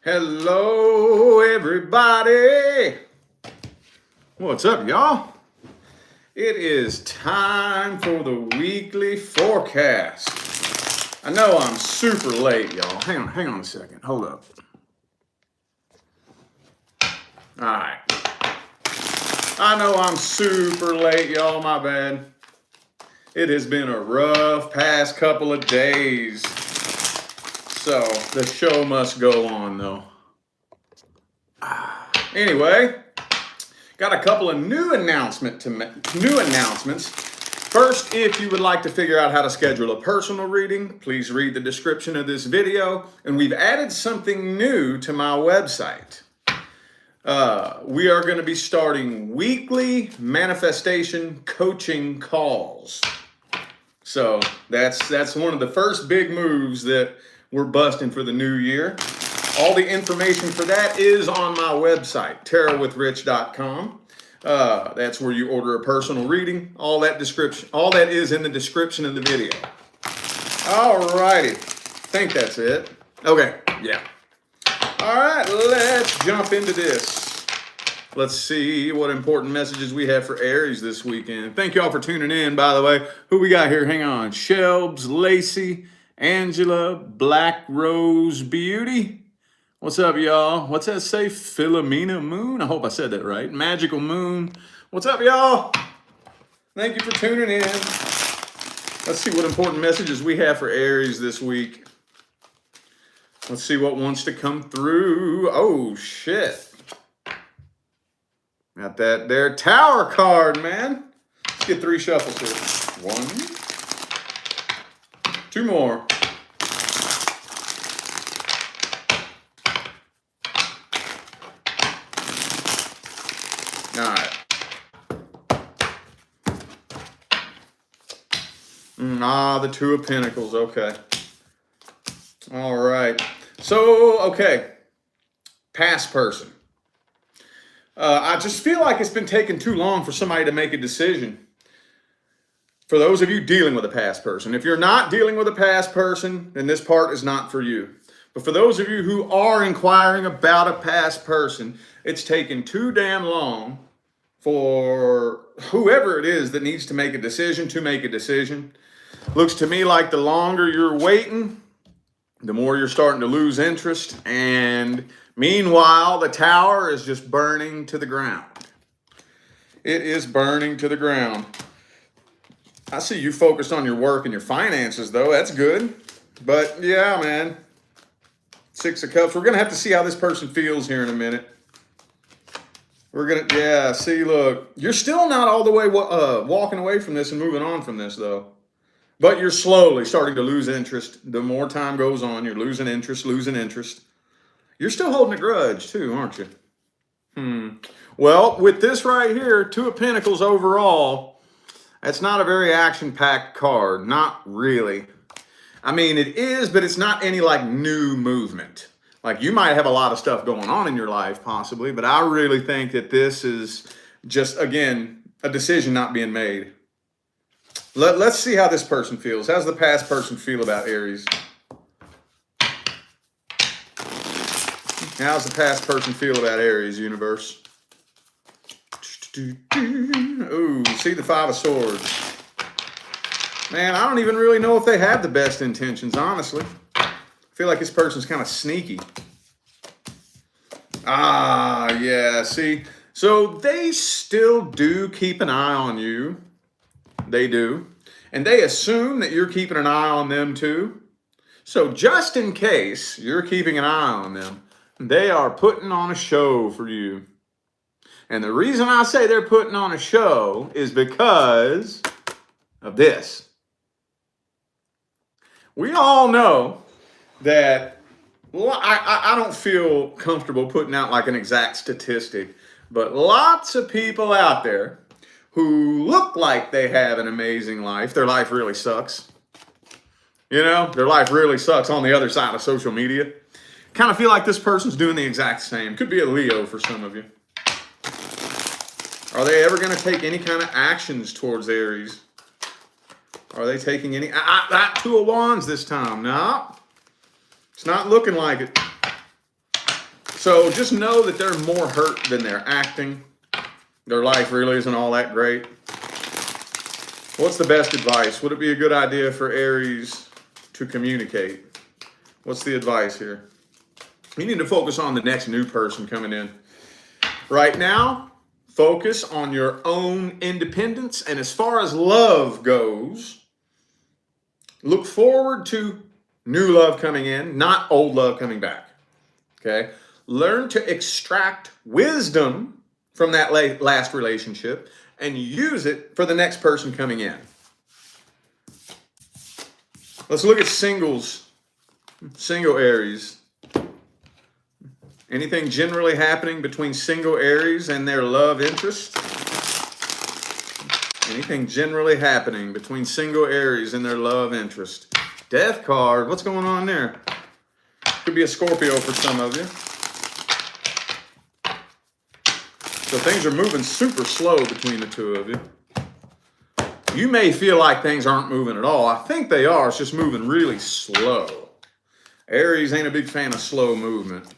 Hello, everybody. What's up, y'all? It is time for the weekly forecast. I know I'm super late, y'all. Hang on a second. Hold up. All right. I know I'm super late, y'all. My bad. It has been a rough past couple of days. So the show must go on, though. Anyway, got a couple of new announcements. First, if you would like to figure out how to schedule a personal reading, please read the description of this video. And we've added something new to my website. We are going to be starting weekly manifestation coaching calls. So that's one of the first big moves that we're busting for the new year. All the information for that is on my website, tarotwithrich.com. That's where you order a personal reading. All that is in the description of the video. All righty. I think that's it. Okay, yeah. All right, let's jump into this. Let's see what important messages we have for Aries this weekend. Thank y'all for tuning in, by the way. Who we got here? Hang on. Shelbs, Lacey, Angela, Black Rose Beauty. What's up, y'all? What's that say? Philomena Moon? I hope I said that right. Magical Moon. What's up, y'all? Thank you for tuning in. Let's see what important messages we have for Aries this week. Let's see what wants to come through. Oh, shit. Got that there Tower card, man. Let's get 3 shuffles here. 1, 2 more. All right. The 2 of Pentacles. Okay. All right. So, okay. Past person. I just feel like it's been taking too long for somebody to make a decision. For those of you dealing with a past person. If you're not dealing with a past person, then this part is not for you. But for those of you who are inquiring about a past person, it's taken too damn long for whoever it is that needs to make a decision to make a decision. Looks to me like the longer you're waiting, the more you're starting to lose interest. And meanwhile, the tower is just burning to the ground. It is burning to the ground. I see you focused on your work and your finances, though. That's good. But yeah, man. 6 of Cups. We're going to have to see how this person feels here in a minute. See, look. You're still not all the way walking away from this and moving on from this, though. But you're slowly starting to lose interest. The more time goes on, you're losing interest. You're still holding a grudge, too, aren't you? Well, with this right here, 2 of Pentacles overall, that's not a very action-packed card. Not really. I mean, it is, but it's not any, like, new movement. Like, you might have a lot of stuff going on in your life, possibly, but I really think that this is just, again, a decision not being made. Let's see how this person feels. How's the past person feel about Aries? How's the past person feel about Aries, universe? Ooh, see the 5 of Swords. Man, I don't even really know if they have the best intentions, honestly. I feel like this person's kind of sneaky. Yeah, see. So they still do keep an eye on you. They do. And they assume that you're keeping an eye on them too. So just in case you're keeping an eye on them, they are putting on a show for you. And the reason I say they're putting on a show is because of this. We all know that, well, I don't feel comfortable putting out like an exact statistic, but lots of people out there who look like they have an amazing life, their life really sucks. You know, their life really sucks on the other side of social media. Kind of feel like this person's doing the exact same. Could be a Leo for some of you. Are they ever going to take any kind of actions towards Aries? Are they taking any? That 2 of Wands this time. No. It's not looking like it. So just know that they're more hurt than they're acting. Their life really isn't all that great. What's the best advice? Would it be a good idea for Aries to communicate? What's the advice here? You need to focus on the next new person coming in. Right now, focus on your own independence. And as far as love goes, look forward to new love coming in, not old love coming back. Okay? Learn to extract wisdom from that last relationship and use it for the next person coming in. Let's look at singles. Single Aries. Anything generally happening between single Aries and their love interest? Anything generally happening between single Aries and their love interest? Death card. What's going on there? Could be a Scorpio for some of you. So things are moving super slow between the two of you. You may feel like things aren't moving at all. I think they are. It's just moving really slow. Aries ain't a big fan of slow movement.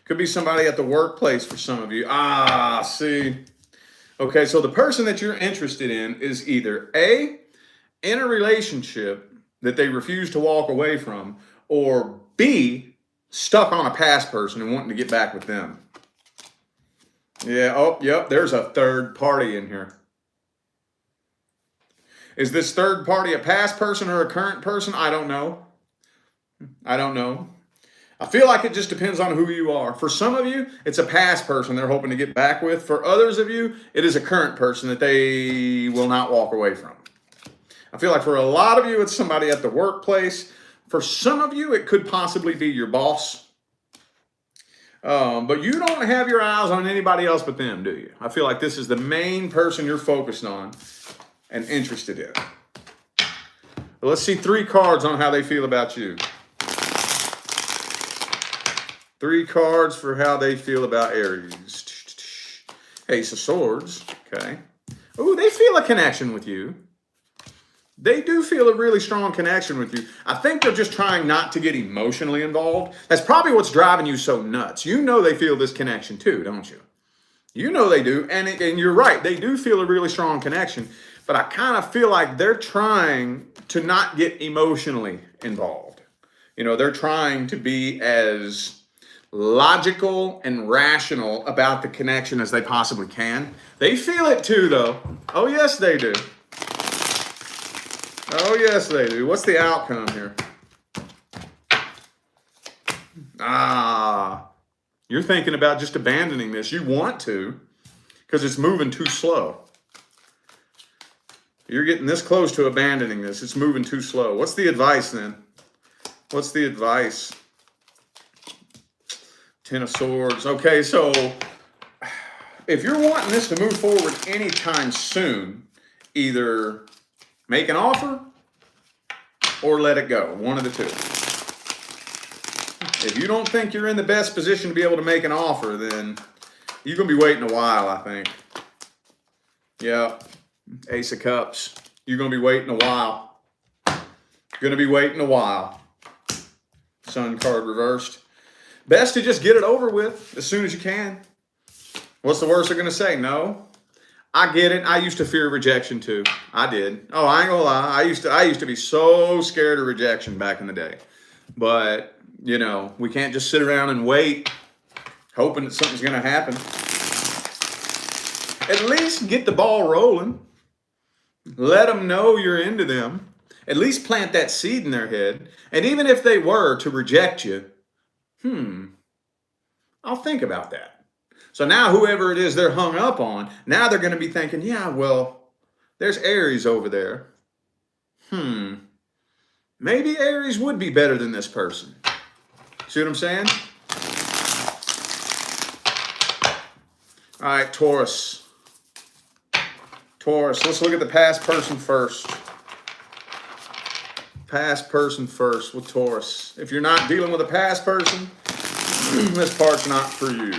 Could be somebody at the workplace for some of you. See. Okay, so the person that you're interested in is either A, in a relationship that they refuse to walk away from, or B, stuck on a past person and wanting to get back with them. Yeah, oh, yep, there's a third party in here. Is this third party a past person or a current person? I don't know. I don't know. I feel like it just depends on who you are. For some of you, it's a past person they're hoping to get back with. For others of you, it is a current person that they will not walk away from. I feel like for a lot of you, it's somebody at the workplace. For some of you, it could possibly be your boss. But you don't have your eyes on anybody else but them, do you? I feel like this is the main person you're focused on and interested in. But let's see 3 cards on how they feel about you. 3 cards for how they feel about Aries. Ace of Swords. Okay. Ooh, they feel a connection with you. They do feel a really strong connection with you. I think they're just trying not to get emotionally involved. That's probably what's driving you so nuts. You know they feel this connection too, don't you? You know they do. And you're right. They do feel a really strong connection. But I kind of feel like they're trying to not get emotionally involved. You know, they're trying to be as logical and rational about the connection as they possibly can. They feel it too, though. Oh, yes, they do. Oh, yes, they do. What's the outcome here? You're thinking about just abandoning this. You want to, because it's moving too slow. You're getting this close to abandoning this. It's moving too slow. What's the advice then? What's the advice? 10 of Swords. Okay, so if you're wanting this to move forward anytime soon, either make an offer or let it go. One of the two. If you don't think you're in the best position to be able to make an offer, then you're going to be waiting a while, I think. Yeah. Ace of Cups. You're going to be waiting a while. You're going to be waiting a while. Sun card reversed. Best to just get it over with as soon as you can. What's the worst they're going to say? No. I get it. I used to fear rejection too. I did. Oh, I ain't gonna lie. I used to be so scared of rejection back in the day. But, you know, we can't just sit around and wait hoping that something's going to happen. At least get the ball rolling. Let them know you're into them. At least plant that seed in their head. And even if they were to reject you, I'll think about that. So now whoever it is they're hung up on, now they're going to be thinking, yeah, well, there's Aries over there. Maybe Aries would be better than this person. See what I'm saying? All right, Taurus. Taurus, let's look at the past person first. Past person first with Taurus. If you're not dealing with a past person, this part's not for you.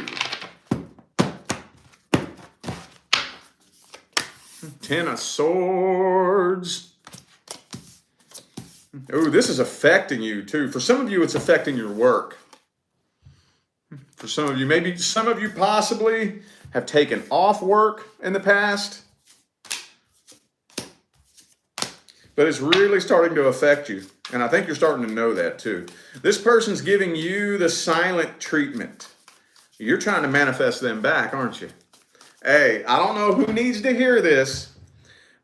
10 of Swords. Ooh, this is affecting you too. For some of you, it's affecting your work. For some of you, maybe some of you possibly have taken off work in the past, but it's really starting to affect you. And I think you're starting to know that too. This person's giving you the silent treatment. You're trying to manifest them back, aren't you? Hey, I don't know who needs to hear this,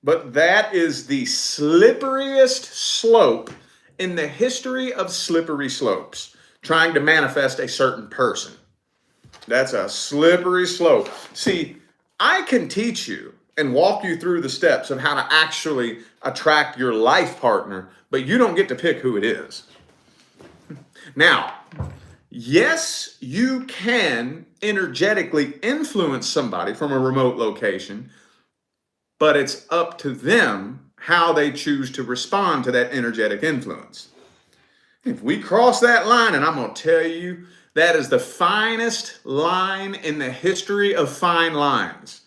but that is the slipperiest slope in the history of slippery slopes, trying to manifest a certain person. That's a slippery slope. See, I can teach you and walk you through the steps of how to actually attract your life partner, but you don't get to pick who it is. Now, yes, you can energetically influence somebody from a remote location, but it's up to them how they choose to respond to that energetic influence. If we cross that line, and I'm going to tell you, that is the finest line in the history of fine lines.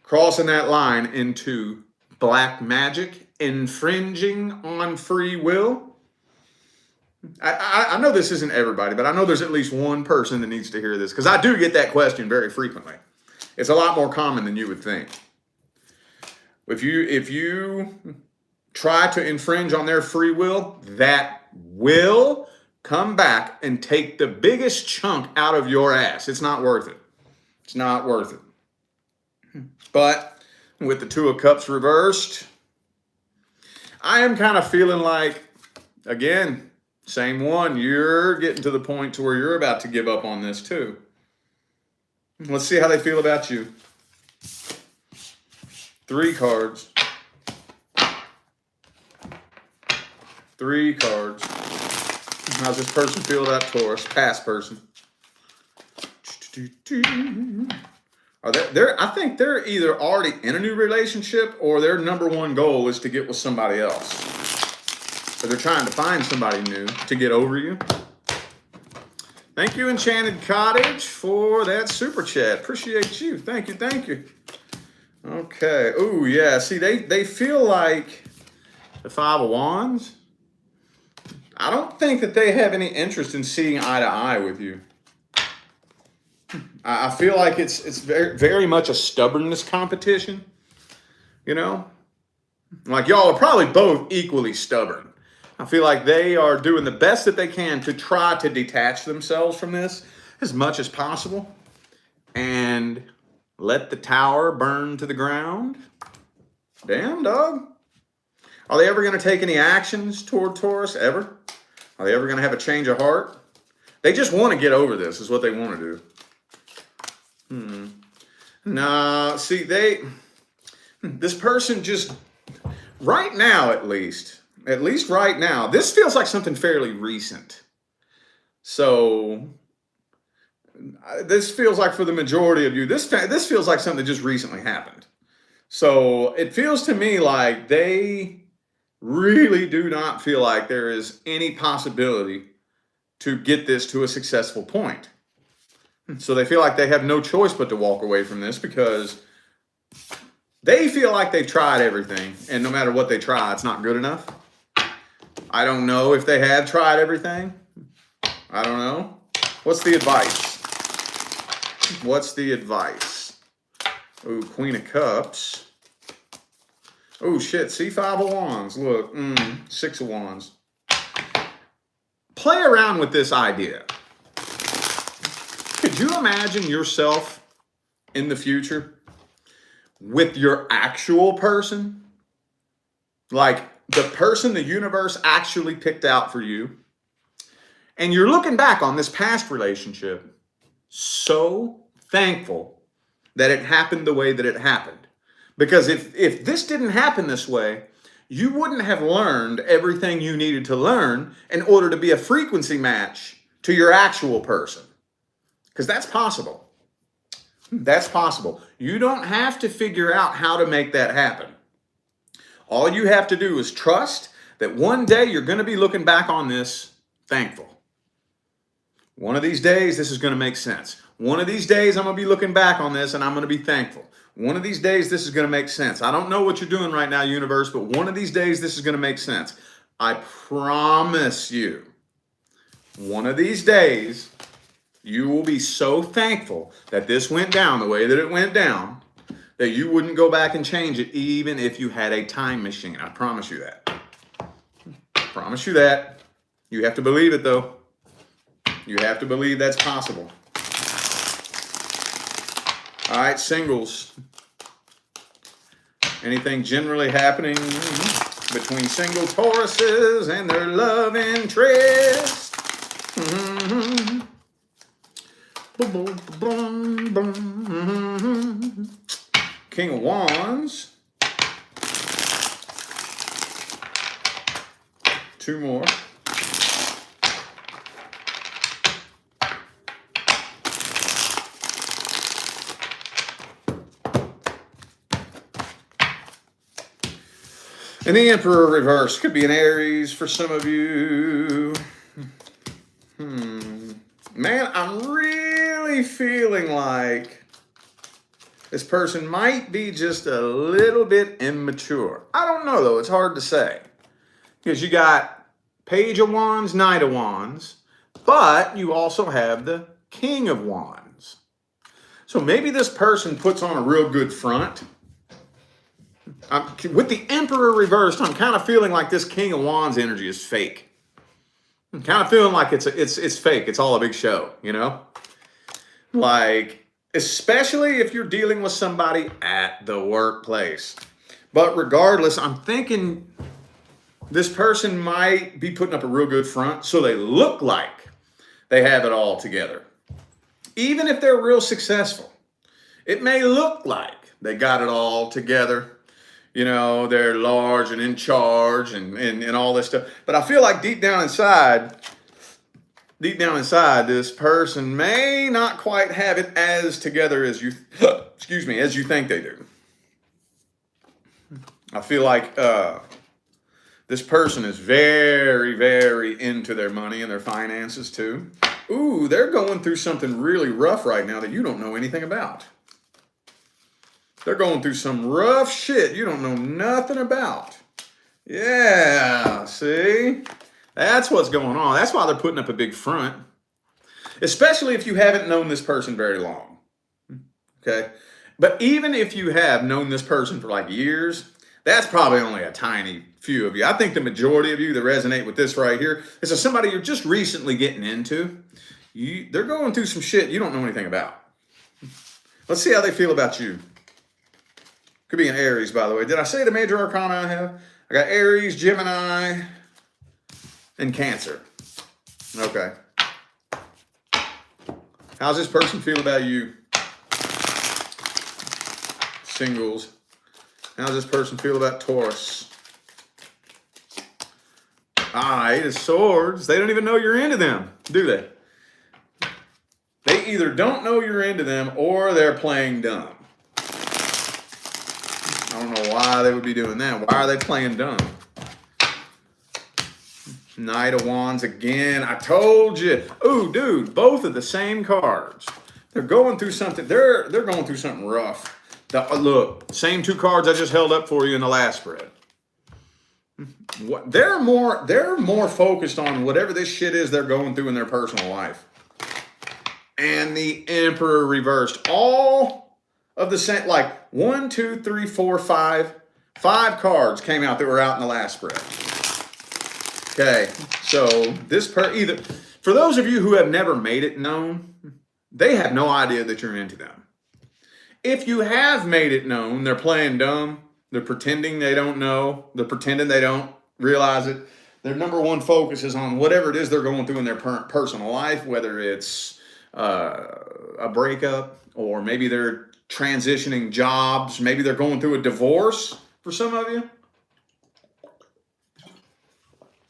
Crossing that line into black magic, infringing on free will. I know this isn't everybody, but I know there's at least one person that needs to hear this, because I do get that question very frequently. It's a lot more common than you would think. If you try to infringe on their free will, that will come back and take the biggest chunk out of your ass. It's not worth it. It's not worth it. But with the Two of Cups reversed, I am kind of feeling like, again, same one, you're getting to the point to where you're about to give up on this too. Let's see how they feel about you. 3 cards. 3 cards. How's this person feel about Taurus? Past person. I think they're either already in a new relationship, or their number one goal is to get with somebody else. So they're trying to find somebody new to get over you. Thank you, Enchanted Cottage, for that super chat. Appreciate you. Thank you, thank you. Okay. Oh, yeah. See, they feel like the 5 of Wands. I don't think that they have any interest in seeing eye to eye with you. I feel like it's very, very much a stubbornness competition, you know? Like, y'all are probably both equally stubborn. I feel like they are doing the best that they can to try to detach themselves from this as much as possible and let the tower burn to the ground. Damn, dog. Are they ever going to take any actions toward Taurus? Ever? Are they ever going to have a change of heart? They just want to get over this, is what they want to do. Nah, see, this person just, right now at least right now, this feels like something fairly recent. So, this feels like for the majority of you, this feels like something that just recently happened. So, it feels to me like they really do not feel like there is any possibility to get this to a successful point. So they feel like they have no choice but to walk away from this, because they feel like they've tried everything, and no matter what they try, it's not good enough. I don't know if they have tried everything. I don't know. What's the advice? What's the advice? Ooh, Queen of Cups. Oh, shit. See, 5 of Wands. Look. 6 of Wands. Play around with this idea. Could you imagine yourself in the future with your actual person? Like the person the universe actually picked out for you. And you're looking back on this past relationship so thankful that it happened the way that it happened. Because if this didn't happen this way, you wouldn't have learned everything you needed to learn in order to be a frequency match to your actual person. Because that's possible. That's possible. You don't have to figure out how to make that happen. All you have to do is trust that one day you're going to be looking back on this thankful. One of these days, this is going to make sense. One of these days, I'm going to be looking back on this and I'm going to be thankful. One of these days, this is going to make sense. I don't know what you're doing right now, universe, but one of these days, this is going to make sense. I promise you, one of these days, You will be so thankful that this went down the way that it went down that you wouldn't go back and change it even if you had a time machine. I promise you that. Promise you that. You have to believe it, though. You have to believe that's possible. All right, singles. Anything generally happening between single Tauruses and their love interest? Mm-hmm. King of Wands. Two more. And the Emperor reverse could be an Aries for some of you. Man, I'm really feeling like this person might be just a little bit immature. I don't know, though. It's hard to say. Because you got Page of Wands, Knight of Wands, but you also have the King of Wands. So maybe this person puts on a real good front. With the Emperor reversed, I'm kind of feeling like this King of Wands energy is fake. I'm kind of feeling like it's fake. It's all a big show, you know? Like, especially if you're dealing with somebody at the workplace. But regardless, I'm thinking this person might be putting up a real good front so they look like they have it all together. Even if they're real successful, it may look like they got it all together. You know, they're large and in charge and all this stuff. But I feel like deep down inside, this person may not quite have it as together as you, as you think they do. I feel like this person is very, very into their money and their finances too. Ooh, they're going through something really rough right now that you don't know anything about. They're going through some rough shit you don't know nothing about. Yeah, see? That's what's going on. That's why they're putting up a big front. Especially if you haven't known this person very long. Okay? But even if you have known this person for like years, that's probably only a tiny few of you. I think the majority of you that resonate with this right here is somebody you're just recently getting into. They're going through some shit you don't know anything about. Let's see how they feel about you. Could be an Aries, by the way. Did I say the major arcana I have? I got Aries, Gemini, and Cancer. Okay. How's this person feel about you? Singles. How's this person feel about Taurus? Eight of Swords. They don't even know you're into them, do they? They either don't know you're into them or they're playing dumb. I don't know why they would be doing that. Why are they playing dumb? Knight of Wands again. I told you. Ooh, dude, both of the same cards. They're going through something. They're going through something rough. Look, same two cards I just held up for you in the last spread. They're more focused on whatever this shit is they're going through in their personal life. And the Emperor reversed. All of the same, like 1, 2, 3, 4, 5. 5 cards came out that were out in the last spread. Okay, so either for those of you who have never made it known, they have no idea that you're into them. If you have made it known, they're playing dumb. They're pretending they don't know. They're pretending they don't realize it. Their number one focus is on whatever it is they're going through in their personal life, whether it's a breakup or maybe they're transitioning jobs. Maybe they're going through a divorce for some of you.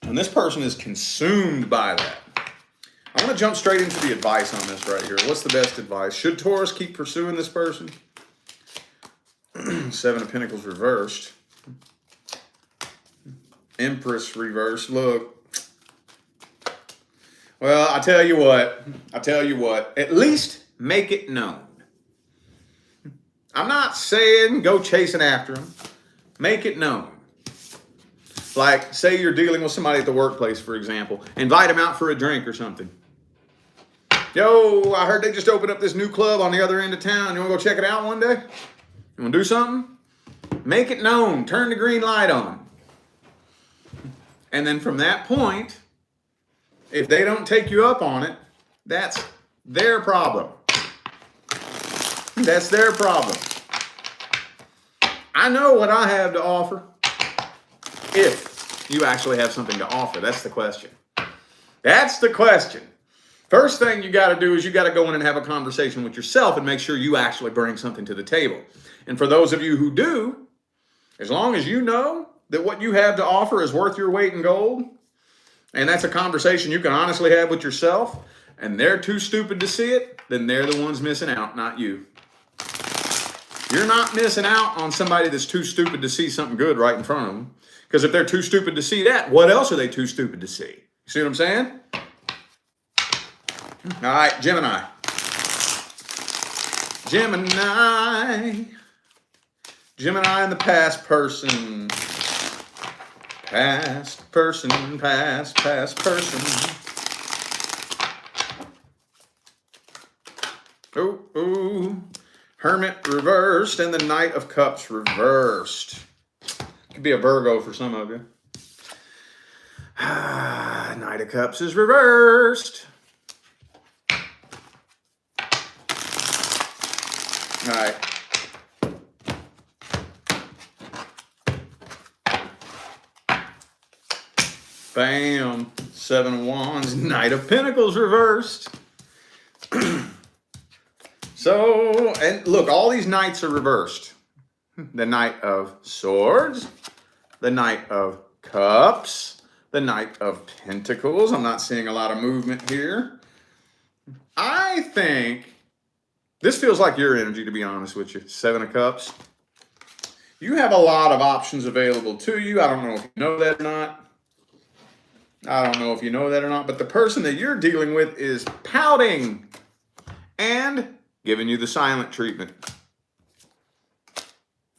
And this person is consumed by that. I want to jump straight into the advice on this right here. What's the best advice? Should Taurus keep pursuing this person? 7 of Pentacles reversed. Empress reversed. Look. Well, I tell you what. At least make it known. I'm not saying go chasing after them. Make it known. Like, say you're dealing with somebody at the workplace, for example. Invite them out for a drink or something. Yo, I heard they just opened up this new club on the other end of town. You want to go check it out one day? You want to do something? Make it known. Turn the green light on. And then from that point, if they don't take you up on it, that's their problem. That's their problem. I know what I have to offer. If you actually have something to offer, that's the question. That's the question. First thing you got to do is you got to go in and have a conversation with yourself and make sure you actually bring something to the table. And for those of you who do, as long as you know that what you have to offer is worth your weight in gold, and that's a conversation you can honestly have with yourself, and they're too stupid to see it, then they're the ones missing out, not you. You're not missing out on somebody that's too stupid to see something good right in front of them. Because if they're too stupid to see that, what else are they too stupid to see? You see what I'm saying? All right, Gemini. Gemini and the past person. Past person. Ooh. Hermit reversed and the Knight of Cups reversed. Could be a Virgo for some of you. Knight of Cups is reversed. All right. Bam. 7 of Wands. Knight of Pentacles reversed. So, and look, all these knights are reversed. The Knight of Swords, the Knight of Cups, the Knight of Pentacles. I'm not seeing a lot of movement here. I think this feels like your energy, to be honest with you. 7 of Cups. You have a lot of options available to you. I don't know if you know that or not. But the person that you're dealing with is pouting and giving you the silent treatment.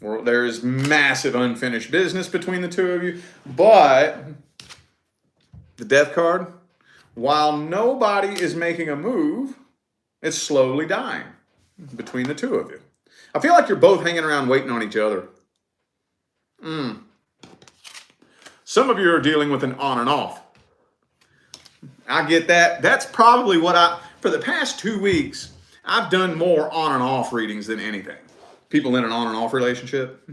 Well, there is massive unfinished business between the two of you, but the Death card, while nobody is making a move, it's slowly dying between the two of you. I feel like you're both hanging around waiting on each other. Some of you are dealing with an on and off. I get that. That's probably what for the past 2 weeks, I've done more on and off readings than anything. People in an on and off relationship.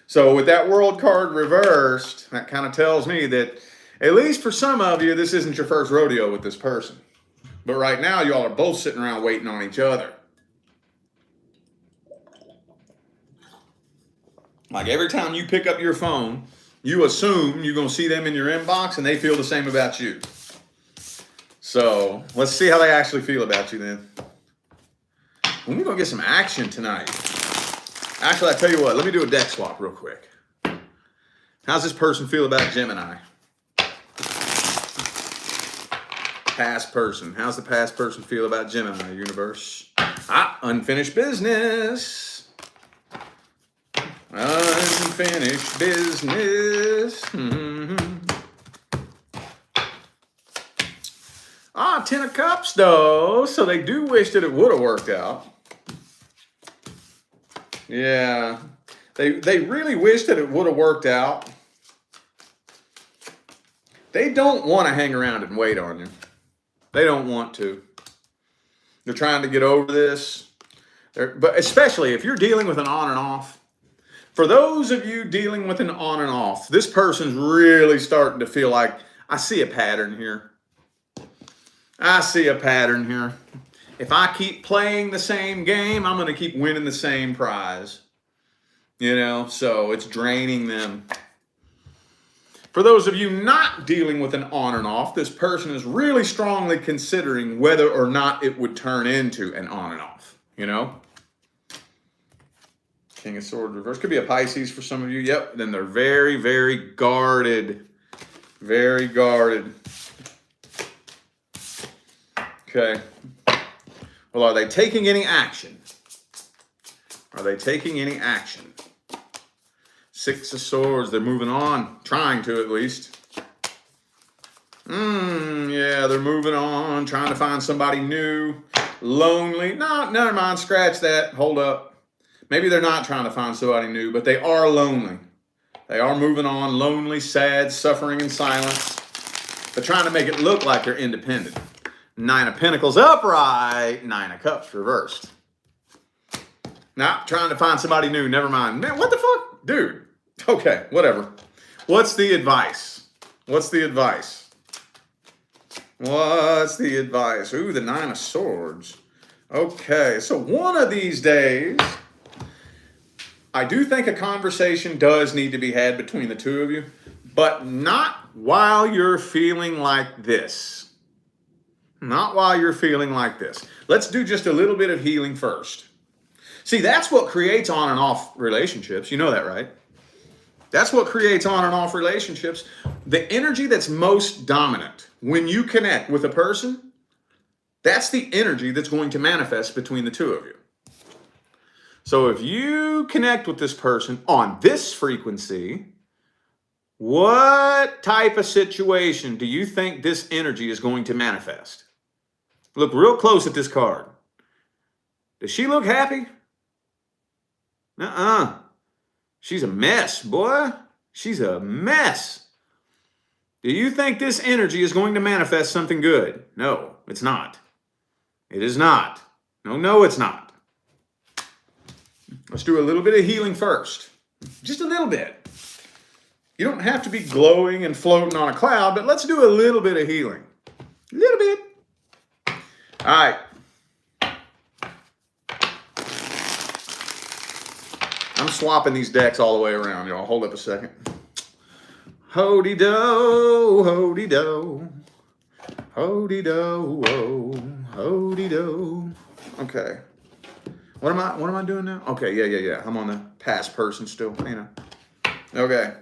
So with that World card reversed, that kind of tells me that, at least for some of you, this isn't your first rodeo with this person. But right now, y'all are both sitting around waiting on each other. Like every time you pick up your phone, you assume you're going to see them in your inbox and they feel the same about you. So let's see how they actually feel about you then. We're going to get some action tonight. Actually, I tell you what, let me do a deck swap real quick. How's this person feel about Gemini? Past person. How's the past person feel about Gemini, universe? Unfinished business. Unfinished business. 10 of Cups, though. So they do wish that it would have worked out. Yeah. They really wish that it would have worked out. They don't want to hang around and wait on you. They don't want to. They're trying to get over this. But especially if you're dealing with an on and off. For those of you dealing with an on and off, this person's really starting to feel like, I see a pattern here. If I keep playing the same game, I'm going to keep winning the same prize. So it's draining them. For those of you not dealing with an on and off, this person is really strongly considering whether or not it would turn into an on and off. King of Swords reverse. Could be a Pisces for some of you. Yep. Then they're very, very guarded. Very guarded. Okay. Well, are they taking any action? Six of Swords. They're moving on. Trying to, at least. Yeah. Yeah, they're moving on, trying to find somebody new, lonely. No, never mind, scratch that. Hold up. Maybe they're not trying to find somebody new, but they are lonely. They are moving on, lonely, sad, suffering in silence, but trying to make it look like they're independent. 9 of Pentacles upright, 9 of Cups reversed. Now, trying to find somebody new, never mind. Man, what the fuck? Dude. Okay, whatever. What's the advice? What's the advice? What's the advice? Ooh, the 9 of Swords. Okay, so one of these days, I do think a conversation does need to be had between the two of you, but not while you're feeling like this. Not while you're feeling like this. Let's do just a little bit of healing first. See, that's what creates on and off relationships. You know that, right? That's what creates on and off relationships. The energy that's most dominant when you connect with a person, that's the energy that's going to manifest between the two of you. So if you connect with this person on this frequency, what type of situation do you think this energy is going to manifest? Look real close at this card. Does she look happy? Uh-uh. She's a mess, boy. She's a mess. Do you think this energy is going to manifest something good? No, it's not. It is not. No, it's not. Let's do a little bit of healing first. Just a little bit. You don't have to be glowing and floating on a cloud, but let's do a little bit of healing. A little bit. All right. I'm swapping these decks all the way around, y'all. Hold up a second. Ho-dee-do, ho-dee-do. Ho-dee-do, oh, ho-dee-do. Okay. What am I doing now? Okay, yeah. I'm on the past person still, you know. Okay.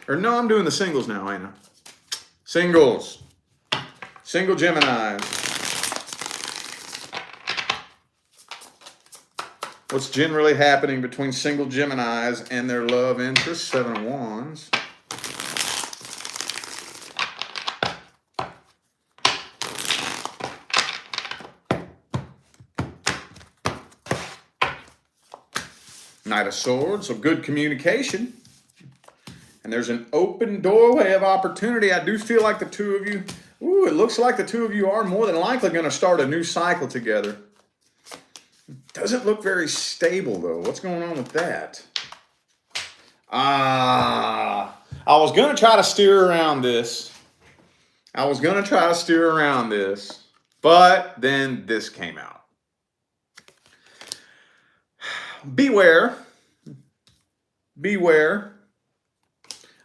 Or no, I'm doing the singles now, ain't I? Singles. Single Gemini. What's generally happening between single Geminis and their love interest? 7 of Wands. Knight of Swords, so good communication. And there's an open doorway of opportunity. I do feel like the two of you, it looks like the two of you are more than likely going to start a new cycle together. Doesn't look very stable, though. What's going on with that? I was going to try to steer around this. But then this came out. Beware.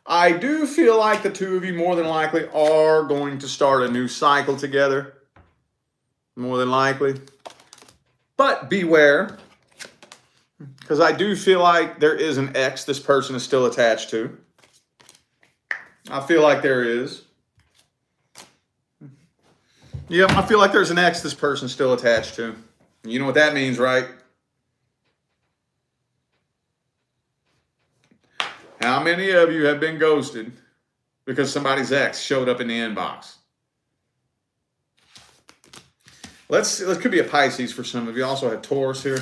I do feel like the two of you more than likely are going to start a new cycle together. More than likely. But beware, because I do feel like there is an ex this person is still attached to. I feel like there is. Yeah, I feel like there's an ex this person's still attached to. You know what that means, right? How many of you have been ghosted because somebody's ex showed up in the inbox? This could be a Pisces for some of you. Also have Taurus here.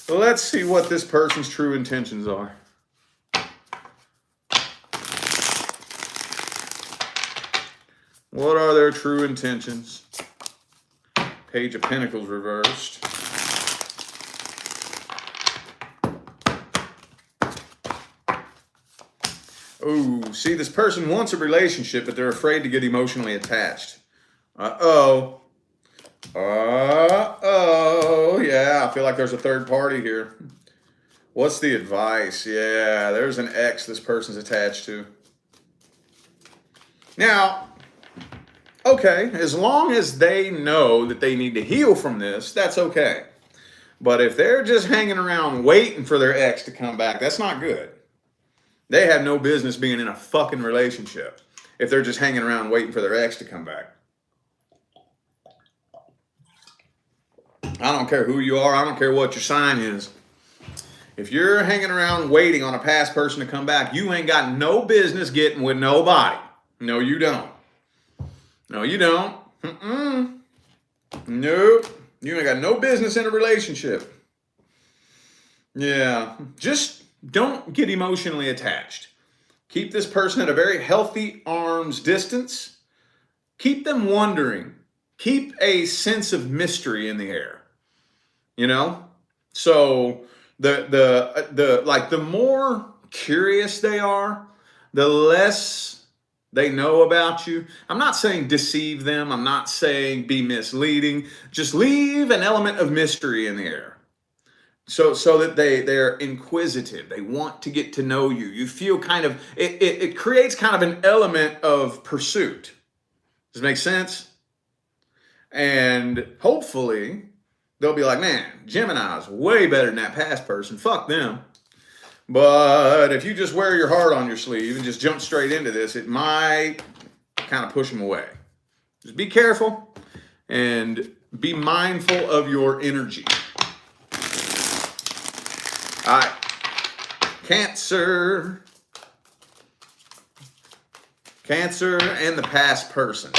Let's see what this person's true intentions are. What are their true intentions? Page of Pentacles reversed. Oh, see, this person wants a relationship, but they're afraid to get emotionally attached. Yeah, I feel like there's a third party here. What's the advice? Yeah, there's an ex this person's attached to. Now, okay, as long as they know that they need to heal from this, that's okay. But if they're just hanging around waiting for their ex to come back, that's not good. They have no business being in a fucking relationship if they're just hanging around waiting for their ex to come back. I don't care who you are. I don't care what your sign is. If you're hanging around waiting on a past person to come back, you ain't got no business getting with nobody. No, you don't. No, you don't. Nope. You ain't got no business in a relationship. Yeah. Just don't get emotionally attached. Keep this person at a very healthy arm's distance. Keep them wondering. Keep a sense of mystery in the air. You know? So the more curious they are, the less they know about you. I'm not saying deceive them. I'm not saying be misleading. Just leave an element of mystery in the air. So that they're inquisitive. They want to get to know you. You feel kind of, it creates kind of an element of pursuit. Does it make sense? And hopefully they'll be like, man, Gemini's way better than that past person. Fuck them. But if you just wear your heart on your sleeve and just jump straight into this, it might kind of push them away. Just be careful and be mindful of your energy. All right, Cancer. Cancer and the past person.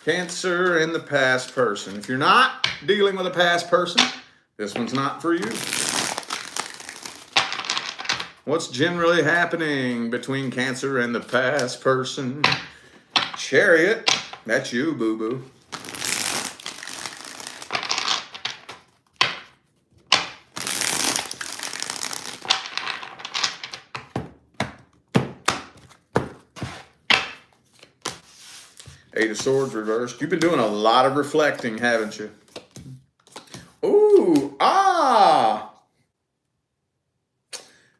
Cancer and the past person. If you're not dealing with a past person, this one's not for you. What's generally happening between Cancer and the past person? Chariot, that's you, boo-boo. Eight of Swords reversed. You've been doing a lot of reflecting, haven't you? Ooh,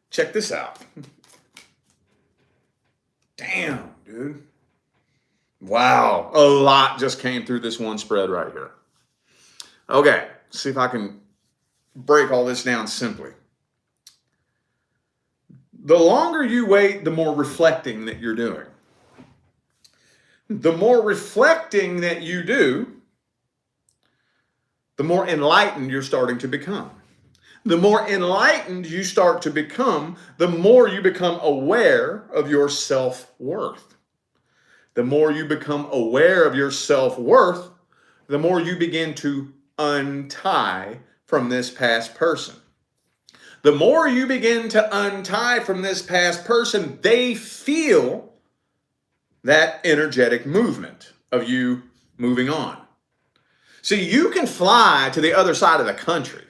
check this out. Damn, dude. Wow, a lot just came through this one spread right here. Okay, let's see if I can break all this down simply. The longer you wait, the more reflecting that you're doing. The more reflecting that you do, the more enlightened you're starting to become. The more enlightened you start to become, the more you become aware of your self-worth. The more you become aware of your self-worth, the more you begin to untie from this past person. The more you begin to untie from this past person, they feel that energetic movement of you moving on. See, you can fly to the other side of the country,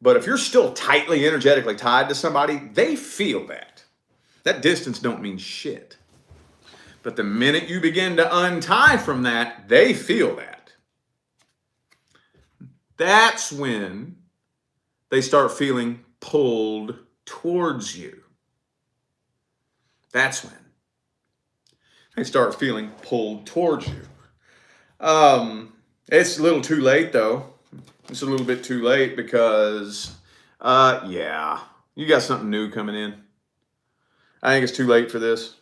but if you're still tightly energetically tied to somebody, they feel that. That distance don't mean shit. But the minute you begin to untie from that, they feel that. That's when they start feeling pulled towards you. That's when they start feeling pulled towards you. It's a little too late, though. It's a little bit too late because, yeah, you got something new coming in. I think it's too late for this.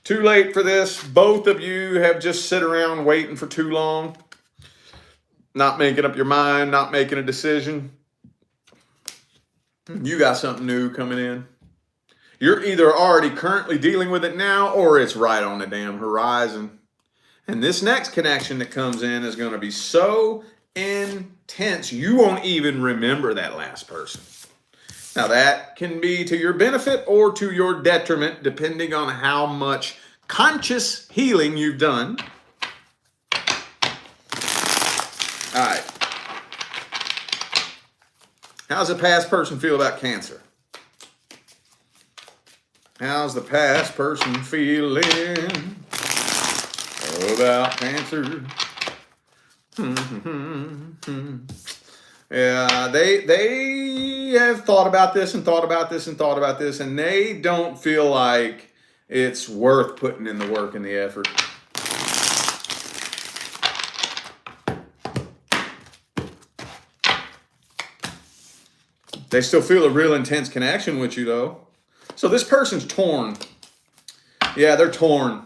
Too late for this. Both of you have just sit around waiting for too long, not making up your mind, not making a decision. You got something new coming in. You're either already currently dealing with it now or it's right on the damn horizon. And this next connection that comes in is going to be so intense, you won't even remember that last person. Now, that can be to your benefit or to your detriment, depending on how much conscious healing you've done. All right. How's the past person feel about Cancer? How's the past person feeling about Cancer? Yeah, they have thought about this and thought about this and thought about this, and they don't feel like it's worth putting in the work and the effort. They still feel a real intense connection with you, though. So this person's torn. Yeah, they're torn.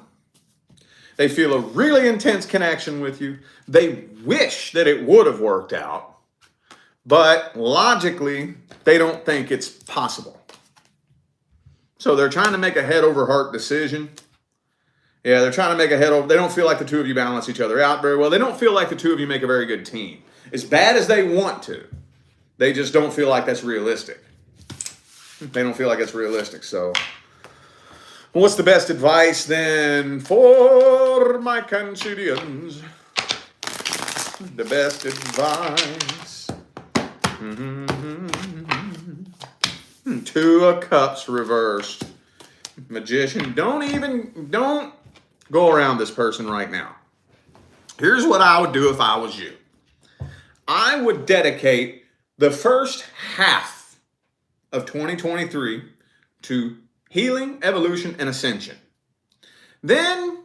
They feel a really intense connection with you. They wish that it would have worked out, but logically, they don't think it's possible. So they're trying to make a head over heart decision. Yeah, they're trying to make a head over. They don't feel like the two of you balance each other out very well. They don't feel like the two of you make a very good team. As bad as they want to, they just don't feel like that's realistic. They don't feel like it's realistic. So what's the best advice then for my Cancerians? The best advice. Two of Cups reversed. Magician. Don't go around this person right now. Here's what I would do if I was you. I would dedicate the first half of 2023 to healing, evolution, and ascension. Then,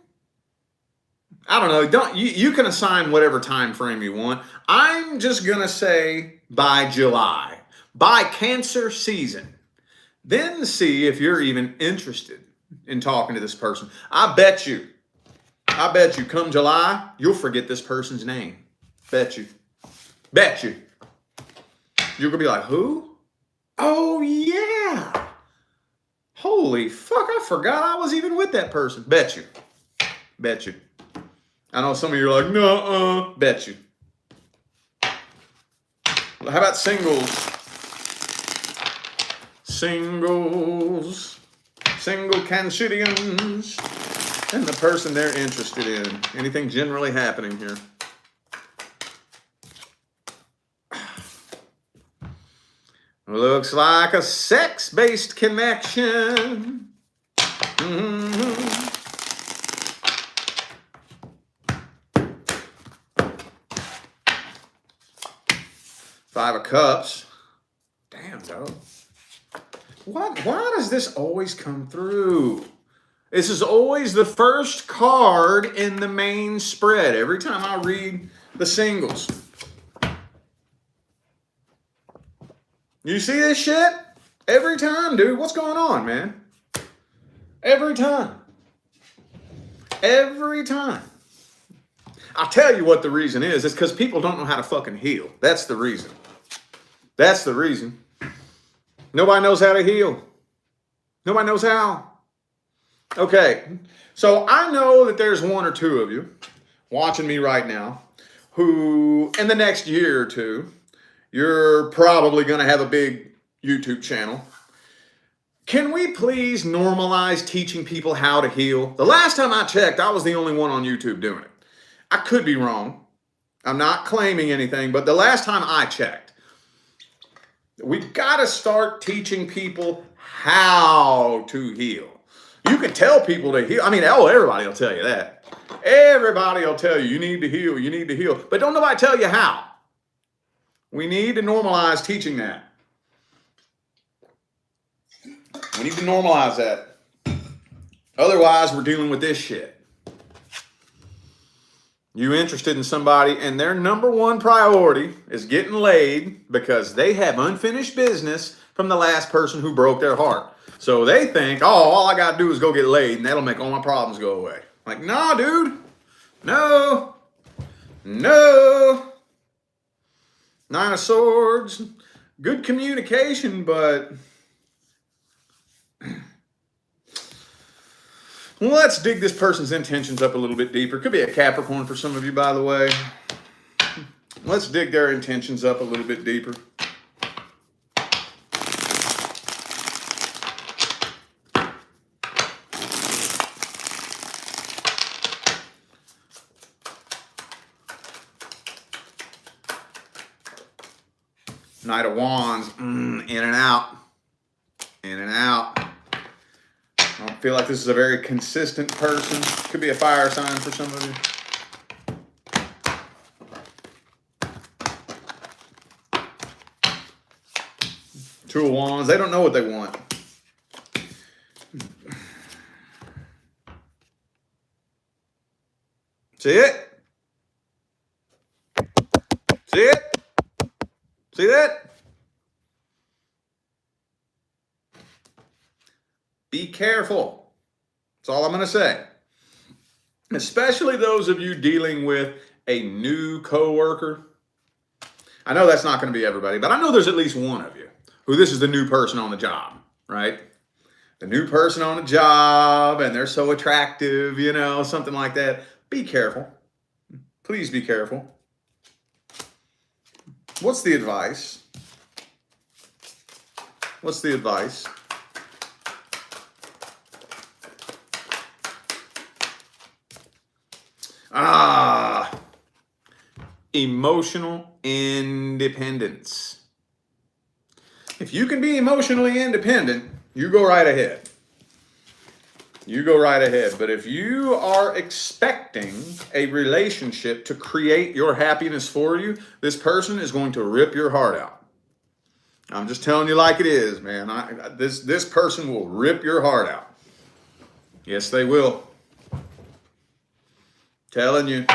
I don't know, you can assign whatever time frame you want. I'm just going to say by July, by Cancer season. Then see if you're even interested in talking to this person. I bet you come July, you'll forget this person's name. Bet you. You're going to be like, who? Oh, yeah. Holy fuck, I forgot I was even with that person. Bet you. I know some of you are like, no, bet you. How about singles? Single Cancerians. And the person they're interested in. Anything generally happening here? Looks like a sex-based connection. Five of Cups. Damn, dog. Why does this always come through? This is always the first card in the main spread every time I read the singles. You see this shit? Every time, dude. What's going on, man? Every time. I'll tell you what the reason is. It's because people don't know how to fucking heal. That's the reason. Nobody knows how to heal. Nobody knows how. Okay, so I know that there's one or two of you watching me right now who, in the next year or two, you're probably going to have a big YouTube channel. Can we please normalize teaching people how to heal? The last time I checked, I was the only one on YouTube doing it. I could be wrong. I'm not claiming anything, but the last time I checked, we've got to start teaching people how to heal. You can tell people to heal. I mean, everybody will tell you that. Everybody will tell you, you need to heal. But don't nobody tell you how. We need to normalize teaching that. We need to normalize that. Otherwise, we're dealing with this shit. You interested in somebody and their number one priority is getting laid because they have unfinished business from the last person who broke their heart. So they think, all I got to do is go get laid and that'll make all my problems go away. Like, nah, dude. No. Nine of Swords. Good communication, but let's dig this person's intentions up a little bit deeper. Could be a Capricorn for some of you, by the way. Let's dig their intentions up a little bit deeper. Knight of Wands, in and out. I don't feel like this is a very consistent person. Could be a fire sign for some of you. Two of Wands, they don't know what they want. See it? See that? Be careful. That's all I'm going to say. especially those of you dealing with a new coworker. I know that's not going to be everybody, but I know there's at least one of you who this is the new person on the job, right? The new person on the job, and they're so attractive, you know, something like that. Be careful. Please be careful. What's the advice? What's the advice? Emotional independence. If you can be emotionally independent, you go right ahead. You go right ahead. But if you are expecting a relationship to create your happiness for you, this person is going to rip your heart out. I'm just telling you like it is, man. This person will rip your heart out. Yes, they will. Telling you.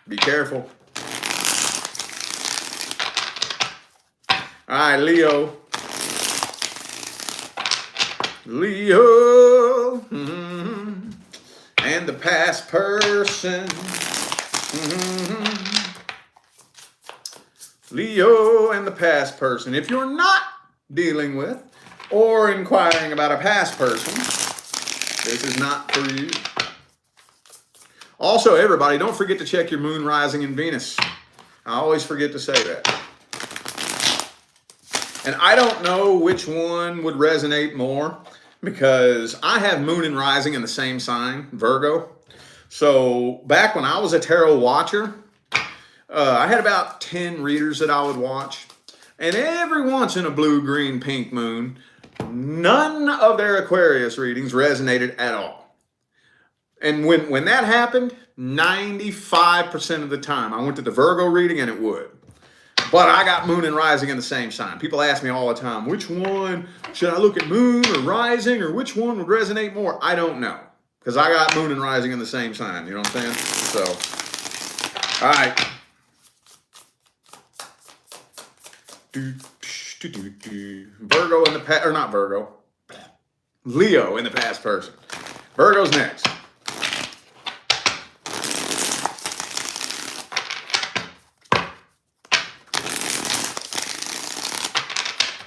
Be careful. All right, Leo. Leo. Mm-hmm. And the past person. Mm-hmm. Leo and the past person. If you're not dealing with or inquiring about a past person, this is not for you. Also, everybody, don't forget to check your moon, rising, and Venus. I always forget to say that. And I don't know which one would resonate more because I have moon and rising in the same sign, Virgo. So back when I was a tarot watcher, I had about 10 readers that I would watch. And every once in a blue, green, pink moon, none of their Aquarius readings resonated at all. And when that happened, 95% of the time, I went to the Virgo reading and it would. But I got moon and rising in the same sign. People ask me all the time, which one, should I look at moon or rising, or which one would resonate more? I don't know. Because I got moon and rising in the same sign. You know what I'm saying? So, all right. Virgo in the past, or not Virgo. Leo in the past person. Virgo's next.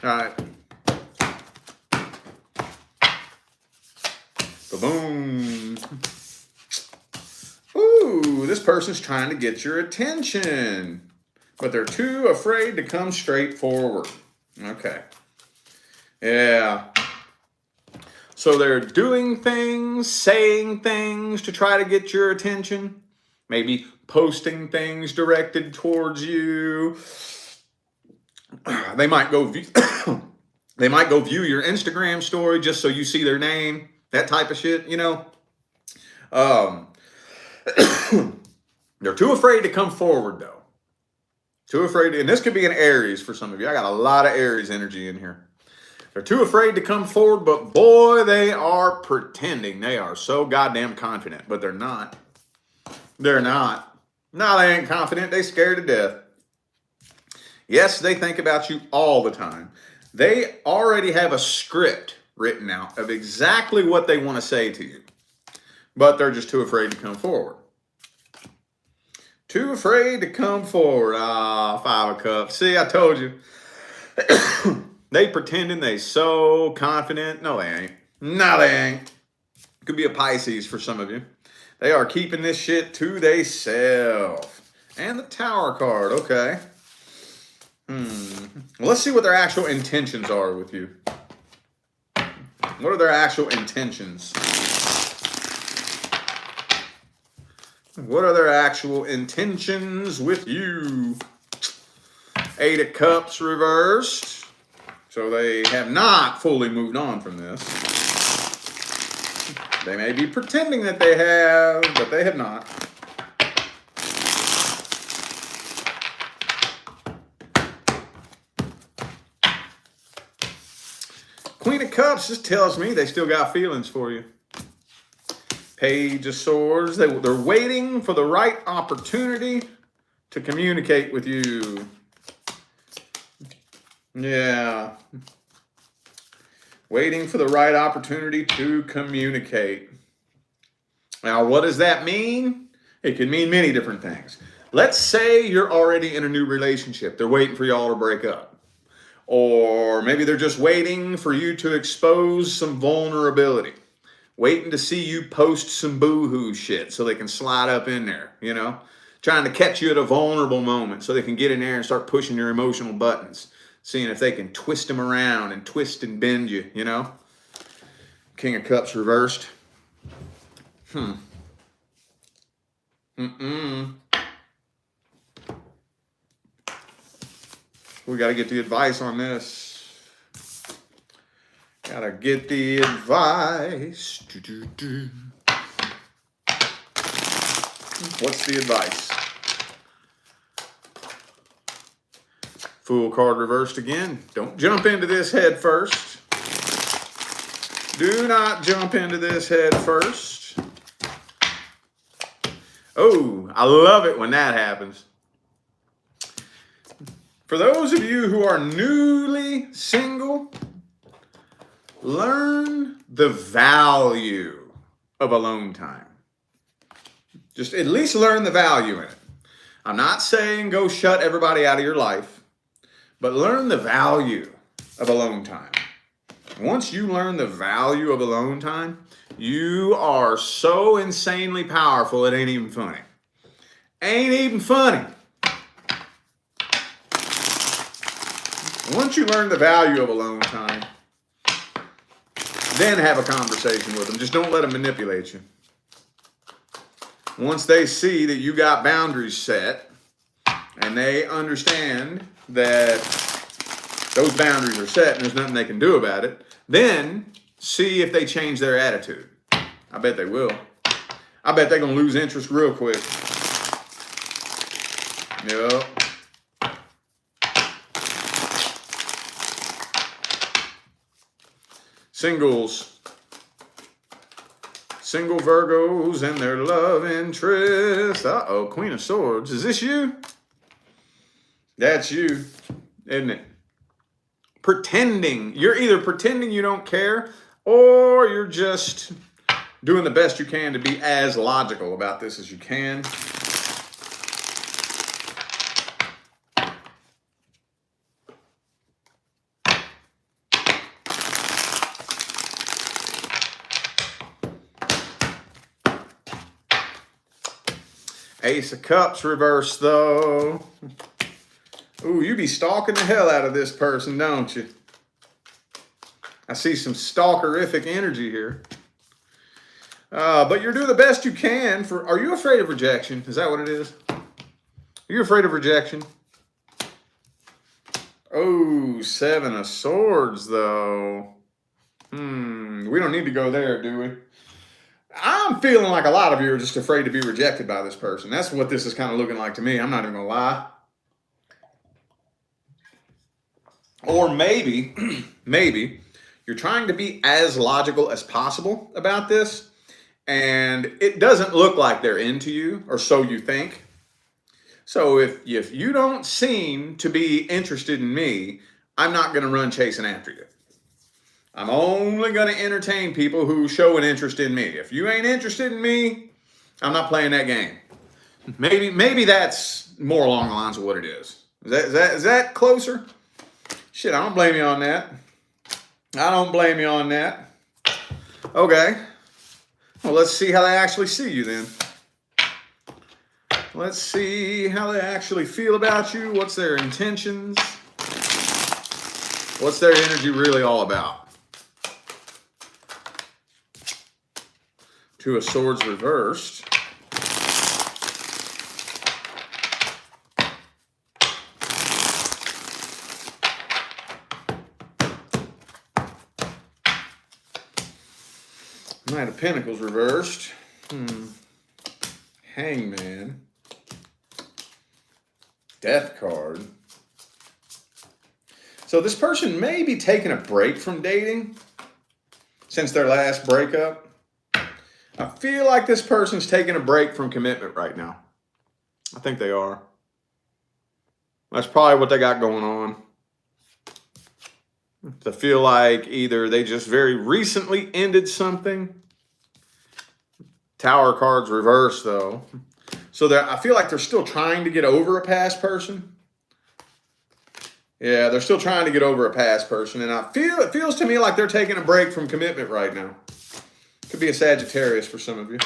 All right. Boom. Ooh, this person's trying to get your attention, but they're too afraid to come straight forward. Okay. Yeah. So they're doing things, saying things to try to get your attention, maybe posting things directed towards you. They might go view, they might go view your Instagram story just so you see their name, that type of shit, you know. They're too afraid to come forward, though. Too afraid to, and this could be an Aries for some of you. I got a lot of Aries energy in here. They're too afraid to come forward, but boy, they are pretending. They are so goddamn confident, but they're not. They're not. No, they ain't confident. They scared to death. Yes, they think about you all the time. They already have a script written out of exactly what they want to say to you, but they're just too afraid to come forward. Too afraid to come forward. Five of Cups. See, I told you. They pretending they so confident. No, they ain't. No, they ain't. Could be a Pisces for some of you. They are keeping this shit to theyself. And the Tower card. Okay. Well, let's see what their actual intentions are with you. What are their actual intentions? What are their actual intentions with you? Eight of Cups reversed. So they have not fully moved on from this. They may be pretending that they have, but they have not. Queen of Cups just tells me they still got feelings for you. Page of Swords. They're waiting for the right opportunity to communicate with you. Yeah. Waiting for the right opportunity to communicate. Now, what does that mean? It can mean many different things. Let's say you're already in a new relationship. They're waiting for y'all to break up. Or maybe they're just waiting for you to expose some vulnerability. Waiting to see you post some boo-hoo shit so they can slide up in there, you know? Trying to catch you at a vulnerable moment so they can get in there and start pushing your emotional buttons. Seeing if they can twist them around and twist and bend you, you know? King of Cups reversed. We got to get the advice on this. Got to get the advice. What's the advice? Fool card reversed again. Don't jump into this head first. Do not jump into this head first. Oh, I love it when that happens. For those of you who are newly single, learn the value of alone time. Just at least learn the value in it. I'm not saying go shut everybody out of your life, but learn the value of alone time. Once you learn the value of alone time, you are so insanely powerful, it ain't even funny. Ain't even funny. Once you learn the value of alone time, then have a conversation with them. Just don't let them manipulate you. Once they see that you got boundaries set and they understand that those boundaries are set and there's nothing they can do about it, then see if they change their attitude. I bet they will. I bet they're going to lose interest real quick. Yep. Singles. Single Virgos and their love interest. Uh-oh, Queen of Swords. Is this you? That's you, isn't it? Pretending. You're either pretending you don't care or you're just doing the best you can to be as logical about this as you can. Ace of Cups reversed, though. Ooh, you be stalking the hell out of this person, don't you? I see some stalkerific energy here. But you're doing the best you can for... Are you afraid of rejection? Is that what it is? Are you afraid of rejection? Oh, Seven of Swords, though. We don't need to go there, do we? I'm feeling like a lot of you are just afraid to be rejected by this person. That's what this is kind of looking like to me. I'm not even going to lie. Or maybe you're trying to be as logical as possible about this, and it doesn't look like they're into you, or so you think. So if you don't seem to be interested in me, I'm not going to run chasing after you. I'm only going to entertain people who show an interest in me. If you ain't interested in me, I'm not playing that game. Maybe that's more along the lines of what it is. Is that closer? Shit, I don't blame you on that. I don't blame you on that. Okay. Well, let's see how they actually see you then. Let's see how they actually feel about you. What's their intentions? What's their energy really all about? Two of Swords reversed. Knight of Pentacles reversed. Hangman. Death card. So this person may be taking a break from dating since their last breakup. I feel like this person's taking a break from commitment right now. I think they are. That's probably what they got going on. I feel like either they just very recently ended something, Tower card's reversed, though. So I feel like they're still trying to get over a past person. Yeah, they're still trying to get over a past person. And it feels to me like they're taking a break from commitment right now. Could be a Sagittarius for some of you.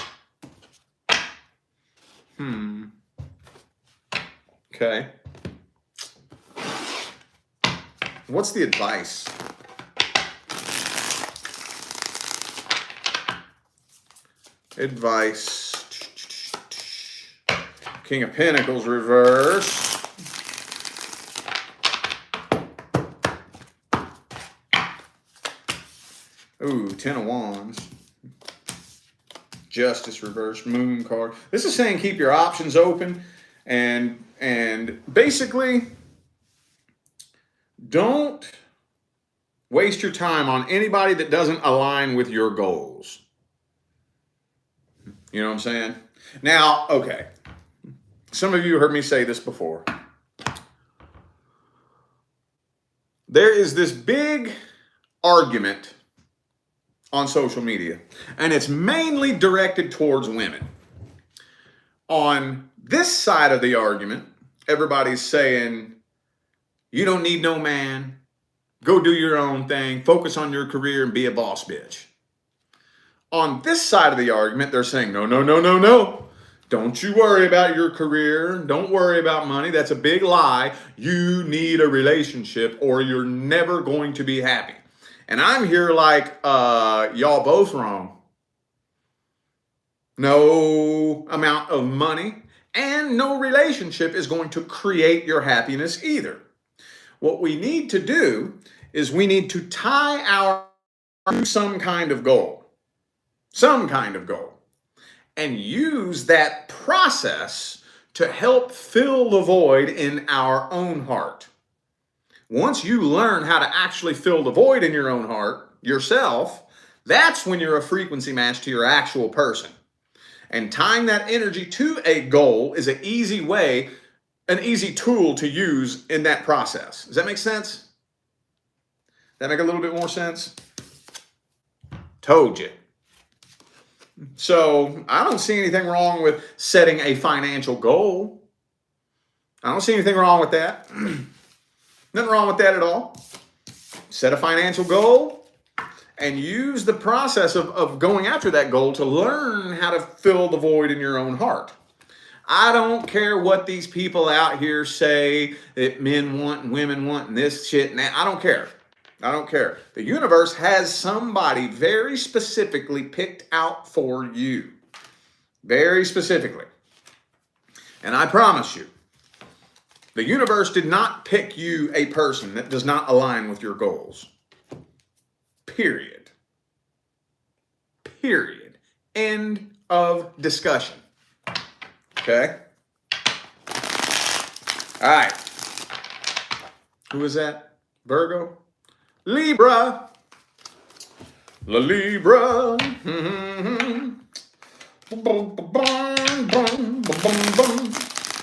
Okay. What's the advice? Advice. King of Pentacles reverse. Ooh, Ten of Wands. Justice reverse, Moon card. This is saying keep your options open and basically don't waste your time on anybody that doesn't align with your goals. You know what I'm saying? Now, okay. Some of you heard me say this before. There is this big argument on social media, and it's mainly directed towards women. On this side of the argument, everybody's saying, you don't need no man. Go do your own thing. Focus on your career and be a boss bitch. On this side of the argument, they're saying, no, no, no, no, no. Don't you worry about your career. Don't worry about money. That's a big lie. You need a relationship or you're never going to be happy. And I'm here like, y'all both wrong. No amount of money and no relationship is going to create your happiness either. What we need to do is we need to tie our to some kind of goal. Some kind of goal. And use that process to help fill the void in our own heart. Once you learn how to actually fill the void in your own heart, yourself, that's when you're a frequency match to your actual person. And tying that energy to a goal is an easy way, an easy tool to use in that process. Does that make sense? That make a little bit more sense? Told you. So I don't see anything wrong with setting a financial goal. I don't see anything wrong with that. Nothing wrong with that at all. Set a financial goal and use the process of going after that goal to learn how to fill the void in your own heart. I don't care what these people out here say that men want and women want and this shit and that. I don't care. I don't care. The universe has somebody very specifically picked out for you. Very specifically. And I promise you, the universe did not pick you a person that does not align with your goals. Period. Period. End of discussion. Okay? All right. Who is that? Virgo? Libra. La Libra.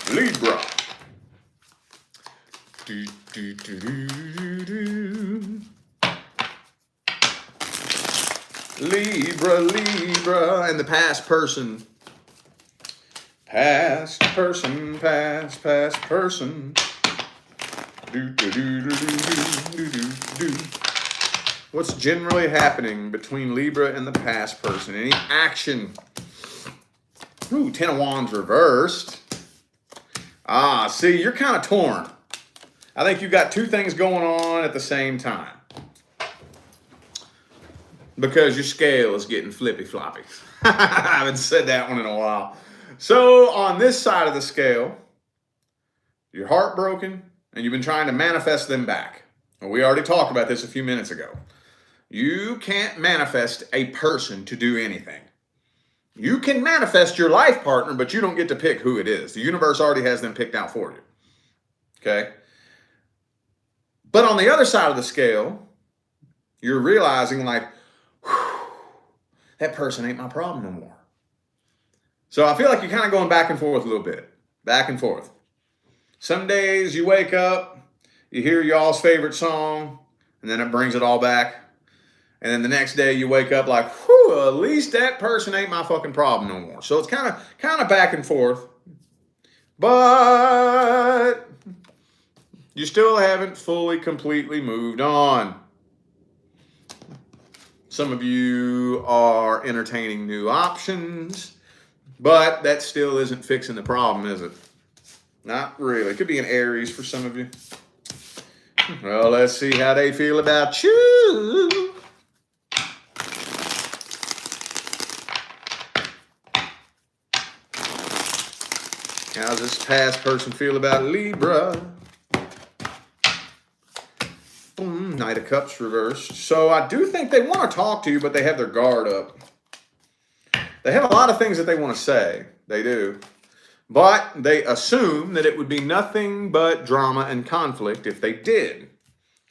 Libra. Libra, Libra, and the past person. Past person, past person. What's generally happening between Libra and the past person? Any action? Ooh, Ten of Wands reversed. Ah, see, you're kind of torn. I think you've got two things going on at the same time. Because your scale is getting flippy floppy. I haven't said that one in a while. So on this side of the scale, you're heartbroken and you've been trying to manifest them back. And we already talked about this a few minutes ago. You can't manifest a person to do anything. You can manifest your life partner, but you don't get to pick who it is. The universe already has them picked out for you. Okay? But on the other side of the scale, you're realizing like, that person ain't my problem no more. So I feel like you're kind of going back and forth a little bit. Back and forth. Some days you wake up, you hear y'all's favorite song, and then it brings it all back. And then the next day you wake up like, whew, woo, at least that person ain't my fucking problem no more. So it's kind of back and forth. But you still haven't fully, completely moved on. Some of you are entertaining new options, but that still isn't fixing the problem, is it? Not really. It could be an Aries for some of you. Well, let's see how they feel about you. How's this past person feel about Libra? Boom, Knight of Cups reversed. So I do think they want to talk to you, but they have their guard up. They have a lot of things that they want to say. They do. But they assume that it would be nothing but drama and conflict if they did.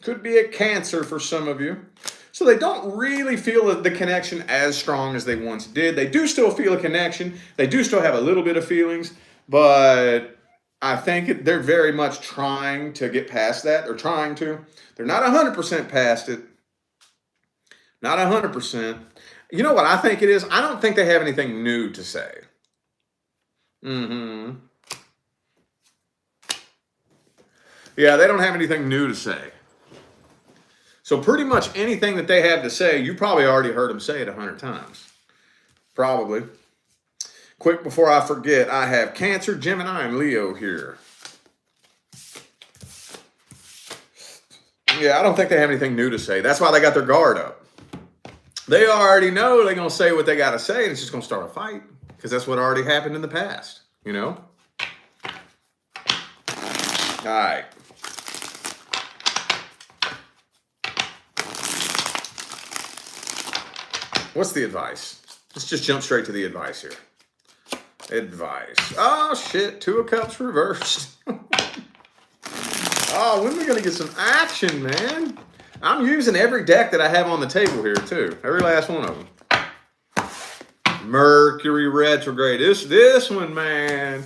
Could be a Cancer for some of you. So they don't really feel the connection as strong as they once did. They do still feel a connection. They do still have a little bit of feelings. But I think they're very much trying to get past that. They're trying to. They're not 100% past it. Not 100%. You know what I think it is? I don't think they have anything new to say. Yeah, they don't have anything new to say. So pretty much anything that they have to say, you probably already heard them say it 100 times. Probably. Quick before I forget, I have Cancer, Gemini, and Leo here. Yeah, I don't think they have anything new to say. That's why they got their guard up. They already know they're going to say what they got to say, and it's just going to start a fight. Because that's what already happened in the past, you know? All right. What's the advice? Let's just jump straight to the advice here. Advice. Oh, shit. 2 of Cups reversed. Oh, when are we going to get some action, man? I'm using every deck that I have on the table here, too. Every last one of them. Mercury retrograde. This one, man.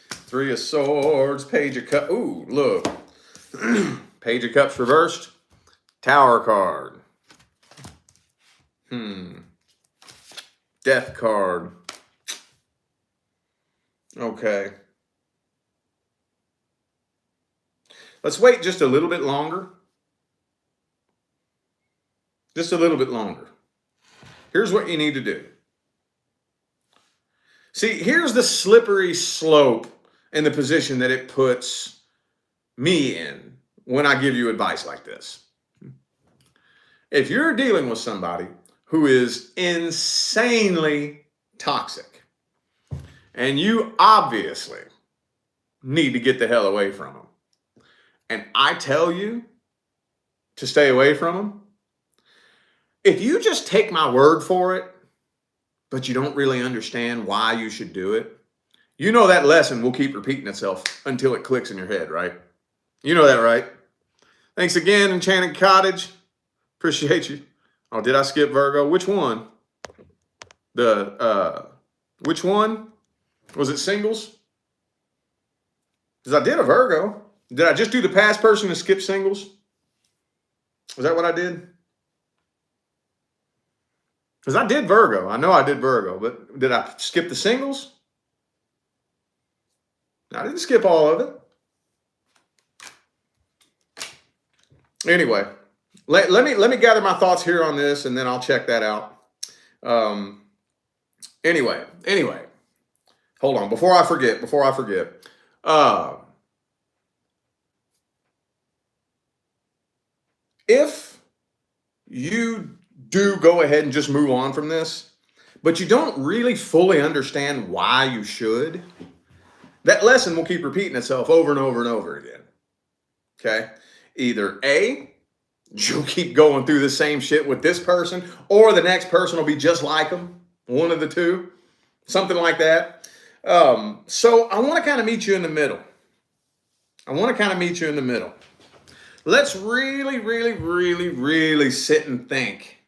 3 of Swords. Page of Cups. Ooh, look. Page of Cups reversed. Tower card. Death card. Okay. Let's wait just a little bit longer. Just a little bit longer. Here's what you need to do. See, here's the slippery slope in the position that it puts me in when I give you advice like this. If you're dealing with somebody who is insanely toxic, and you obviously need to get the hell away from them, and I tell you to stay away from them, if you just take my word for it, but you don't really understand why you should do it, you know that lesson will keep repeating itself until it clicks in your head, right? You know that, right? Thanks again, Enchanted Cottage. Appreciate you. Oh, did I skip Virgo? Which one? Which one? Was it singles? Because I did a Virgo. Did I just do the past person and skip singles? Was that what I did? Because I did Virgo. I know I did Virgo, but did I skip the singles? I didn't skip all of it. Anyway, let me gather my thoughts here on this, and then I'll check that out. Anyway, hold on. Before I forget, if you do go ahead and just move on from this, but you don't really fully understand why you should, that lesson will keep repeating itself over and over and over again. Okay? Either A, you'll keep going through the same shit with this person, or the next person will be just like them. One of the two. Something like that. So I want to kind of meet you in the middle. Let's really sit and think.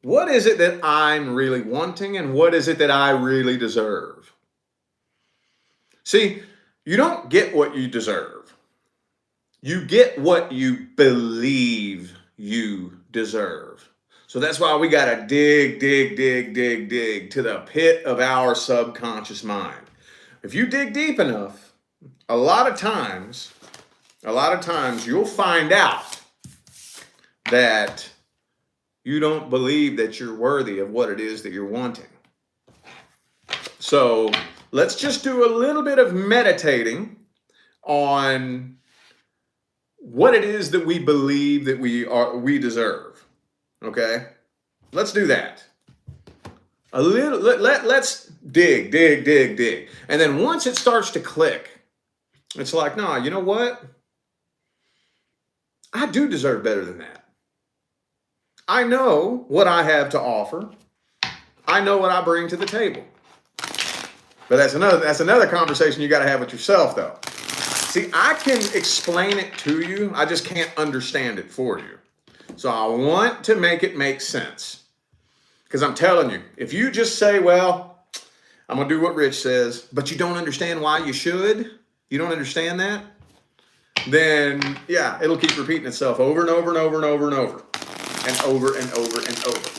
What is it that I'm really wanting, and what is it that I really deserve? See, you don't get what you deserve. You get what you believe you deserve. So So that's why we got to dig to the pit of our subconscious mind. If you dig deep enough, a lot of times you'll find out that you don't believe that you're worthy of what it is that you're wanting. So let's just do a little bit of meditating on what it is that we believe that we deserve. Okay? Let's do that. Let's dig. And then once it starts to click, it's like, nah, you know what? I do deserve better than that. I know what I have to offer. I know what I bring to the table. But that's another conversation you got to have with yourself, though. See, I can explain it to you. I just can't understand it for you. So I want to make it make sense. Because I'm telling you, if you just say, well, I'm going to do what Rich says, but you don't understand why you should, you don't understand that, then, yeah, it'll keep repeating itself over and over and over and over and over. And over and over and over.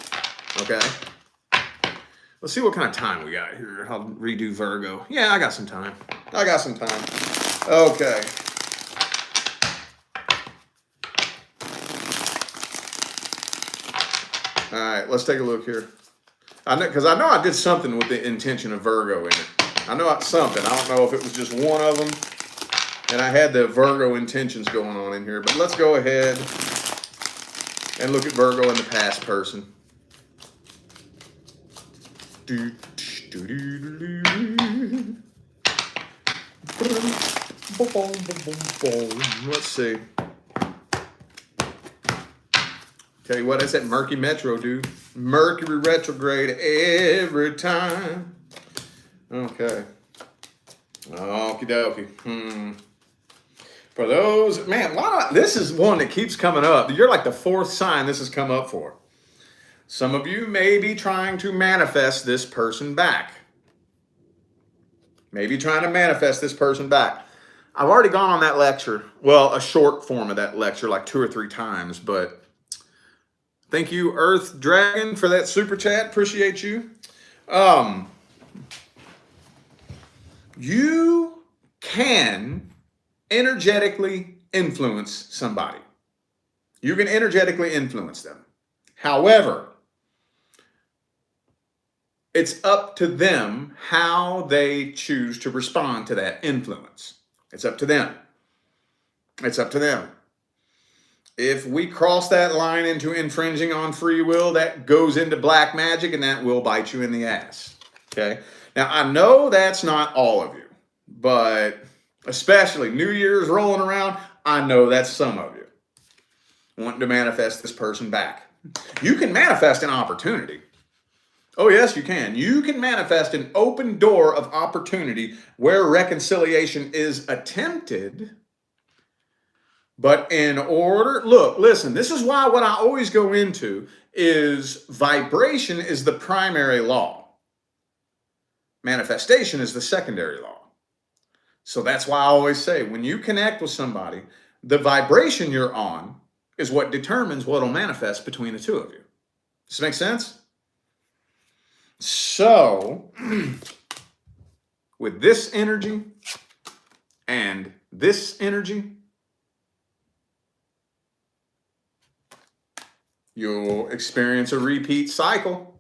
Okay? Let's see what kind of time we got here. I'll redo Virgo. Yeah, I got some time. Okay. All right, let's take a look here. Because I know I did something with the intention of Virgo in it. I know it's something. I don't know if it was just one of them. And I had the Virgo intentions going on in here. But let's go ahead and look at Virgo and the past person. Let's see. Tell you what, that's that Mercury Metro, dude. Mercury retrograde every time. Okay. Okie dokie. For those, man, this is one that keeps coming up. You're like the fourth sign this has come up for. Some of you may be trying to manifest this person back. Maybe trying to manifest this person back. I've already gone on that lecture. Well, a short form of that lecture, like 2 or 3 times. But thank you, Earth Dragon, for that super chat. Appreciate you. You can energetically influence somebody. You can energetically influence them. However, it's up to them how they choose to respond to that influence. It's up to them. It's up to them. If we cross that line into infringing on free will, that goes into black magic and that will bite you in the ass. Okay? Now, I know that's not all of you, but especially New Year's rolling around, I know that's some of you wanting to manifest this person back. You can manifest an opportunity. Oh, yes, you can. You can manifest an open door of opportunity where reconciliation is attempted. But in order, look, listen, this is why what I always go into is vibration is the primary law. Manifestation is the secondary law. So that's why I always say, when you connect with somebody, the vibration you're on is what determines what will manifest between the two of you. Does this make sense? So, with this energy and this energy, you'll experience a repeat cycle.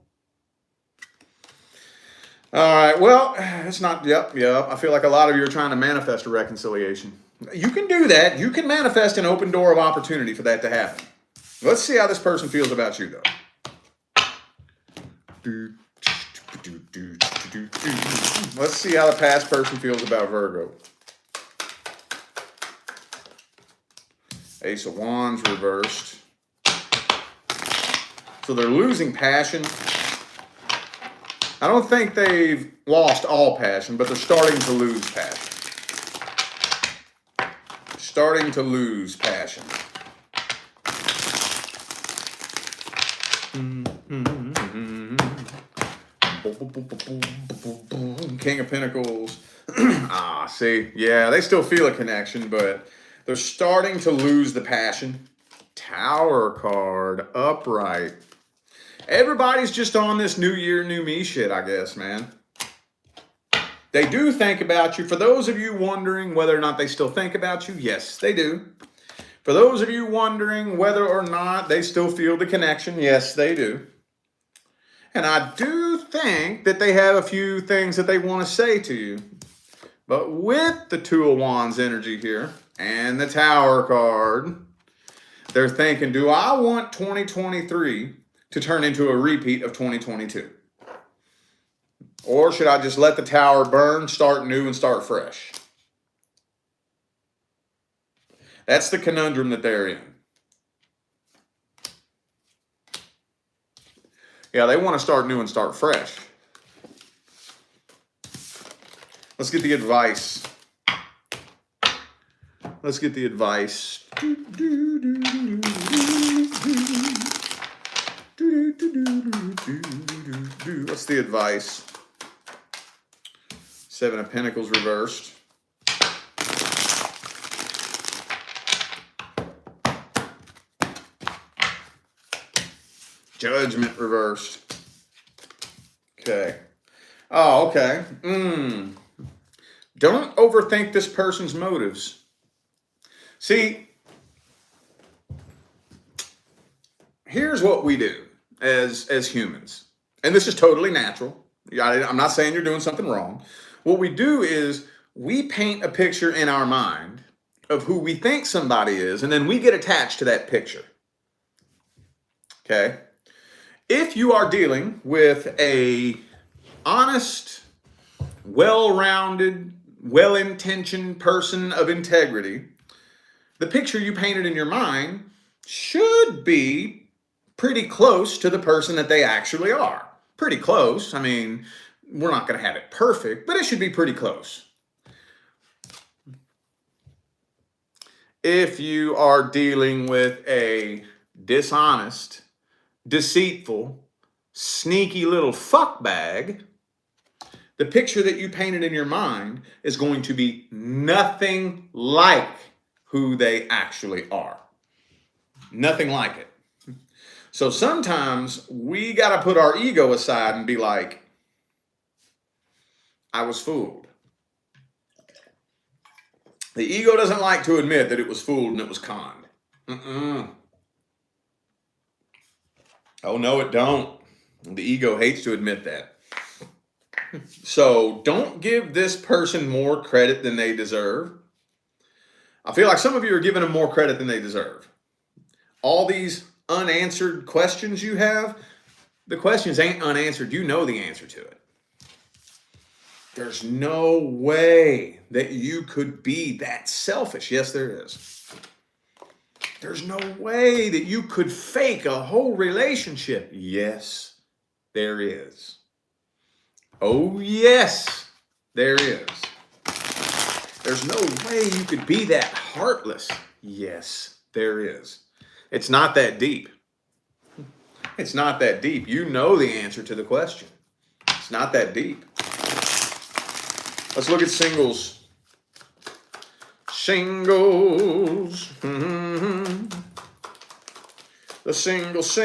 All right, well, it's not, yep. I feel like a lot of you are trying to manifest a reconciliation. You can do that. You can manifest an open door of opportunity for that to happen. Let's see how this person feels about you, though. Let's see how the past person feels about Virgo. Ace of Wands reversed. So they're losing passion. I don't think they've lost all passion, but they're starting to lose passion. Starting to lose passion. King of Pentacles. See, yeah, they still feel a connection, but they're starting to lose the passion. Tower card, upright. Everybody's just on this new year, new me shit, I guess, man. They do think about you. For those of you wondering whether or not they still think about you, yes, they do. For those of you wondering whether or not they still feel the connection, yes, they do. And I do think that they have a few things that they want to say to you. But with the Two of Wands energy here and the Tower card, they're thinking, do I want 2023 to turn into a repeat of 2022? Or should I just let the Tower burn, start new, and start fresh? That's the conundrum that they're in. Yeah, they want to start new and start fresh. Let's get the advice. Let's get the advice. What's the advice? Seven of Pentacles reversed. Judgment reversed. Okay. Oh, okay. Don't overthink this person's motives. See, here's what we do as humans. And this is totally natural. I'm not saying you're doing something wrong. What we do is we paint a picture in our mind of who we think somebody is, and then we get attached to that picture. Okay? If you are dealing with a honest, well-rounded, well-intentioned person of integrity, the picture you painted in your mind should be pretty close to the person that they actually are. Pretty close. I mean, we're not going to have it perfect, but it should be pretty close. If you are dealing with a dishonest, deceitful, sneaky little fuckbag, the picture that you painted in your mind is going to be nothing like who they actually are. Nothing like it. So sometimes we got to put our ego aside and be like, I was fooled. The ego doesn't like to admit that it was fooled and it was conned. Oh, no, it don't. The ego hates to admit that. So don't give this person more credit than they deserve. I feel like some of you are giving them more credit than they deserve. All these unanswered questions you have, the questions ain't unanswered. You know the answer to it. There's no way that you could be that selfish. Yes, there is. There's no way that you could fake a whole relationship. Yes, there is. Oh, yes, there is. There's no way you could be that heartless. Yes, there is. It's not that deep. It's not that deep. You know the answer to the question. It's not that deep. Let's look at singles. Singles. The singles.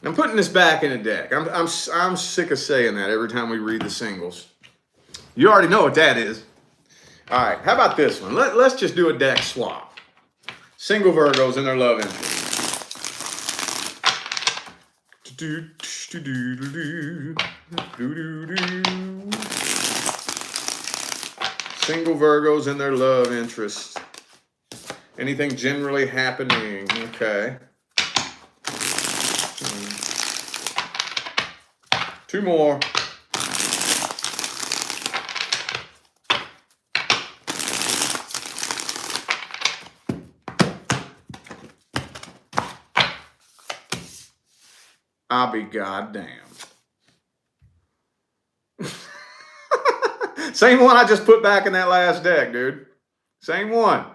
I'm putting this back in a deck. I'm sick of saying that every time we read the singles. You already know what that is. All right, how about this one? Let's just do a deck swap. Single Virgos and their love interest. Single Virgos and their love interest. Anything generally happening? Okay. Two more. I'll be goddamn. Same one I just put back in that last deck, dude. Same one.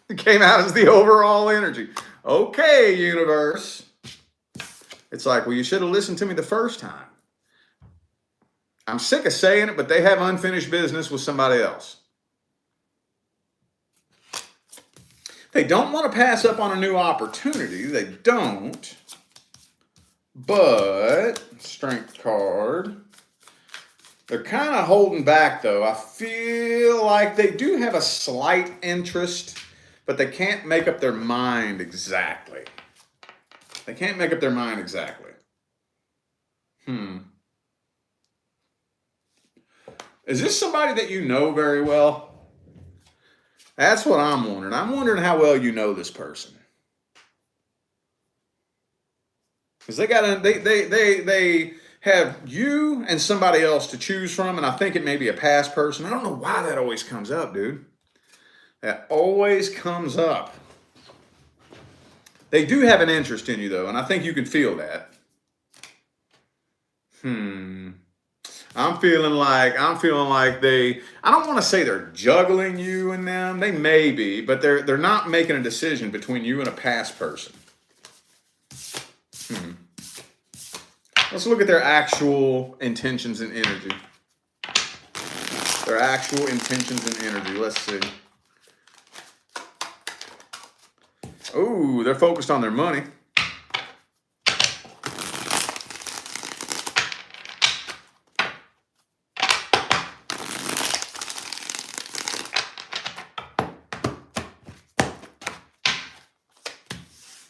It came out as the overall energy. Okay, universe. It's like, well, you should have listened to me the first time. I'm sick of saying it, but they have unfinished business with somebody else. They don't want to pass up on a new opportunity. They don't. But, Strength card. They're kind of holding back, though. I feel like they do have a slight interest, but they can't make up their mind exactly. They can't make up their mind exactly. Is this somebody that you know very well? That's what I'm wondering. I'm wondering how well you know this person. Because they have you and somebody else to choose from, and I think it may be a past person. I don't know why that always comes up, dude. That always comes up. They do have an interest in you, though, and I think you can feel that. I'm feeling like I don't want to say they're juggling you and them. They may be, but they're not making a decision between you and a past person. Let's look at their actual intentions and energy. Their actual intentions and energy. Let's see. Oh, they're focused on their money.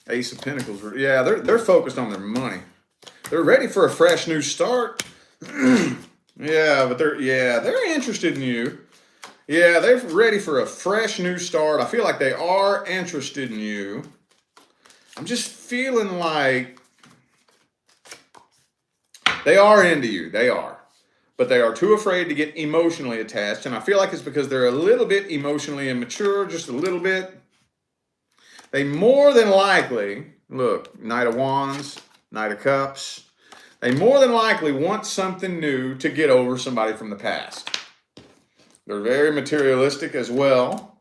Ace of Pentacles. Yeah, they're focused on their money. They're ready for a fresh new start. Yeah, but they're interested in you. Yeah, they're ready for a fresh new start. I feel like they are interested in you. I'm just feeling like they are into you. They are. But they are too afraid to get emotionally attached. And I feel like it's because they're a little bit emotionally immature, just a little bit. They more than likely, look, Knight of Wands, Knight of Cups. They more than likely want something new to get over somebody from the past. They're very materialistic as well.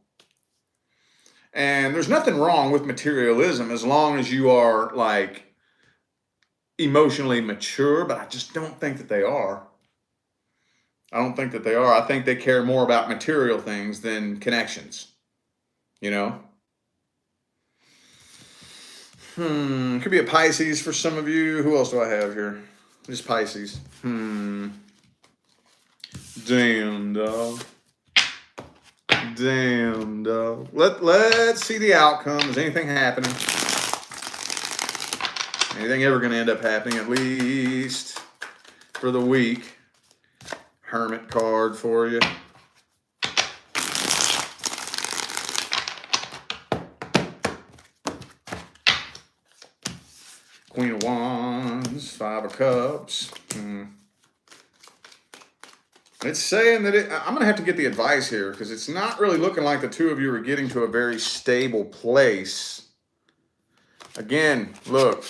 And there's nothing wrong with materialism as long as you are like emotionally mature, but I just don't think that they are. I don't think that they are. I think they care more about material things than connections. You know? Could be a Pisces for some of you. Who else do I have here? Just Pisces. Damn, dog. Damn, dog. Let's see the outcome. Is anything happening? Anything ever going to end up happening, at least for the week? Hermit card for you. Queen of Wands, Five of Cups. It's saying that I'm going to have to get the advice here because it's not really looking like the two of you are getting to a very stable place. Again, look.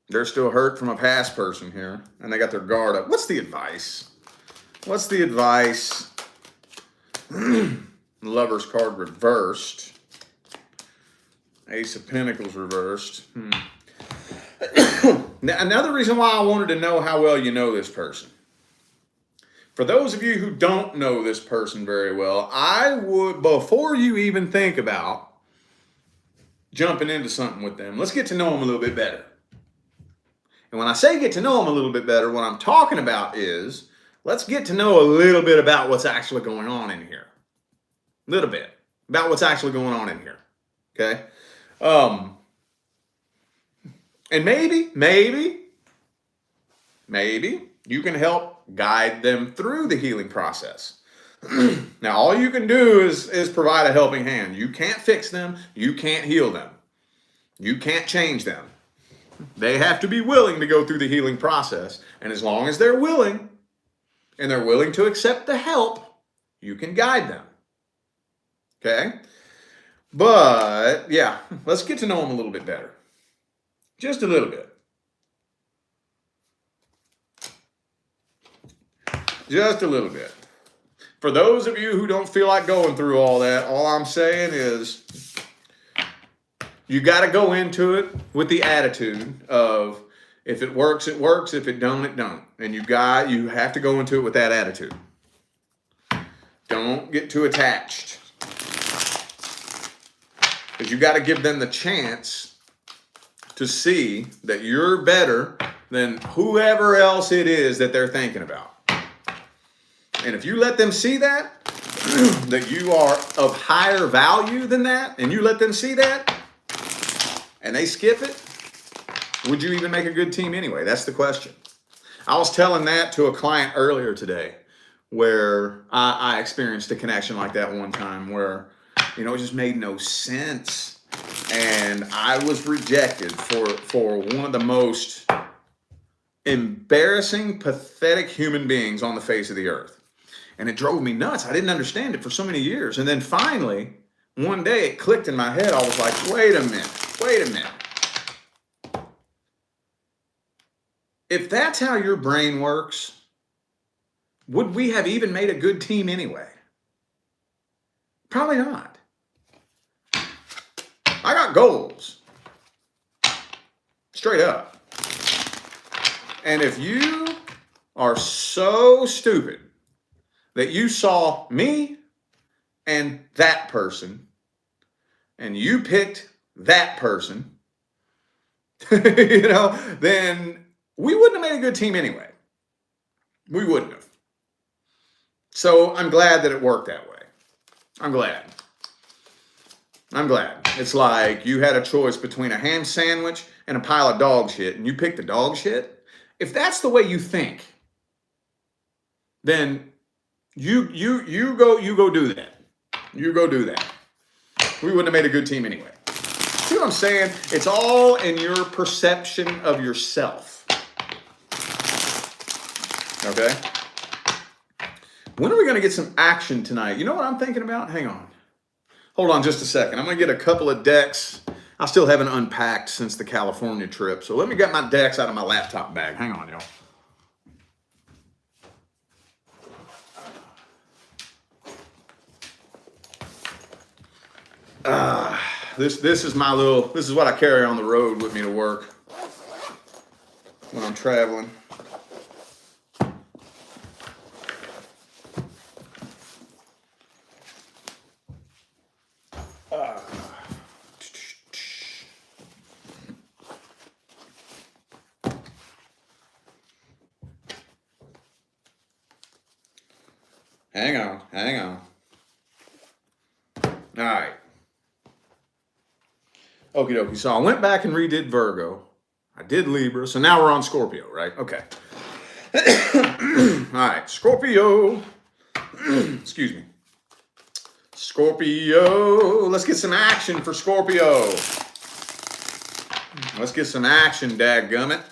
They're still hurt from a past person here, and they got their guard up. What's the advice? What's the advice? Lover's card reversed. Ace of Pentacles reversed. Now, another reason why I wanted to know how well you know this person. For those of you who don't know this person very well, I would, before you even think about jumping into something with them, let's get to know them a little bit better. And when I say get to know them a little bit better, what I'm talking about is let's get to know a little bit about what's actually going on in here. A little bit about what's actually going on in here. Okay? And maybe you can help guide them through the healing process. Now, all you can do is provide a helping hand. You can't fix them. You can't heal them. You can't change them. They have to be willing to go through the healing process. And as long as they're willing, and they're willing to accept the help, you can guide them. Okay? But, yeah, let's get to know them a little bit better. Just a little bit. Just a little bit. For those of you who don't feel like going through all that, all I'm saying is you got to go into it with the attitude of, If it works, it works. If it don't, it don't. And you have to go into it with that attitude. Don't get too attached. Because you got to give them the chance to see that you're better than whoever else it is that they're thinking about. And if you let them see that, that you are of higher value than that, and you let them see that, and they skip it, would you even make a good team anyway? That's the question. I was telling that to a client earlier today, where I experienced a connection like that one time where, it just made no sense. And I was rejected for one of the most embarrassing, pathetic human beings on the face of the earth. And it drove me nuts. I didn't understand it for so many years. And then finally, one day it clicked in my head. I was like, wait a minute. If that's how your brain works, would we have even made a good team anyway? Probably not. I got goals. Straight up. And if you are so stupid that you saw me and that person, and you picked that person, then we wouldn't have made a good team anyway. We wouldn't have. So I'm glad that it worked that way. I'm glad. It's like you had a choice between a ham sandwich and a pile of dog shit, and you picked the dog shit. If that's the way you think, then you go do that. You go do that. We wouldn't have made a good team anyway. See what I'm saying? It's all in your perception of yourself. Okay? When are we going to get some action tonight? You know what I'm thinking about? Hang on. Hold on just a second. I'm going to get a couple of decks. I still haven't unpacked since the California trip. So let me get my decks out of my laptop bag. Hang on, y'all. This is what I carry on the road with me to work when I'm traveling. Hang on. All right. Okie dokie. So I went back and redid Virgo. I did Libra. So now we're on Scorpio, right? Okay. All right. Scorpio. Excuse me. Scorpio. Let's get some action for Scorpio. Let's get some action, dadgummit.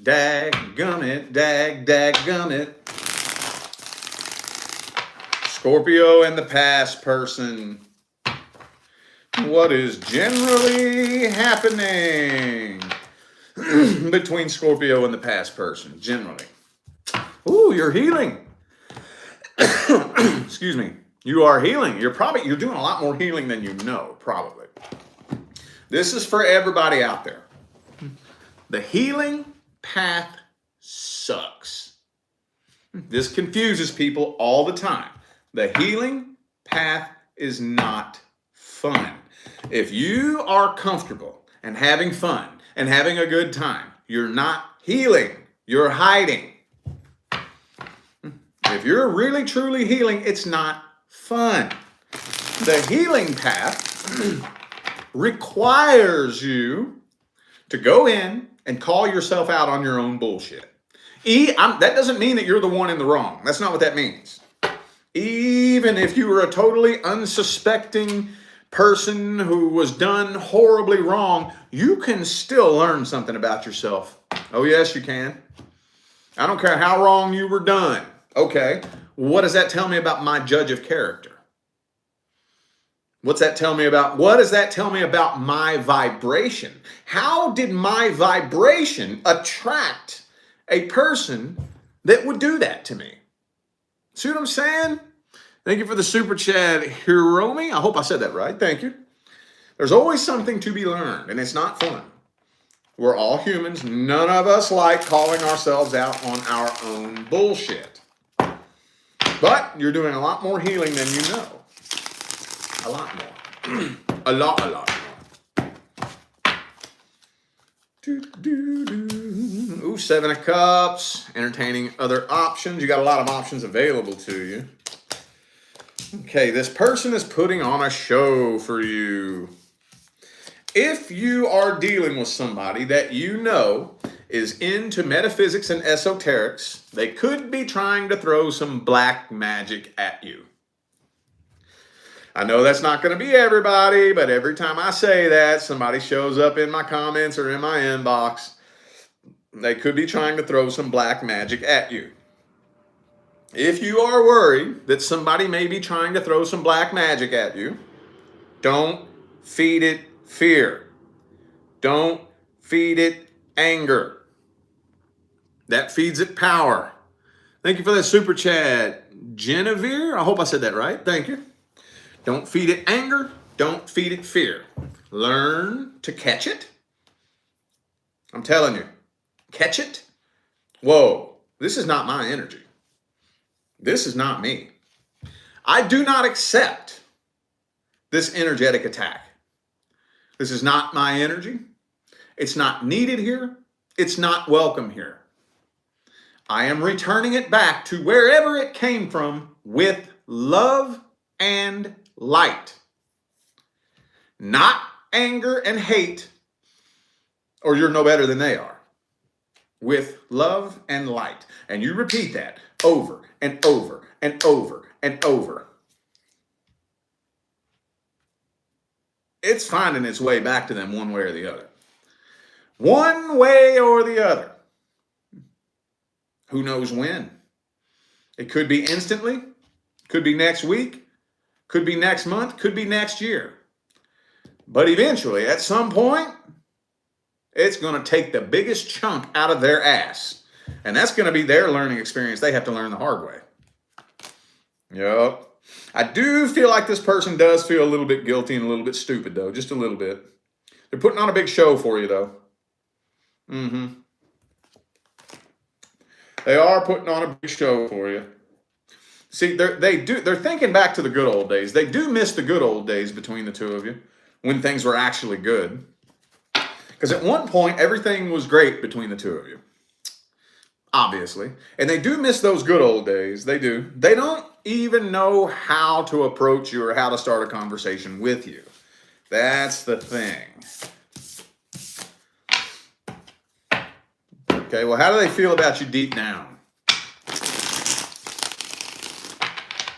Dadgummit. Scorpio and the past person. What is generally happening between Scorpio and the past person? Generally. Ooh, you're healing. Excuse me. You are healing. You're doing a lot more healing than you know, probably. This is for everybody out there. The healing path sucks. This confuses people all the time. The healing path is not fun. If you are comfortable and having fun and having a good time, you're not healing. You're hiding. If you're really, truly healing, it's not fun. The healing path requires you to go in and call yourself out on your own bullshit. That doesn't mean that you're the one in the wrong. That's not what that means. Even if you were a totally unsuspecting person who was done horribly wrong, you can still learn something about yourself. Oh, yes, you can. I don't care how wrong you were done. Okay, what does that tell me about my judge of character? What does that tell me about my vibration? How did my vibration attract a person that would do that to me? See what I'm saying? Thank you for the super chat, Hiromi. I hope I said that right. Thank you. There's always something to be learned, and it's not fun. We're all humans. None of us like calling ourselves out on our own bullshit. But you're doing a lot more healing than you know. A lot more. a lot more. Ooh, 7 of Cups. Entertaining other options. You got a lot of options available to you. Okay, this person is putting on a show for you. If you are dealing with somebody that you know is into metaphysics and esoterics, they could be trying to throw some black magic at you. I know that's not going to be everybody, but every time I say that, somebody shows up in my comments or in my inbox. They could be trying to throw some black magic at you. If you are worried that somebody may be trying to throw some black magic at you, don't feed it fear. Don't feed it anger. That feeds it power. Thank you for that super chat, Genevieve. I hope I said that right. Thank you. Don't feed it anger. Don't feed it fear. Learn to catch it. I'm telling you, catch it. Whoa, this is not my energy. This is not me. I do not accept this energetic attack. This is not my energy. It's not needed here. It's not welcome here. I am returning it back to wherever it came from with love and light. Not anger and hate, or you're no better than they are. With love and light. And you repeat that over and over and over and over. It's finding its way back to them one way or the other. One way or the other. Who knows when? It could be instantly, could be next week, could be next month, could be next year. But eventually, at some point, it's going to take the biggest chunk out of their ass. And that's going to be their learning experience. They have to learn the hard way. Yep. I do feel like this person does feel a little bit guilty and a little bit stupid, though. Just a little bit. They're putting on a big show for you, though. They are putting on a big show for you. See, they're thinking back to the good old days. They do miss the good old days between the two of you when things were actually good. Because at one point, everything was great between the two of you. Obviously. And they do miss those good old days. They do. They don't even know how to approach you or how to start a conversation with you. That's the thing. Okay, well, how do they feel about you deep down?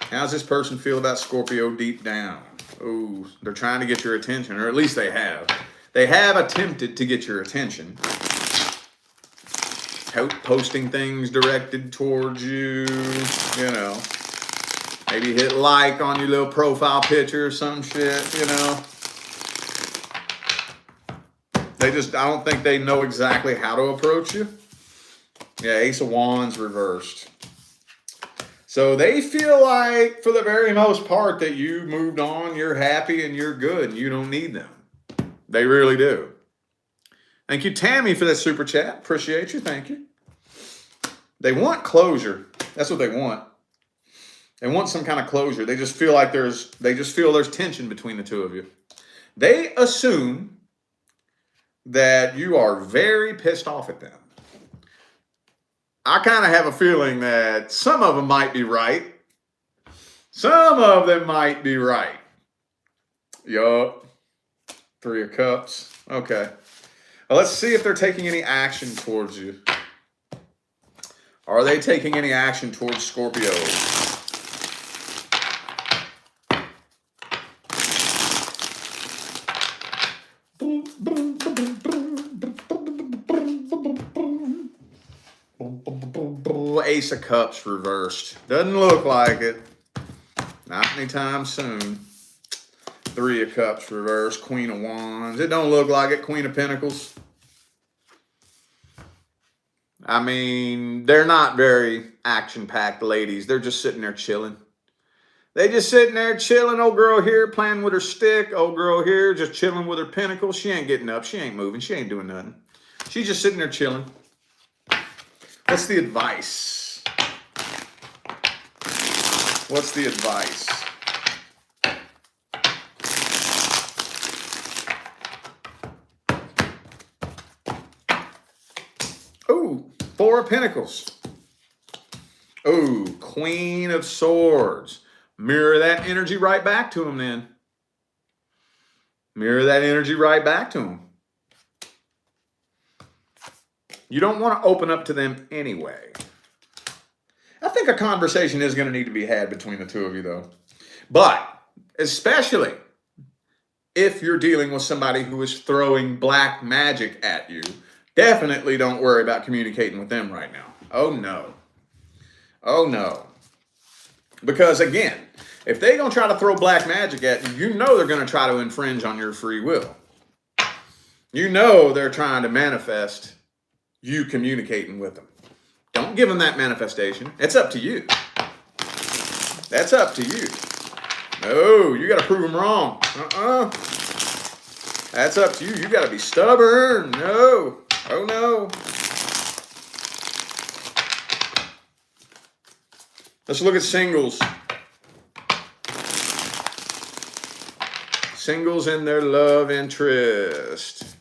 How's this person feel about Scorpio deep down? Oh, they're trying to get your attention, or at least they have. They have attempted to get your attention. Posting things directed towards you, you know. Maybe hit like on your little profile picture or some shit, you know. I don't think they know exactly how to approach you. Yeah, Ace of Wands reversed. So they feel like, for the very most part, that you moved on, you're happy, and you're good, and you don't need them. They really do. Thank you, Tammy, for that super chat. Appreciate you. Thank you. They want closure. That's what they want. They want some kind of closure. They just feel like there's tension between the two of you. They assume that you are very pissed off at them. I kind of have a feeling that some of them might be right. Some of them might be right. Yup. 3 of Cups. Okay. Well, let's see if they're taking any action towards you. Are they taking any action towards Scorpio? Ace of Cups reversed. Doesn't look like it. Not anytime soon. 3 of Cups reversed. Queen of Wands. It don't look like it. Queen of Pentacles. I mean, they're not very action-packed ladies. They're just sitting there chilling. They just sitting there chilling. Old girl here playing with her stick. Old girl here just chilling with her pentacles. She ain't getting up. She ain't moving. She ain't doing nothing. She's just sitting there chilling. What's the advice? What's the advice? Oh, Four of Pentacles. Oh, Queen of Swords. Mirror that energy right back to him then. Mirror that energy right back to him. You don't want to open up to them anyway. I think a conversation is going to need to be had between the two of you, though. But especially if you're dealing with somebody who is throwing black magic at you, definitely don't worry about communicating with them right now. Oh, no. Oh, no. Because, again, if they're going to try to throw black magic at you, you know they're going to try to infringe on your free will. You know they're trying to manifest you communicating with them. Don't give them that manifestation. It's up to you. That's up to you. No, you got to prove them wrong. That's up to you. You got to be stubborn. No. Oh, no. Let's look at singles. Singles and their love interest.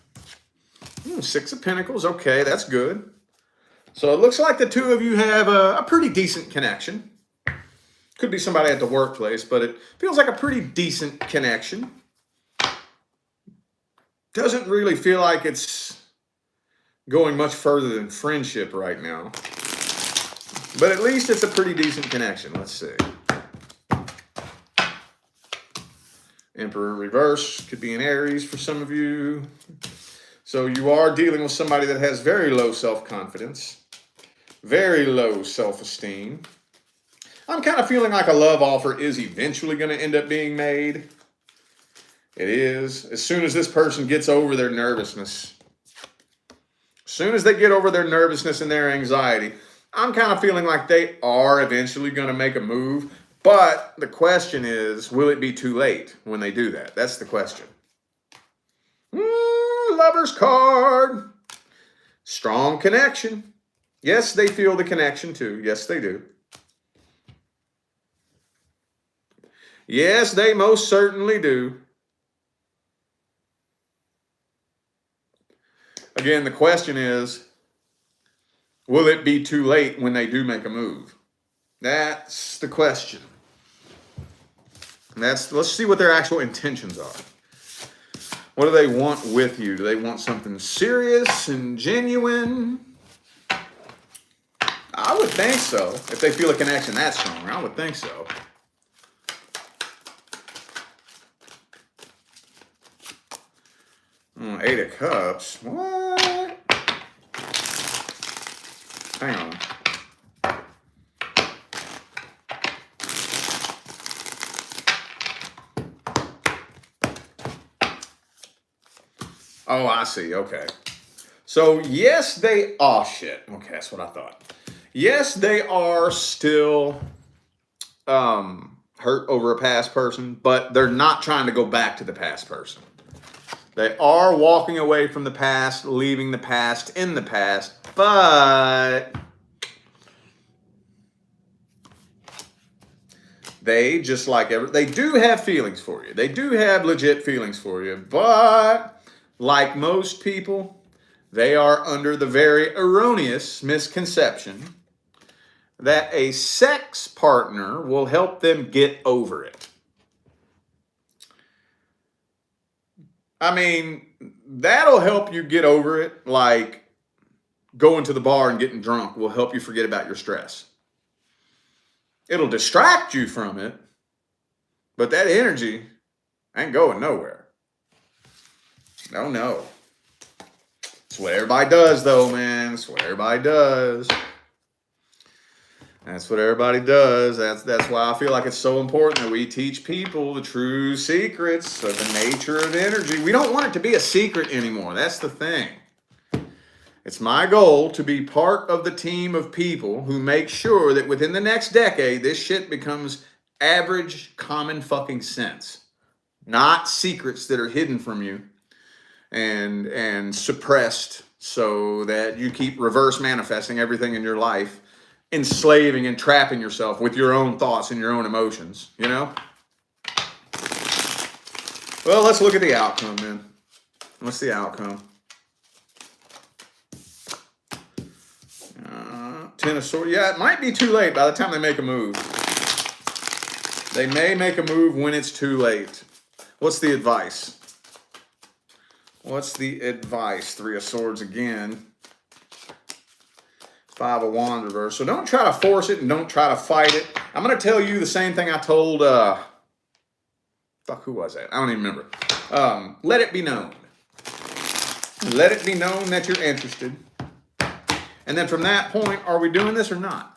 Six of Pentacles. Okay, that's good. So it looks like the two of you have a pretty decent connection. Could be somebody at the workplace, but it feels like a pretty decent connection. Doesn't really feel like it's going much further than friendship right now. But at least it's a pretty decent connection. Let's see. Emperor reverse. Could be an Aries for some of you. So you are dealing with somebody that has very low self-confidence. Very low self-esteem. I'm kind of feeling like a love offer is eventually going to end up being made. It is. As soon as this person gets over their nervousness. As soon as they get over their nervousness and their anxiety, I'm kind of feeling like they are eventually going to make a move. But the question is, will it be too late when they do that? That's the question. Lover's card. Strong connection. Yes, they feel the connection too. Yes, they do. Yes, they most certainly do. Again, the question is, will it be too late when they do make a move? That's the question. Let's see what their actual intentions are. What do they want with you? Do they want something serious and genuine? I would think so. If they feel a connection that strong, I would think so. Eight of Cups. What? Hang on. Oh, I see. Okay. So, yes, they... Oh, shit. Okay, that's what I thought. Yes, they are still hurt over a past person, but they're not trying to go back to the past person. They are walking away from the past, leaving the past in the past, but they, just like they do have feelings for you. They do have legit feelings for you, but like most people, they are under the very erroneous misconception that a sex partner will help them get over it. I mean, that'll help you get over it, like going to the bar and getting drunk will help you forget about your stress. It'll distract you from it, but that energy ain't going nowhere. No. That's what everybody does, though, man. That's what everybody does. That's what everybody does. That's why I feel like it's so important that we teach people the true secrets of the nature of energy. We don't want it to be a secret anymore. That's the thing. It's my goal to be part of the team of people who make sure that within the next decade, this shit becomes average, common fucking sense. Not secrets that are hidden from you and suppressed so that you keep reverse manifesting everything in your life, enslaving and trapping yourself with your own thoughts and your own emotions, you know? Well, let's look at the outcome then. What's the outcome? 10 of Swords. Yeah, it might be too late by the time they make a move. They may make a move when it's too late. What's the advice? What's the advice? 3 of Swords again. 5 of Wands reverse. So don't try to force it and don't try to fight it. I'm going to tell you the same thing I told, who was that? I don't even remember. Let it be known. Let it be known that you're interested. And then from that point, are we doing this or not?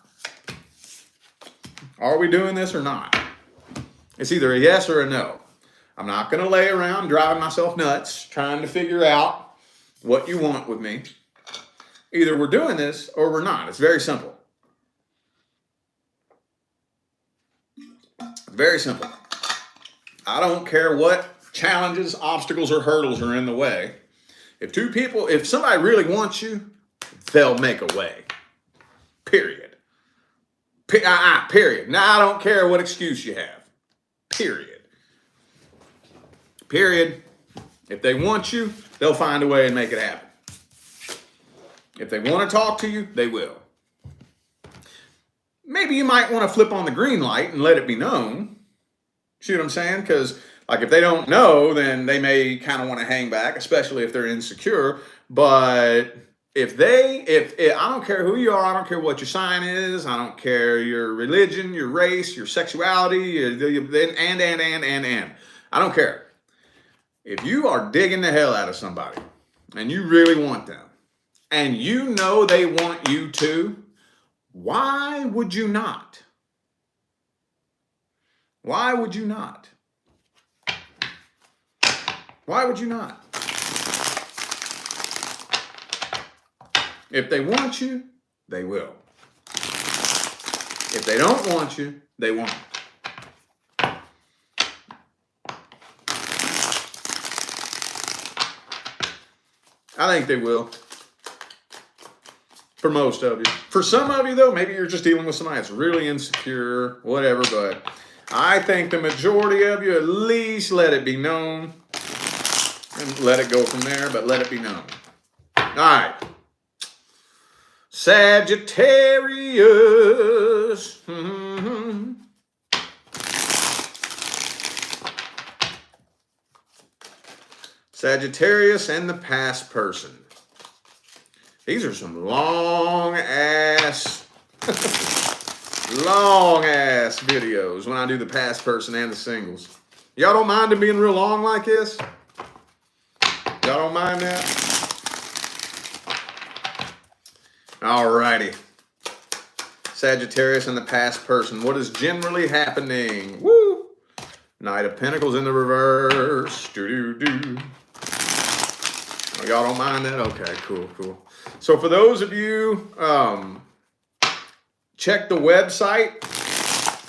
Are we doing this or not? It's either a yes or a no. I'm not going to lay around driving myself nuts trying to figure out what you want with me. Either we're doing this or we're not. It's very simple. Very simple. I don't care what challenges, obstacles, or hurdles are in the way. If somebody really wants you, they'll make a way. Period. Period. Now, I don't care what excuse you have. Period. Period. If they want you, they'll find a way and make it happen. If they want to talk to you, they will. Maybe you might want to flip on the green light and let it be known. See what I'm saying? Because, like, if they don't know, then they may kind of want to hang back, especially if they're insecure. But if I don't care who you are, I don't care what your sign is, I don't care your religion, your race, your sexuality, and. I don't care. If you are digging the hell out of somebody and you really want them and you know they want you too, why would you not? Why would you not? Why would you not? If they want you, they will. If they don't want you, they won't. I think they will. For most of you. For some of you, though, maybe you're just dealing with somebody that's really insecure, whatever, but I think the majority of you, at least let it be known. And let it go from there, but let it be known. All right. Sagittarius. Sagittarius and the past person. These are some long ass videos when I do the past person and the singles. Y'all don't mind them being real long like this? Y'all don't mind that? Alrighty. Sagittarius and the past person. What is generally happening? Woo! Knight of Pentacles in the reverse. Doo-doo-doo. Oh, y'all don't mind that? Okay, cool. So for those of you, check the website.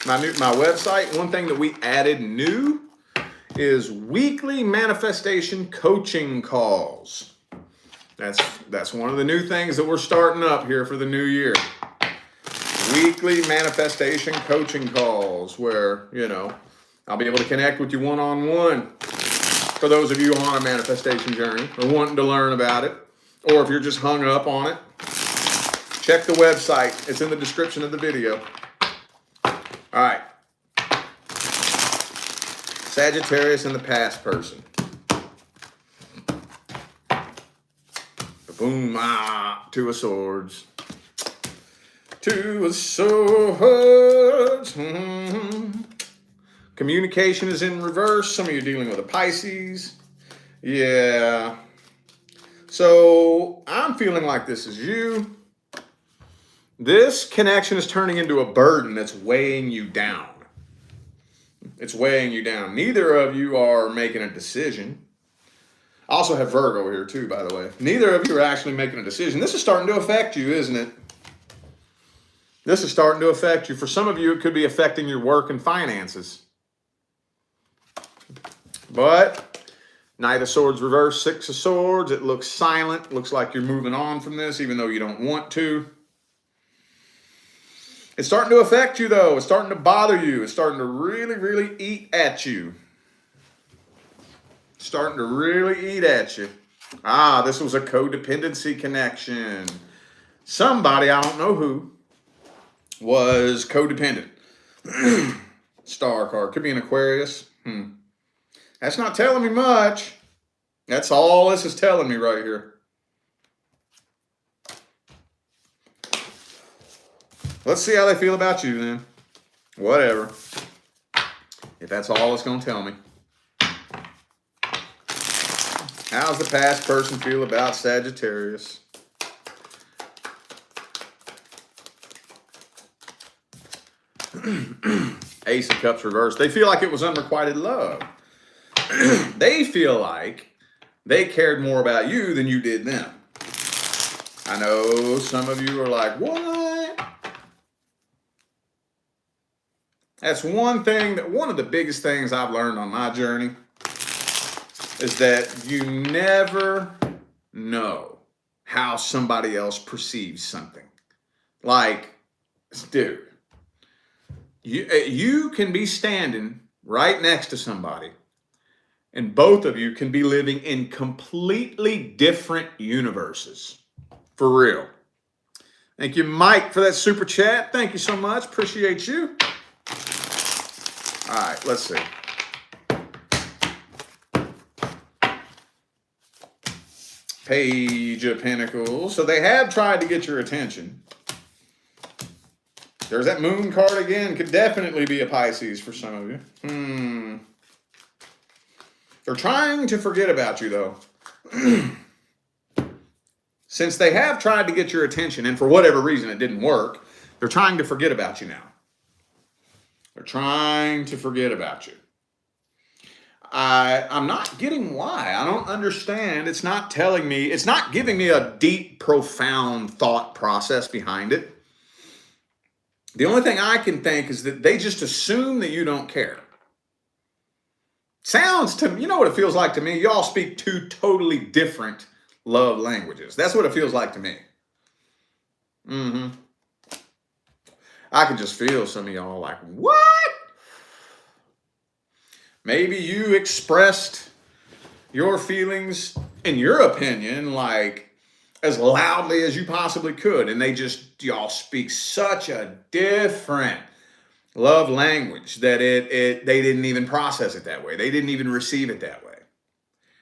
My website. One thing that we added new is weekly manifestation coaching calls. That's one of the new things that we're starting up here for the new year. Weekly manifestation coaching calls where, I'll be able to connect with you one-on-one for those of you on a manifestation journey or wanting to learn about it, or if you're just hung up on it, check the website. It's in the description of the video. All right. Sagittarius and the past person. Boom, 2 of Swords. 2 of Swords. Communication is in reverse. Some of you are dealing with a Pisces. Yeah. So I'm feeling like this is you. This connection is turning into a burden that's weighing you down. It's weighing you down. Neither of you are making a decision. I also have Virgo here too, by the way. Neither of you are actually making a decision. This is starting to affect you, isn't it? This is starting to affect you. For some of you, it could be affecting your work and finances. But Knight of Swords reverse, Six of Swords. It looks silent. Looks like you're moving on from this, even though you don't want to. It's starting to affect you, though. It's starting to bother you. It's starting to really, really eat at you. Starting to really eat at you. Ah, this was a codependency connection. Somebody, I don't know who, was codependent. Star card. Could be an Aquarius. That's not telling me much. That's all this is telling me right here. Let's see how they feel about you then. Whatever. If that's all it's going to tell me. How's the past person feel about Sagittarius? Ace of Cups reversed. They feel like it was unrequited love. They feel like they cared more about you than you did them. I know some of you are like, what? That's one of the biggest things I've learned on my journey is that you never know how somebody else perceives something. Like, dude, you can be standing right next to somebody and both of you can be living in completely different universes. For real. Thank you, Mike, for that super chat. Thank you so much. Appreciate you. All right, let's see. Page of Pentacles. So they have tried to get your attention. There's that moon card again. Could definitely be a Pisces for some of you. They're trying to forget about you, though. Since they have tried to get your attention, and for whatever reason it didn't work, they're trying to forget about you now. They're trying to forget about you. I'm not getting why. I don't understand. It's not telling me, it's not giving me a deep, profound thought process behind it. The only thing I can think is that they just assume that you don't care. Sounds to me, you know what it feels like to me? Y'all speak two totally different love languages. That's what it feels like to me. I can just feel some of y'all like, what? Maybe you expressed your feelings, in your opinion, like as loudly as you possibly could. And y'all speak such a different love language that they didn't even process it that way. They didn't even receive it that way.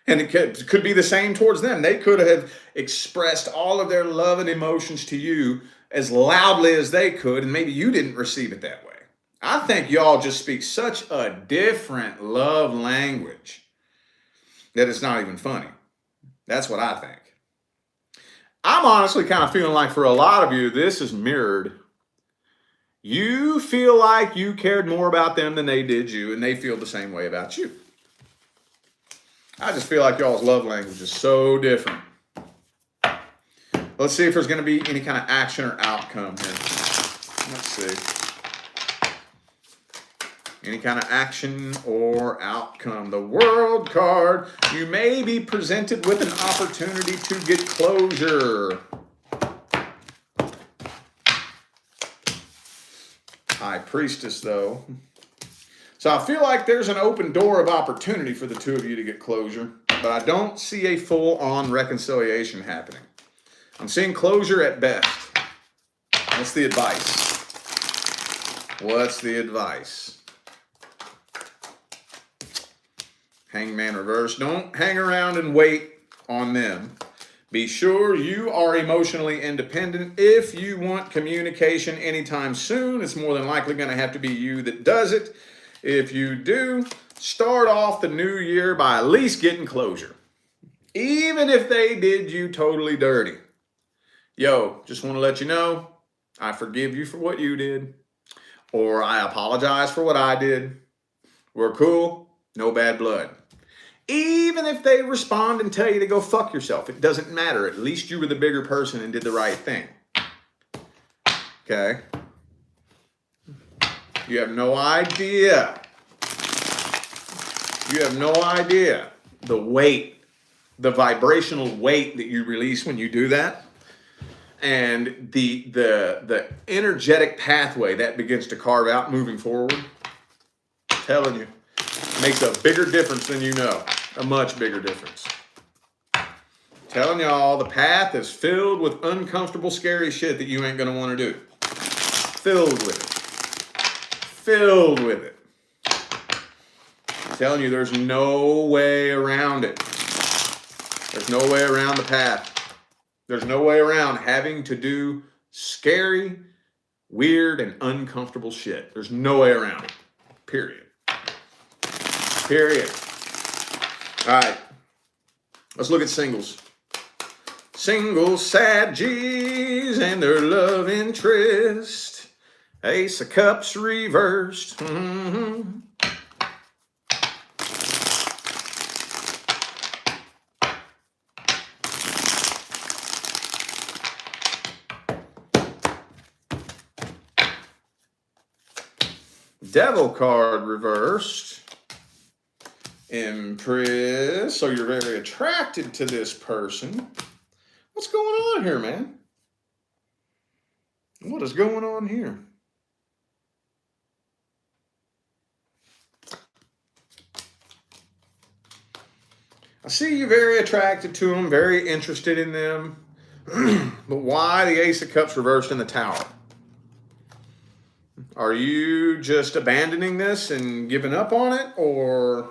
And it could be the same towards them. They could have expressed all of their love and emotions to you as loudly as they could, and maybe you didn't receive it that way. I think y'all just speak such a different love language that it's not even funny. That's what I think. I'm honestly kind of feeling like for a lot of you, this is mirrored. You feel like you cared more about them than they did you, and they feel the same way about you. I just feel like y'all's love language is so different. Let's see if there's going to be any kind of action or outcome here. Let's see. Any kind of action or outcome. The World card. You may be presented with an opportunity to get closure. High Priestess, though. So I feel like there's an open door of opportunity for the two of you to get closure, but I don't see a full-on reconciliation happening. I'm seeing closure at best. What's the advice? What's the advice? Hangman reverse. Don't hang around and wait on them. Be sure you are emotionally independent. If you want communication anytime soon, it's more than likely going to have to be you that does it. If you do, start off the new year by at least getting closure. Even if they did you totally dirty. Yo, just want to let you know, I forgive you for what you did. Or I apologize for what I did. We're cool, no bad blood. Even if they respond and tell you to go fuck yourself, it doesn't matter. At least you were the bigger person and did the right thing. Okay? You have no idea. You have no idea the weight, the vibrational weight that you release when you do that, and the energetic pathway that begins to carve out moving forward, I'm telling you, makes a bigger difference than you know, a much bigger difference. I'm telling y'all, the path is filled with uncomfortable, scary shit that you ain't gonna want to do. Filled with it. Filled with it. I'm telling you, there's no way around it. There's no way around the path. There's no way around having to do scary, weird, and uncomfortable shit. There's no way around it. Period. Period. All right. Let's look at singles. Single sad G's and their love interest. Ace of Cups reversed. Mm-hmm. Devil card reversed. Empress. So you're very attracted to this person. What's going on here, man? What is going on here? I see you very attracted to them, very interested in them. But why the Ace of Cups reversed in the Tower? Are you just abandoning this and giving up on it, or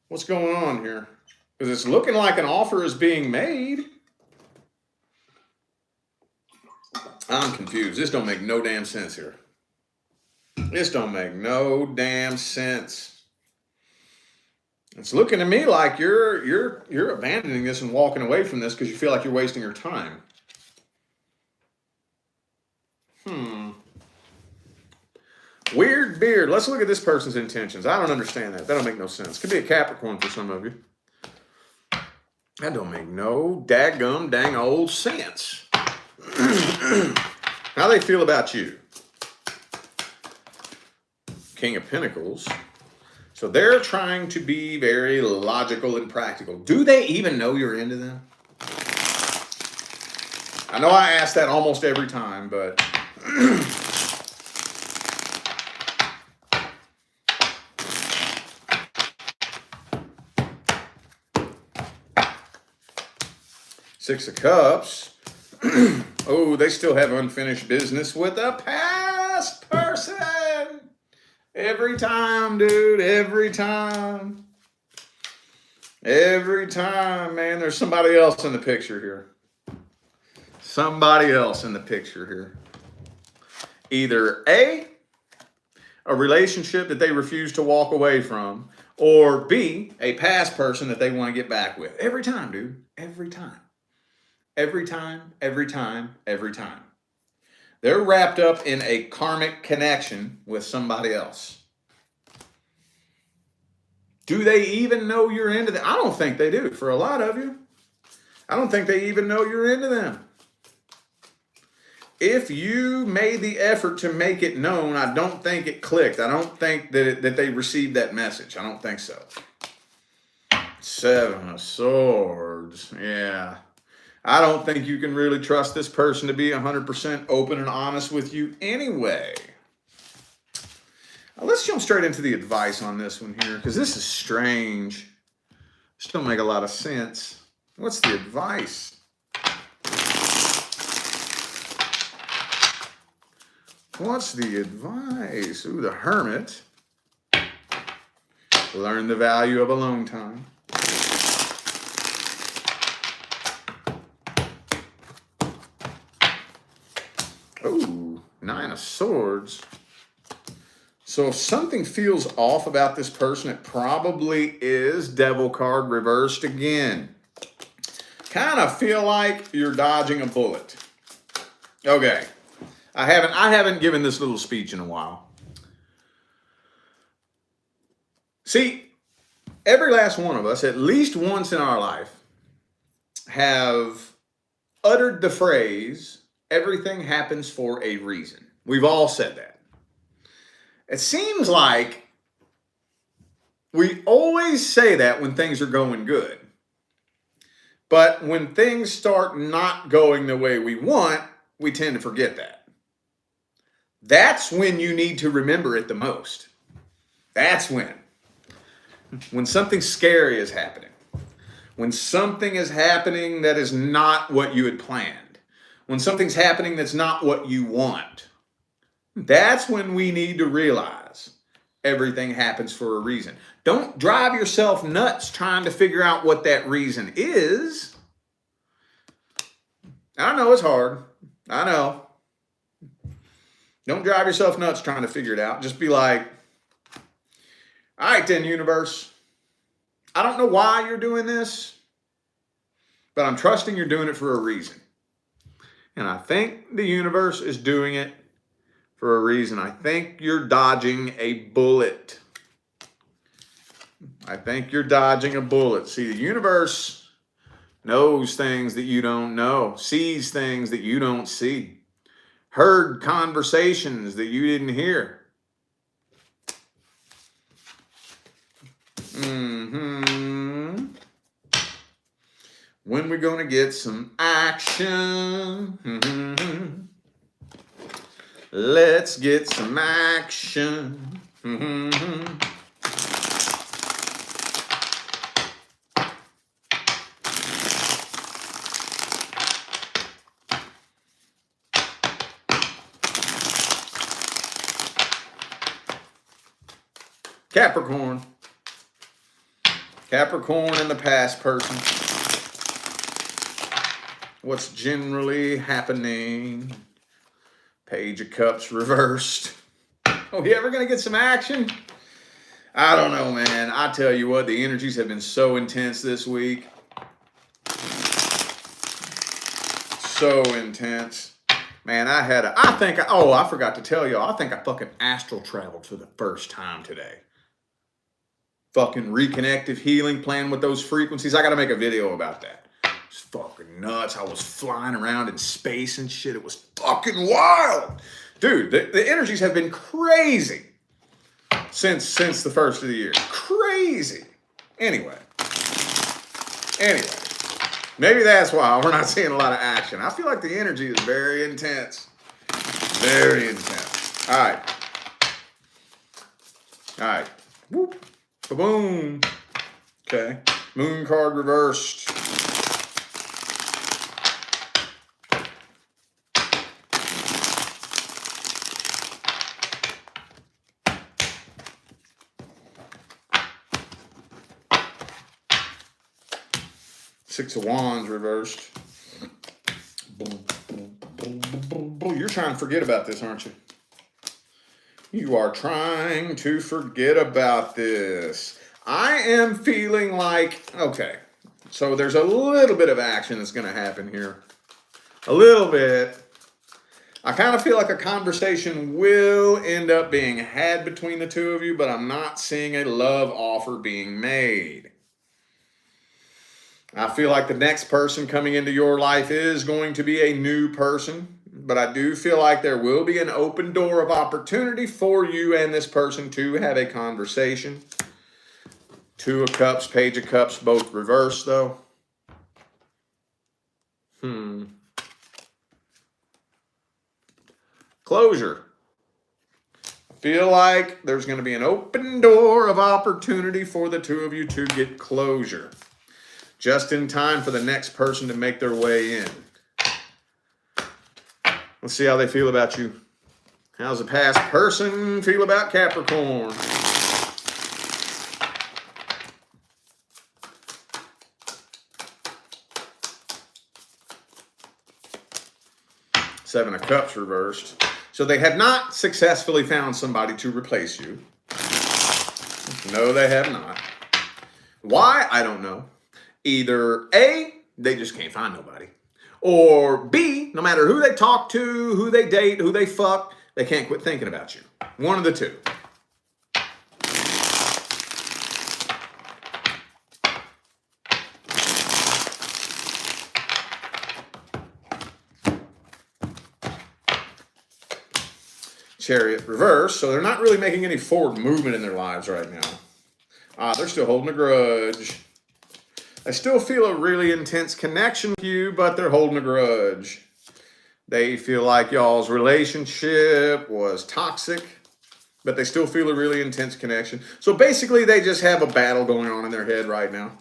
what's going on here? Because it's looking like an offer is being made. I'm confused. This don't make no damn sense here. This don't make no damn sense. It's looking to me like you're abandoning this and walking away from this because you feel like you're wasting your time. Weird beard. Let's look at this person's intentions. I don't understand that. That don't make no sense. Could be a Capricorn for some of you. That don't make no daggum dang old sense. How they feel about you? King of Pentacles. So they're trying to be very logical and practical. Do they even know you're into them? I know I ask that almost every time, but Six of Cups. Oh, they still have unfinished business with a past person. Every time, dude. Every time. Every time, man. There's somebody else in the picture here. Somebody else in the picture here. Either A, relationship that they refuse to walk away from, or B, a past person that they want to get back with. Every time, dude. Every time. Every time, every time, every time. They're wrapped up in a karmic connection with somebody else. Do they even know you're into them? I don't think they do. For a lot of you, I don't think they even know you're into them. If you made the effort to make it known, I don't think it clicked. I don't think that they received that message. I don't think so. Seven of Swords. Yeah. I don't think you can really trust this person to be 100% open and honest with you anyway. Now, let's jump straight into the advice on this one here, because this is strange. This don't make a lot of sense. What's the advice? What's the advice? Ooh, the Hermit. Learn the value of alone time. Oh, Nine of Swords. So if something feels off about this person, it probably is Devil card reversed again. Kind of feel like you're dodging a bullet. Okay. I haven't given this little speech in a while. See, every last one of us, at least once in our life, have uttered the phrase, everything happens for a reason. We've all said that. It seems like We always say that when things are going good. But when things start not going the way we want, we tend to forget that. That's when you need to remember it the most. That's when something scary is happening. When something is happening that is not what you had planned. When something's happening that's not what you want. That's when we need to realize everything happens for a reason. Don't drive yourself nuts trying to figure out what that reason is. I know it's hard. I know. Don't drive yourself nuts trying to figure it out. Just be like, all right then, universe. I don't know why you're doing this, but I'm trusting you're doing it for a reason. And I think the universe is doing it for a reason. I think you're dodging a bullet. I think you're dodging a bullet. See, the universe knows things that you don't know, sees things that you don't see, heard conversations that you didn't hear. When we're going to get some action. Let's get some action. Capricorn. Capricorn and the past person. What's generally happening? Page of Cups reversed. Oh, you ever going to get some action? I don't know, man. I tell you what, the energies have been so intense this week. So intense. Man, I forgot to tell y'all, I think I fucking astral traveled for the first time today. Fucking reconnective healing, playing with those frequencies. I got to make a video about that. It's fucking nuts. I was flying around in space and shit. It was fucking wild. Dude, the energies have been crazy since the first of the year. Crazy. Anyway. Maybe that's why we're not seeing a lot of action. I feel like the energy is very intense. Very intense. All right. Whoop. Boom. Okay. Moon card reversed. Six of Wands reversed. You're trying to forget about this, aren't you? You are trying to forget about this. I am feeling like, okay, so there's a little bit of action that's going to happen here. A little bit. I kind of feel like a conversation will end up being had between the two of you, but I'm not seeing a love offer being made. I feel like the next person coming into your life is going to be a new person, but I do feel like there will be an open door of opportunity for you and this person to have a conversation. Two of Cups, Page of Cups, both reversed though. Closure. I feel like there's going to be an open door of opportunity for the two of you to get closure. Just in time for the next person to make their way in. Let's see how they feel about you. How's the past person feel about Capricorn? Seven of Cups reversed. So they have not successfully found somebody to replace you. No, they have not. Why? I don't know. Either A, they just can't find nobody. Or B, no matter who they talk to, who they date, who they fuck, they can't quit thinking about you. One of the two. Chariot reverse, so they're not really making any forward movement in their lives right now. They're still holding a grudge. They still feel a really intense connection with you, but they're holding a grudge. They feel like y'all's relationship was toxic, but they still feel a really intense connection. So basically, they just have a battle going on in their head right now.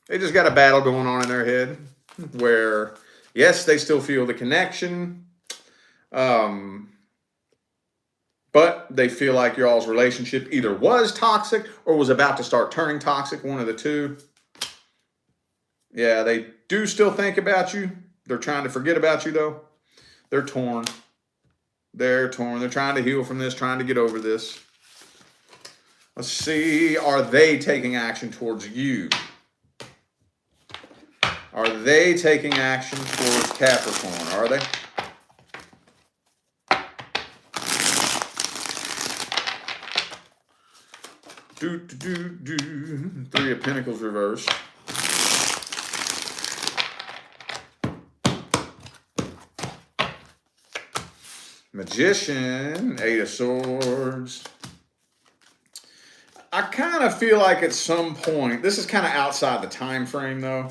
They just got a battle going on in their head where, yes, they still feel the connection, but they feel like y'all's relationship either was toxic or was about to start turning toxic, one of the two. Yeah, they do still think about you. They're trying to forget about you, though. They're torn. They're torn. They're trying to heal from this, trying to get over this. Let's see. Are they taking action towards you? Are they taking action towards Capricorn? Are they? Three of Pentacles reversed. Magician, Eight of Swords. I kind of feel like at some point, this is kind of outside the time frame though.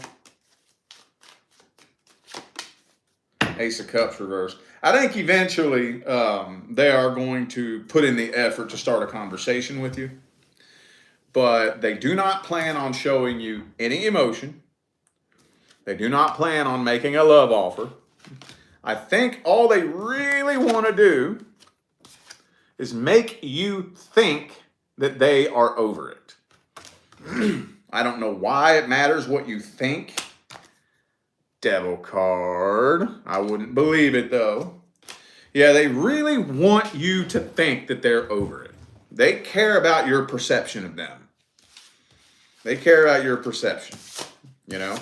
Ace of Cups reversed. I think eventually they are going to put in the effort to start a conversation with you. But they do not plan on showing you any emotion. They do not plan on making a love offer. I think all they really want to do is make you think that they are over it. I don't know why it matters what you think. Devil card. I wouldn't believe it though. Yeah, they really want you to think that they're over it. They care about your perception of them. They care about your perception, you know?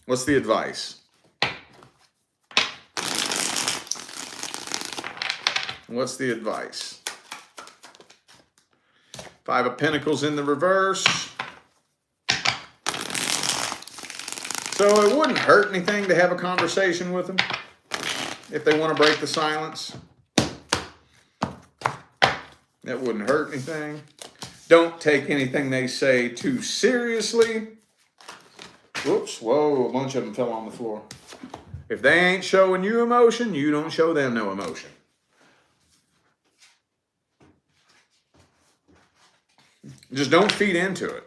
What's the advice? What's the advice? Five of Pentacles in the reverse. So it wouldn't hurt anything to have a conversation with them if they want to break the silence. That wouldn't hurt anything. Don't take anything they say too seriously. Whoops, whoa, a bunch of them fell on the floor. If they ain't showing you emotion, you don't show them no emotion. Just don't feed into it.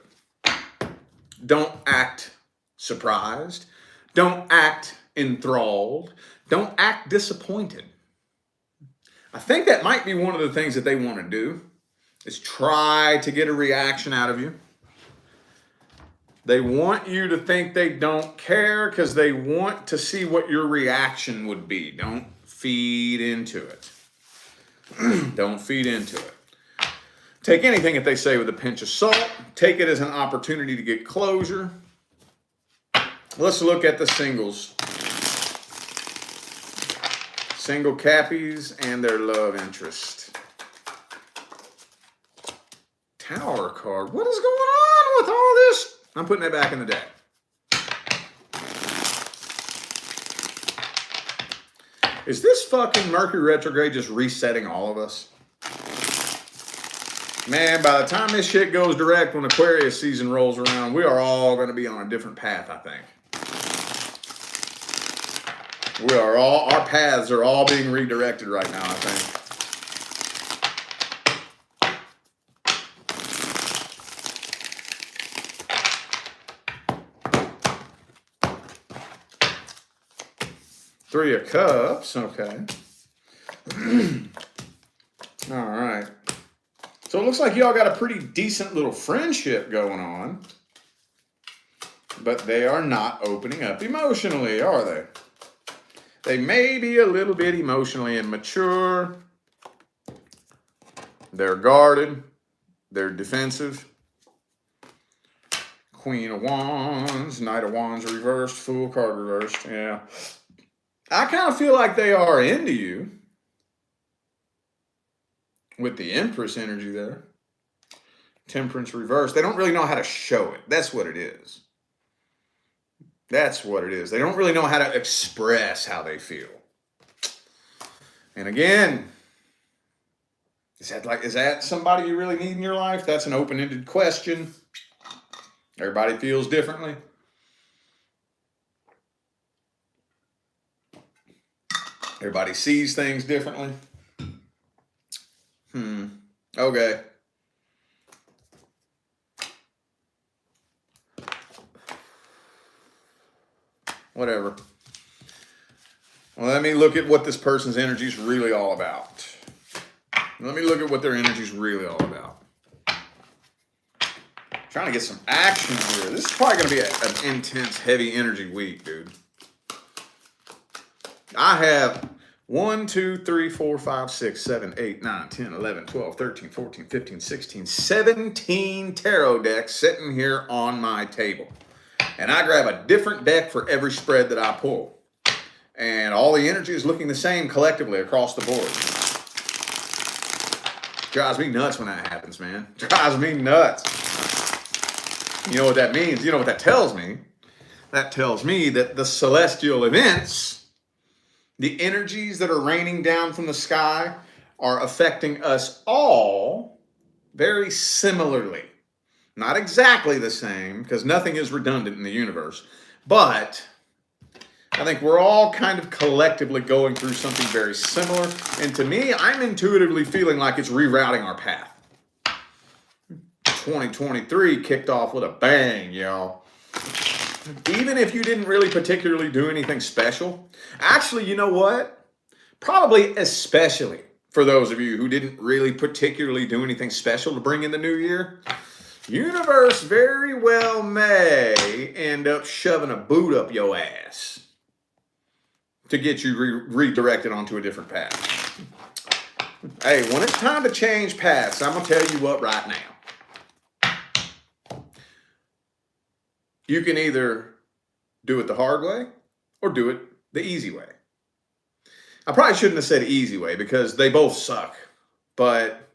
Don't act surprised. Don't act enthralled. Don't act disappointed. I think that might be one of the things that they want to do, is try to get a reaction out of you. They want you to think they don't care because they want to see what your reaction would be. Don't feed into it. Don't feed into it. Take anything that they say with a pinch of salt. Take it as an opportunity to get closure. Let's look at the singles. Single Cappies and their love interest. Tower card. What is going on with all this? I'm putting that back in the deck. Is this fucking Mercury retrograde just resetting all of us? Man, by the time this shit goes direct, when Aquarius season rolls around, we are all going to be on a different path, I think. Our paths are all being redirected right now, I think. Three of Cups, okay. All right. So it looks like y'all got a pretty decent little friendship going on. But they are not opening up emotionally, are they? They may be a little bit emotionally immature. They're guarded. They're defensive. Queen of Wands, Knight of Wands reversed, Fool card reversed. Yeah. I kind of feel like they are into you. With the Empress energy there. Temperance reversed. They don't really know how to show it. That's what it is. That's what it is. They don't really know how to express how they feel. And again, Is that somebody you really need in your life? That's an open-ended question. Everybody feels differently. Everybody sees things differently. Okay. Whatever. Well, let me look at what this person's energy is really all about. Let me look at what their energy is really all about. Trying to get some action here. This is probably going to be an intense, heavy energy week, dude. I have 1, 2, 3, 4, 5, 6, 7, 8, 9, 10, 11, 12, 13, 14, 15, 16, 17 tarot decks sitting here on my table. And I grab a different deck for every spread that I pull. And all the energy is looking the same collectively across the board. Drives me nuts when that happens, man. Drives me nuts. You know what that means? You know what that tells me? That tells me that the celestial events, the energies that are raining down from the sky, are affecting us all very similarly. Not exactly the same, because nothing is redundant in the universe. But I think we're all kind of collectively going through something very similar. And to me, I'm intuitively feeling like it's rerouting our path. 2023 kicked off with a bang, y'all. Even if you didn't really particularly do anything special. Actually, you know what? Probably especially for those of you who didn't really particularly do anything special to bring in the new year. Universe very well may end up shoving a boot up your ass to get you redirected onto a different path. Hey, when it's time to change paths, I'm going to tell you what right now. You can either do it the hard way or do it the easy way. I probably shouldn't have said easy way because they both suck. But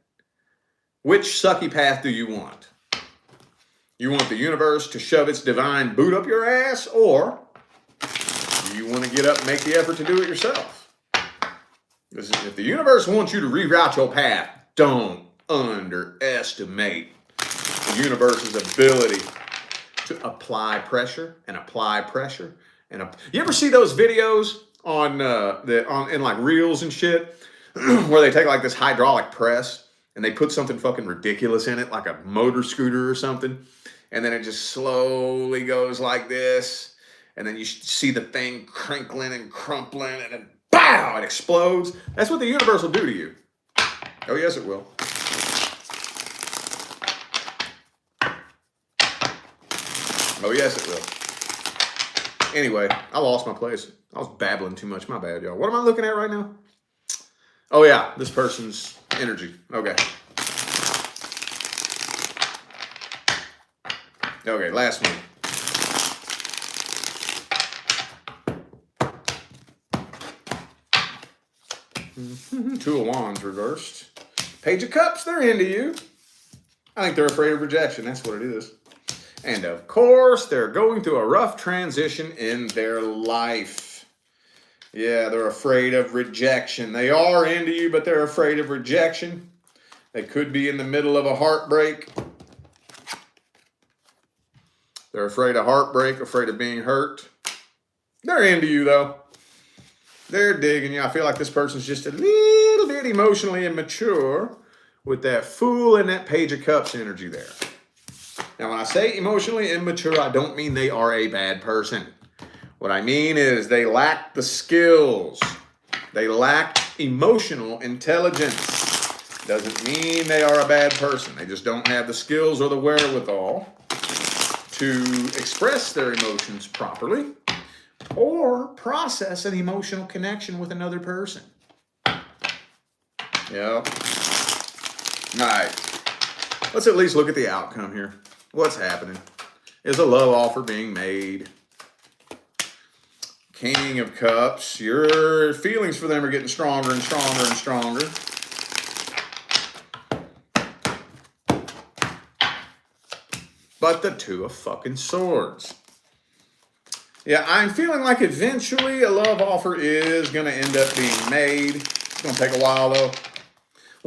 which sucky path do you want? You want the universe to shove its divine boot up your ass, or do you want to get up and make the effort to do it yourself? If the universe wants you to reroute your path, don't underestimate the universe's ability to apply pressure and apply pressure. You ever see those videos on in like reels and shit where they take like this hydraulic press and they put something fucking ridiculous in it, like a motor scooter or something, and then it just slowly goes like this, and then you see the thing crinkling and crumpling, and then BOW! It explodes. That's what the universe will do to you. Oh yes, it will. Oh yes, it will. Anyway, I lost my place. I was babbling too much. My bad, y'all. What am I looking at right now? Oh yeah, this person's energy. Okay. Okay, last one. Two of Wands reversed. Page of Cups, they're into you. I think they're afraid of rejection. That's what it is. And of course, they're going through a rough transition in their life. Yeah, they're afraid of rejection. They are into you, but they're afraid of rejection. They could be in the middle of a heartbreak. They're afraid of heartbreak, afraid of being hurt. They're into you, though. They're digging you. I feel like this person's just a little bit emotionally immature with that Fool and that Page of Cups energy there. Now, when I say emotionally immature, I don't mean they are a bad person. What I mean is they lack the skills. They lack emotional intelligence. Doesn't mean they are a bad person. They just don't have the skills or the wherewithal to express their emotions properly or process an emotional connection with another person. Yep. All right. Let's at least look at the outcome here. What's happening? Is a love offer being made? King of Cups. Your feelings for them are getting stronger and stronger and stronger. But the Two of fucking Swords. Yeah, I'm feeling like eventually a love offer is going to end up being made. It's going to take a while, though.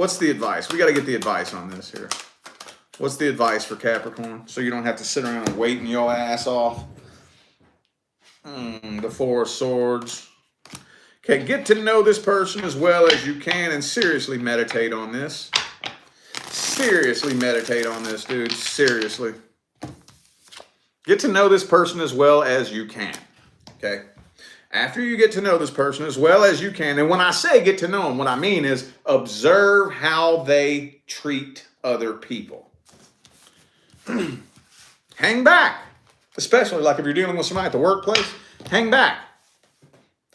What's the advice? We got to get the advice on this here. What's the advice for Capricorn? So you don't have to sit around and waiting your ass off. The Four of Swords. Okay, get to know this person as well as you can and seriously meditate on this. Seriously meditate on this, dude. Seriously. Get to know this person as well as you can. Okay? After you get to know this person as well as you can, and when I say get to know them, what I mean is observe how they treat other people. Hang back. Especially like if you're dealing with somebody at the workplace, hang back.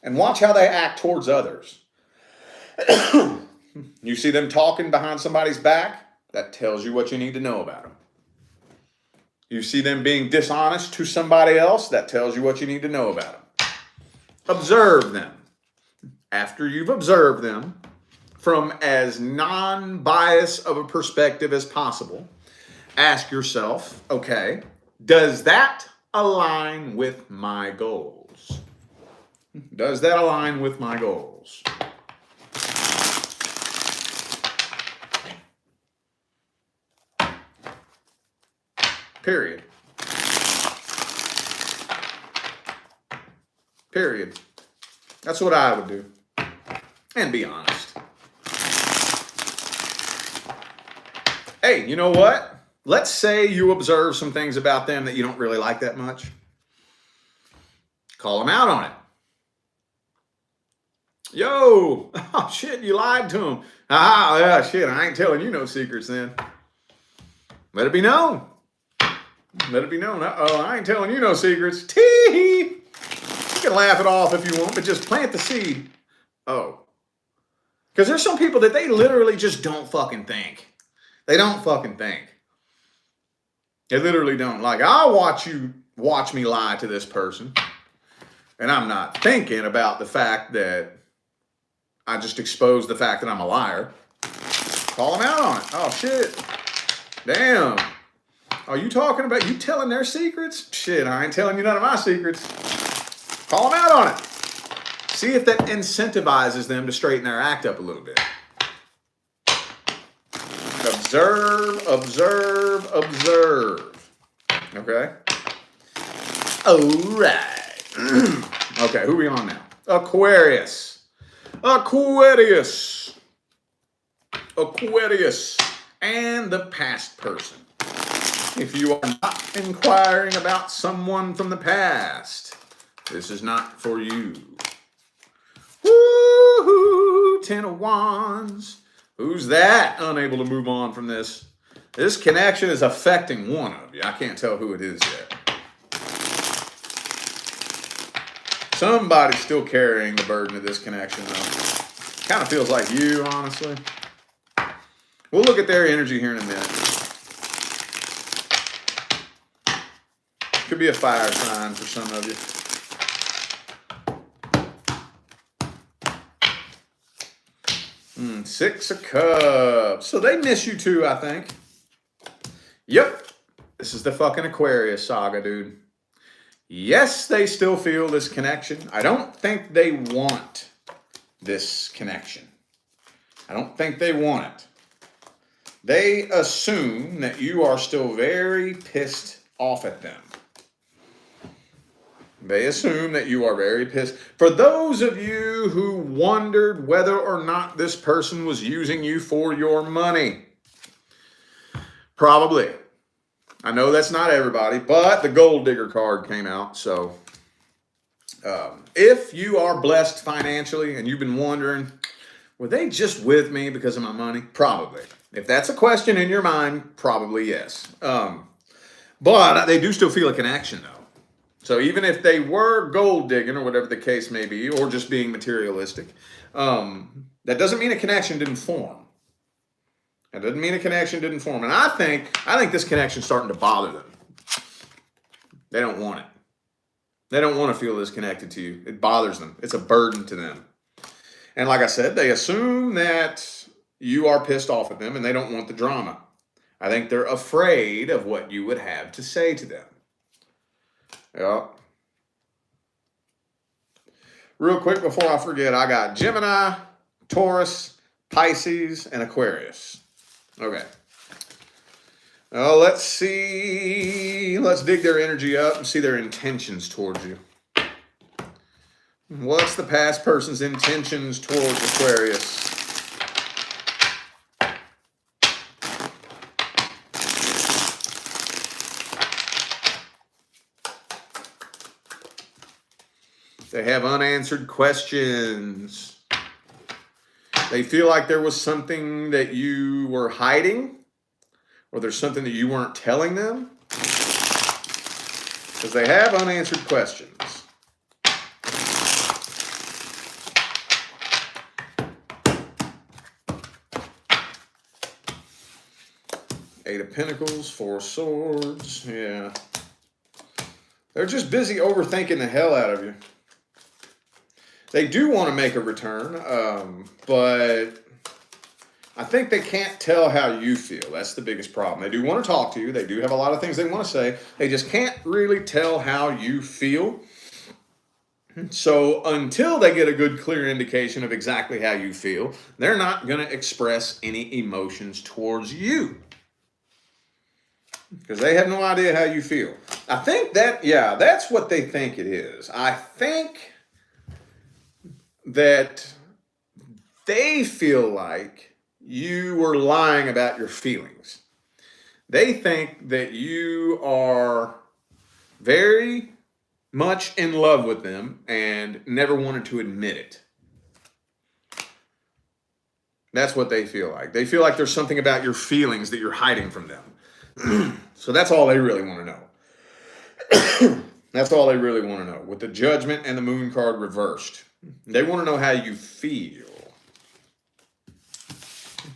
And watch how they act towards others. You see them talking behind somebody's back, that tells you what you need to know about them. You see them being dishonest to somebody else, that tells you what you need to know about them. Observe them. After you've observed them from as non-biased of a perspective as possible, ask yourself, okay, does that align with my goals? Does that align with my goals? Period. Period. That's what I would do. And be honest. Hey, you know what? Let's say you observe some things about them that you don't really like that much. Call them out on it. Yo, oh shit, you lied to him. Ah, yeah, shit, I ain't telling you no secrets then. Let it be known. Let it be known. Uh-oh, I ain't telling you no secrets. Tee-hee. You can laugh it off if you want, but just plant the seed. Oh. Because there's some people that they literally just don't fucking think. They don't fucking think. They literally don't. Like, I'll watch me lie to this person. And I'm not thinking about the fact that I just exposed the fact that I'm a liar. Call them out on it. Oh, shit. Damn. Are you talking about you telling their secrets? Shit, I ain't telling you none of my secrets. Call them out on it. See if that incentivizes them to straighten their act up a little bit. Observe, observe, observe. Okay? All right. Okay, who are we on now? Aquarius. Aquarius. Aquarius. And the past person. If you are not inquiring about someone from the past, this is not for you. Woo-hoo, 10 of Wands. Who's that unable to move on from this? This connection is affecting one of you. I can't tell who it is yet. Somebody's still carrying the burden of this connection, though. Kind of feels like you, honestly. We'll look at their energy here in a minute. Could be a fire sign for some of you. Six of Cups. So they miss you too, I think. Yep. This is the fucking Aquarius saga, dude. Yes, they still feel this connection. I don't think they want this connection. I don't think they want it. They assume that you are still very pissed off at them. They assume that you are very pissed. For those of you who wondered whether or not this person was using you for your money, probably. I know that's not everybody, but the gold digger card came out. So if you are blessed financially and you've been wondering, were they just with me because of my money? Probably. If that's a question in your mind, probably yes. But they do still feel a connection, though. So even if they were gold digging or whatever the case may be, or just being materialistic, that doesn't mean a connection didn't form. That doesn't mean a connection didn't form. And I think this connection's starting to bother them. They don't want it. They don't want to feel this connected to you. It bothers them. It's a burden to them. And like I said, they assume that you are pissed off at them and they don't want the drama. I think they're afraid of what you would have to say to them. Yeah. Real quick before I forget, I got Gemini, Taurus, Pisces, and Aquarius. Okay. Let's see. Let's dig their energy up and see their intentions towards you. What's the past person's intentions towards Aquarius? They have unanswered questions. They feel like there was something that you were hiding, or there's something that you weren't telling them, because they have unanswered questions. Eight of Pentacles, Four of Swords, yeah. They're just busy overthinking the hell out of you. They do want to make a return, but I think they can't tell how you feel. That's the biggest problem. They do want to talk to you. They do have a lot of things they want to say. They just can't really tell how you feel. So until they get a good, clear indication of exactly how you feel, they're not going to express any emotions towards you, because they have no idea how you feel. I think that, yeah, that's what they think it is. I think that they feel like you were lying about your feelings. They think that you are very much in love with them and never wanted to admit it. That's what they feel like. They feel like there's something about your feelings that you're hiding from them. So that's all they really want to know. That's all they really want to know. With the Judgment and the Moon card reversed, they want to know how you feel.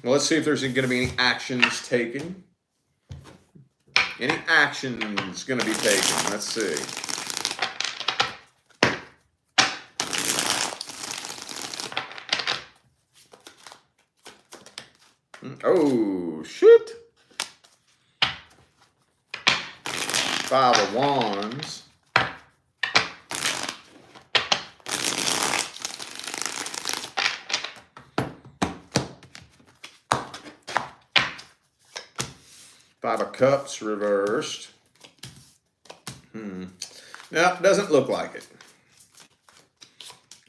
Well, let's see if there's going to be any actions taken. Any actions going to be taken? Let's see. Oh, shit. Five of Wands. Five of Cups reversed. No, it doesn't look like it.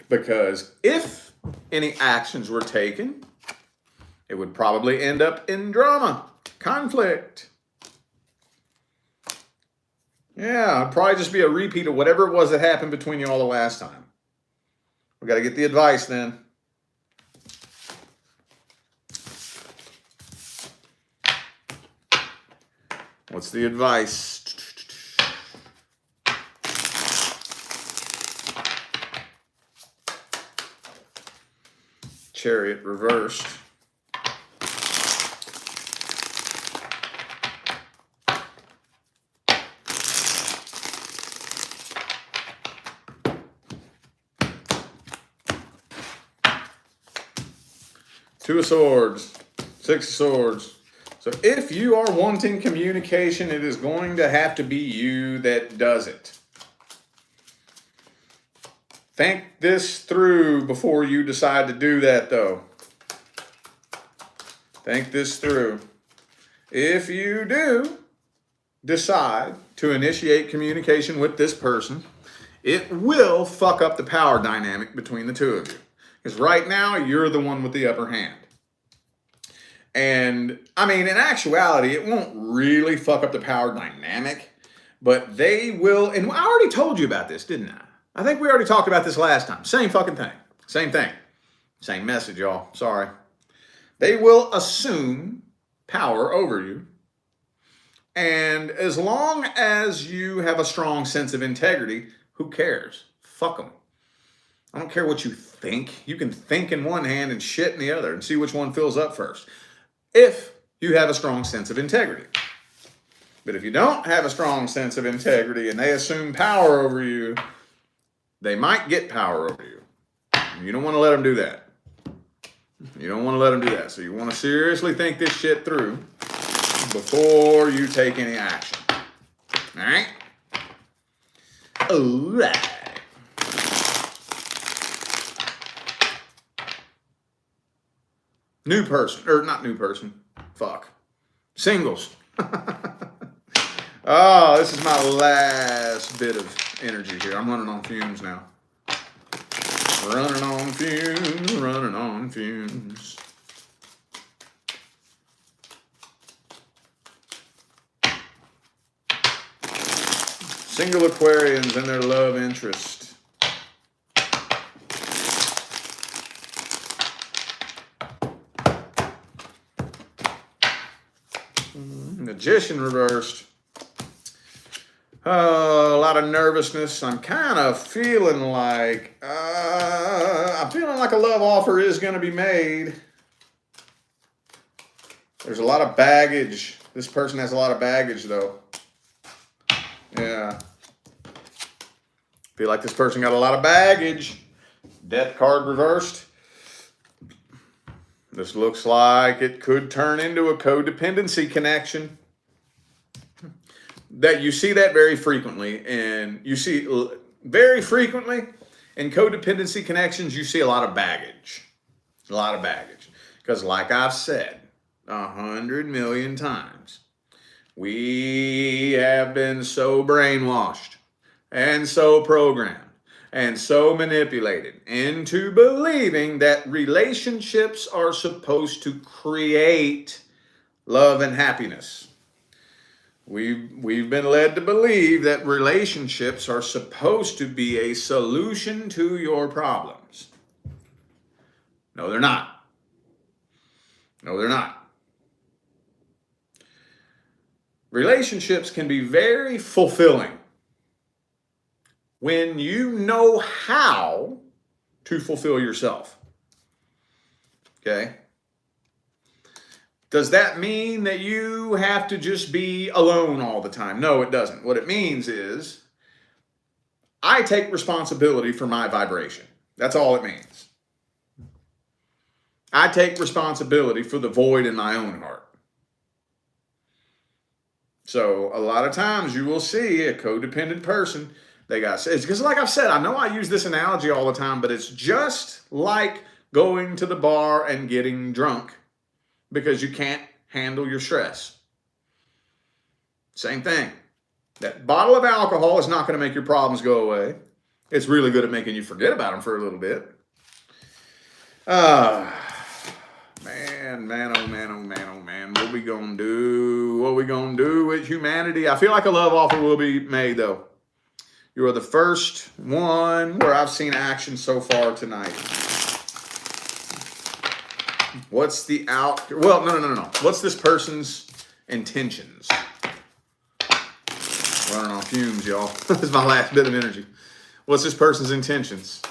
Because if any actions were taken, it would probably end up in drama, conflict. Yeah, it'd probably just be a repeat of whatever it was that happened between you all the last time. We got to get the advice then. What's the advice? Chariot reversed. Two of Swords, Six of Swords. So if you are wanting communication, it is going to have to be you that does it. Think this through before you decide to do that, though. Think this through. If you do decide to initiate communication with this person, it will fuck up the power dynamic between the two of you. Because right now, you're the one with the upper hand. And, I mean, in actuality, it won't really fuck up the power dynamic, but they will, and I already told you about this, didn't I? I think we already talked about this last time. Same fucking thing. Same thing. Same message, y'all. Sorry. They will assume power over you. And as long as you have a strong sense of integrity, who cares? Fuck them. I don't care what you think. You can think in one hand and shit in the other and see which one fills up first. If you have a strong sense of integrity. But if you don't have a strong sense of integrity and they assume power over you, they might get power over you. You don't want to let them do that. You don't want to let them do that. So you want to seriously think this shit through before you take any action. All right? All right. New person, or not new person. Fuck. Singles. Oh, this is my last bit of energy here. I'm running on fumes now. Running on fumes, running on fumes. Single Aquarians and their love interest. Magician reversed. A lot of nervousness. I'm kind of feeling like a love offer is going to be made. There's a lot of baggage. This person has a lot of baggage, though. Yeah. Feel like this person got a lot of baggage. Death card reversed. This looks like it could turn into a codependency connection. That you see that very frequently, and you see very frequently in codependency connections, you see a lot of baggage. A lot of baggage. Because like I've said 100 million times, we have been so brainwashed and so programmed and so manipulated into believing that relationships are supposed to create love and happiness. We've been led to believe that relationships are supposed to be a solution to your problems. No, they're not. No, they're not. Relationships can be very fulfilling when you know how to fulfill yourself. Okay? Does that mean that you have to just be alone all the time? No, it doesn't. What it means is I take responsibility for my vibration. That's all it means. I take responsibility for the void in my own heart. So a lot of times you will see a codependent person. It's because, like I've said, I know I use this analogy all the time, but it's just like going to the bar and getting drunk because you can't handle your stress. Same thing. That bottle of alcohol is not going to make your problems go away. It's really good at making you forget about them for a little bit. Man, oh man. What we gonna do? What we gonna do with humanity? I feel like a love offer will be made, though. You are the first one where I've seen action so far tonight. What's the Well, no. What's this person's intentions? Running on fumes, y'all. This is my last bit of energy. What's this person's intentions?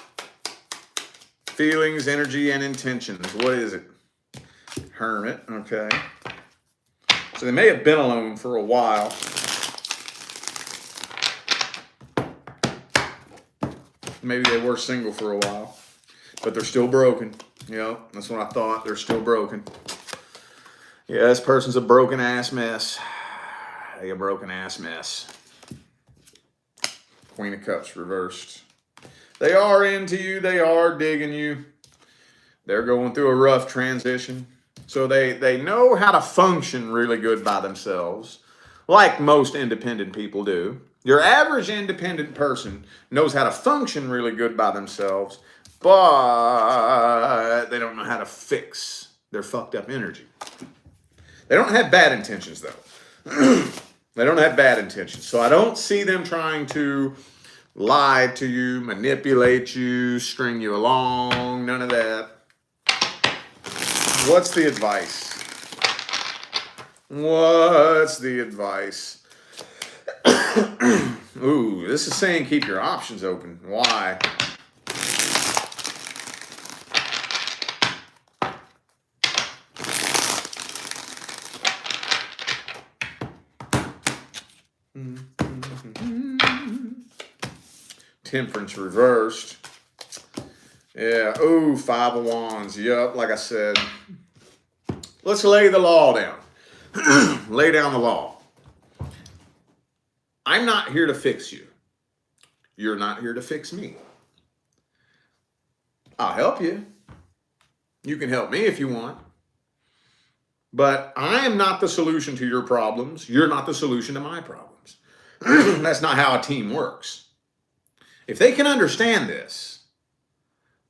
Feelings, energy, and intentions. What is it? Hermit, okay. So they may have been alone for a while. Maybe they were single for a while, but they're still broken. Yep, that's what I thought. They're still broken. Yeah, this person's a broken ass mess. A broken ass mess. Queen of Cups reversed. They are into you. They are digging you. They're going through a rough transition. So they know how to function really good by themselves, like most independent people do. Your average independent person knows how to function really good by themselves, but they don't know how to fix their fucked up energy. They don't have bad intentions, though. They don't have bad intentions. So I don't see them trying to lie to you, manipulate you, string you along, none of that. What's the advice? What's the advice? Ooh, this is saying keep your options open. Why? Temperance reversed. Yeah. Ooh, Five of Wands. Yup, like I said. Let's lay the law down. Lay down the law. I'm not here to fix you. You're not here to fix me. I'll help you. You can help me if you want. But I am not the solution to your problems. You're not the solution to my problems. That's not how a team works. If they can understand this,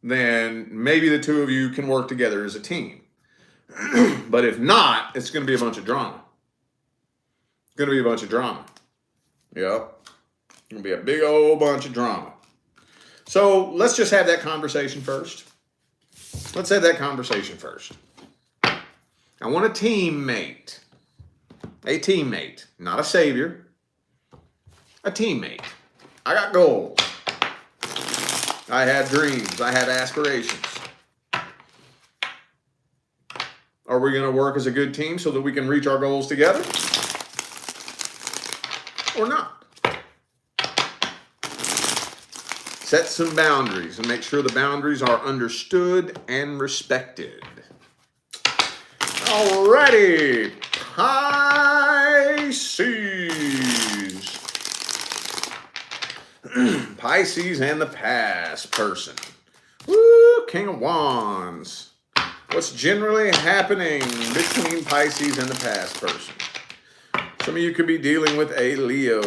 then maybe the two of you can work together as a team. But if not, it's going to be a bunch of drama. It's going to be a bunch of drama. Yep. It's going to be a big old bunch of drama. So let's just have that conversation first. Let's have that conversation first. I want a teammate. A teammate, not a savior. A teammate. I got goals. I have dreams. I have aspirations. Are we going to work as a good team so that we can reach our goals together? Or not? Set some boundaries and make sure the boundaries are understood and respected. Alrighty, Pisces. Pisces and the past person. Woo, King of Wands. What's generally happening between Pisces and the past person? Some of you could be dealing with a Leo.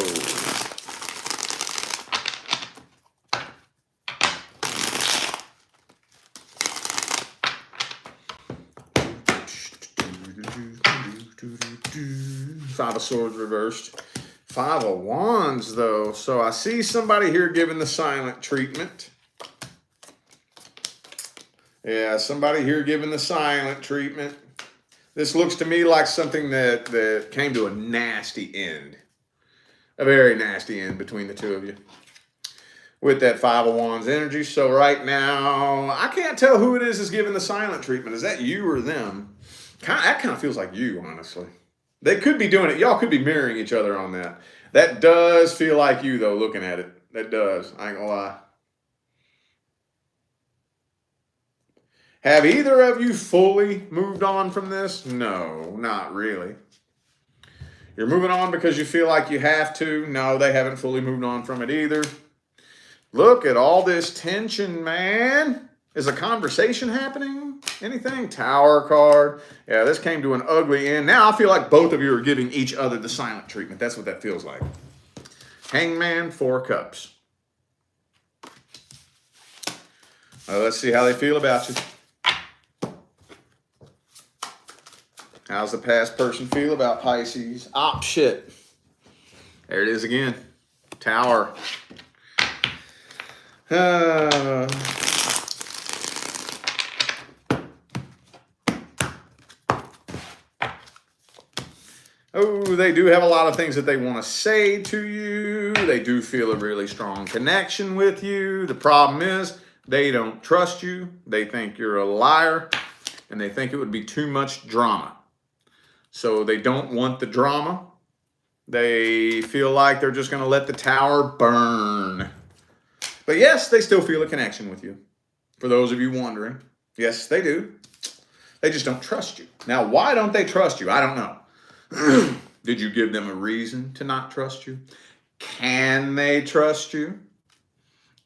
Five of Swords reversed. Five of Wands, though. So I see somebody here giving the silent treatment. Yeah, somebody here giving the silent treatment. This looks to me like something that came to a nasty end. A very nasty end between the two of you. With that Five of Wands energy. So right now, I can't tell who it is giving the silent treatment. Is that you or them? That kind of feels like you, honestly. They could be doing it. Y'all could be mirroring each other on that. That does feel like you, though, looking at it. That does. I ain't gonna lie. Have either of you fully moved on from this? No, not really. You're moving on because you feel like you have to. No, they haven't fully moved on from it either. Look at all this tension, man. Is a conversation happening? Anything? Tower card. Yeah, this came to an ugly end. Now I feel like both of you are giving each other the silent treatment. That's what that feels like. Hangman, Four of Cups. Let's see how they feel about you. How's the past person feel about Pisces? Ah, shit. There it is again. Tower. Oh, they do have a lot of things that they want to say to you. They do feel a really strong connection with you. The problem is they don't trust you. They think you're a liar, and they think it would be too much drama. So they don't want the drama. They feel like they're just going to let the tower burn. But yes, they still feel a connection with you. For those of you wondering, yes, they do. They just don't trust you. Now, why don't they trust you? I don't know. Did you give them a reason to not trust you? Can they trust you?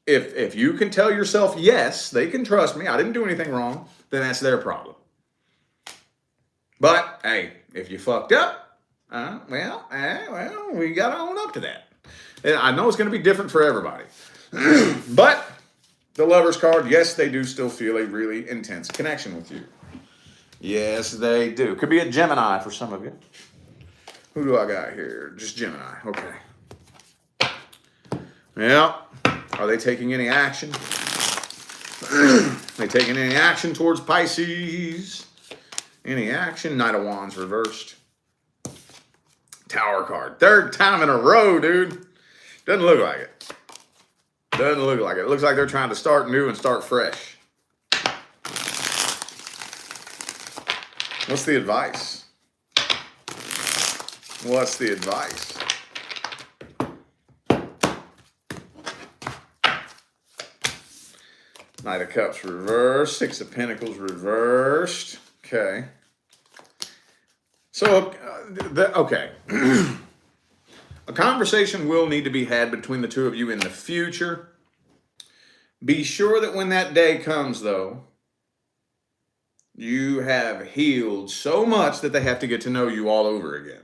If you can tell yourself, yes, they can trust me, I didn't do anything wrong, then that's their problem. But, hey, if you fucked up, well, we got to own up to that. And I know it's going to be different for everybody. But the Lover's card, yes, they do still feel a really intense connection with you. Yes, they do. Could be a Gemini for some of you. Who do I got here? Just Gemini. Okay. Yeah. Are they taking any action? They taking any action towards Pisces? Any action? Knight of Wands reversed. Tower card. Third time in a row, dude. Doesn't look like it. Doesn't look like it. It looks like they're trying to start new and start fresh. What's the advice? What's the advice? Knight of Cups reversed. Six of Pentacles reversed. Okay. So, okay. A conversation will need to be had between the two of you in the future. Be sure that when that day comes, though, You have healed so much that they have to get to know you all over again.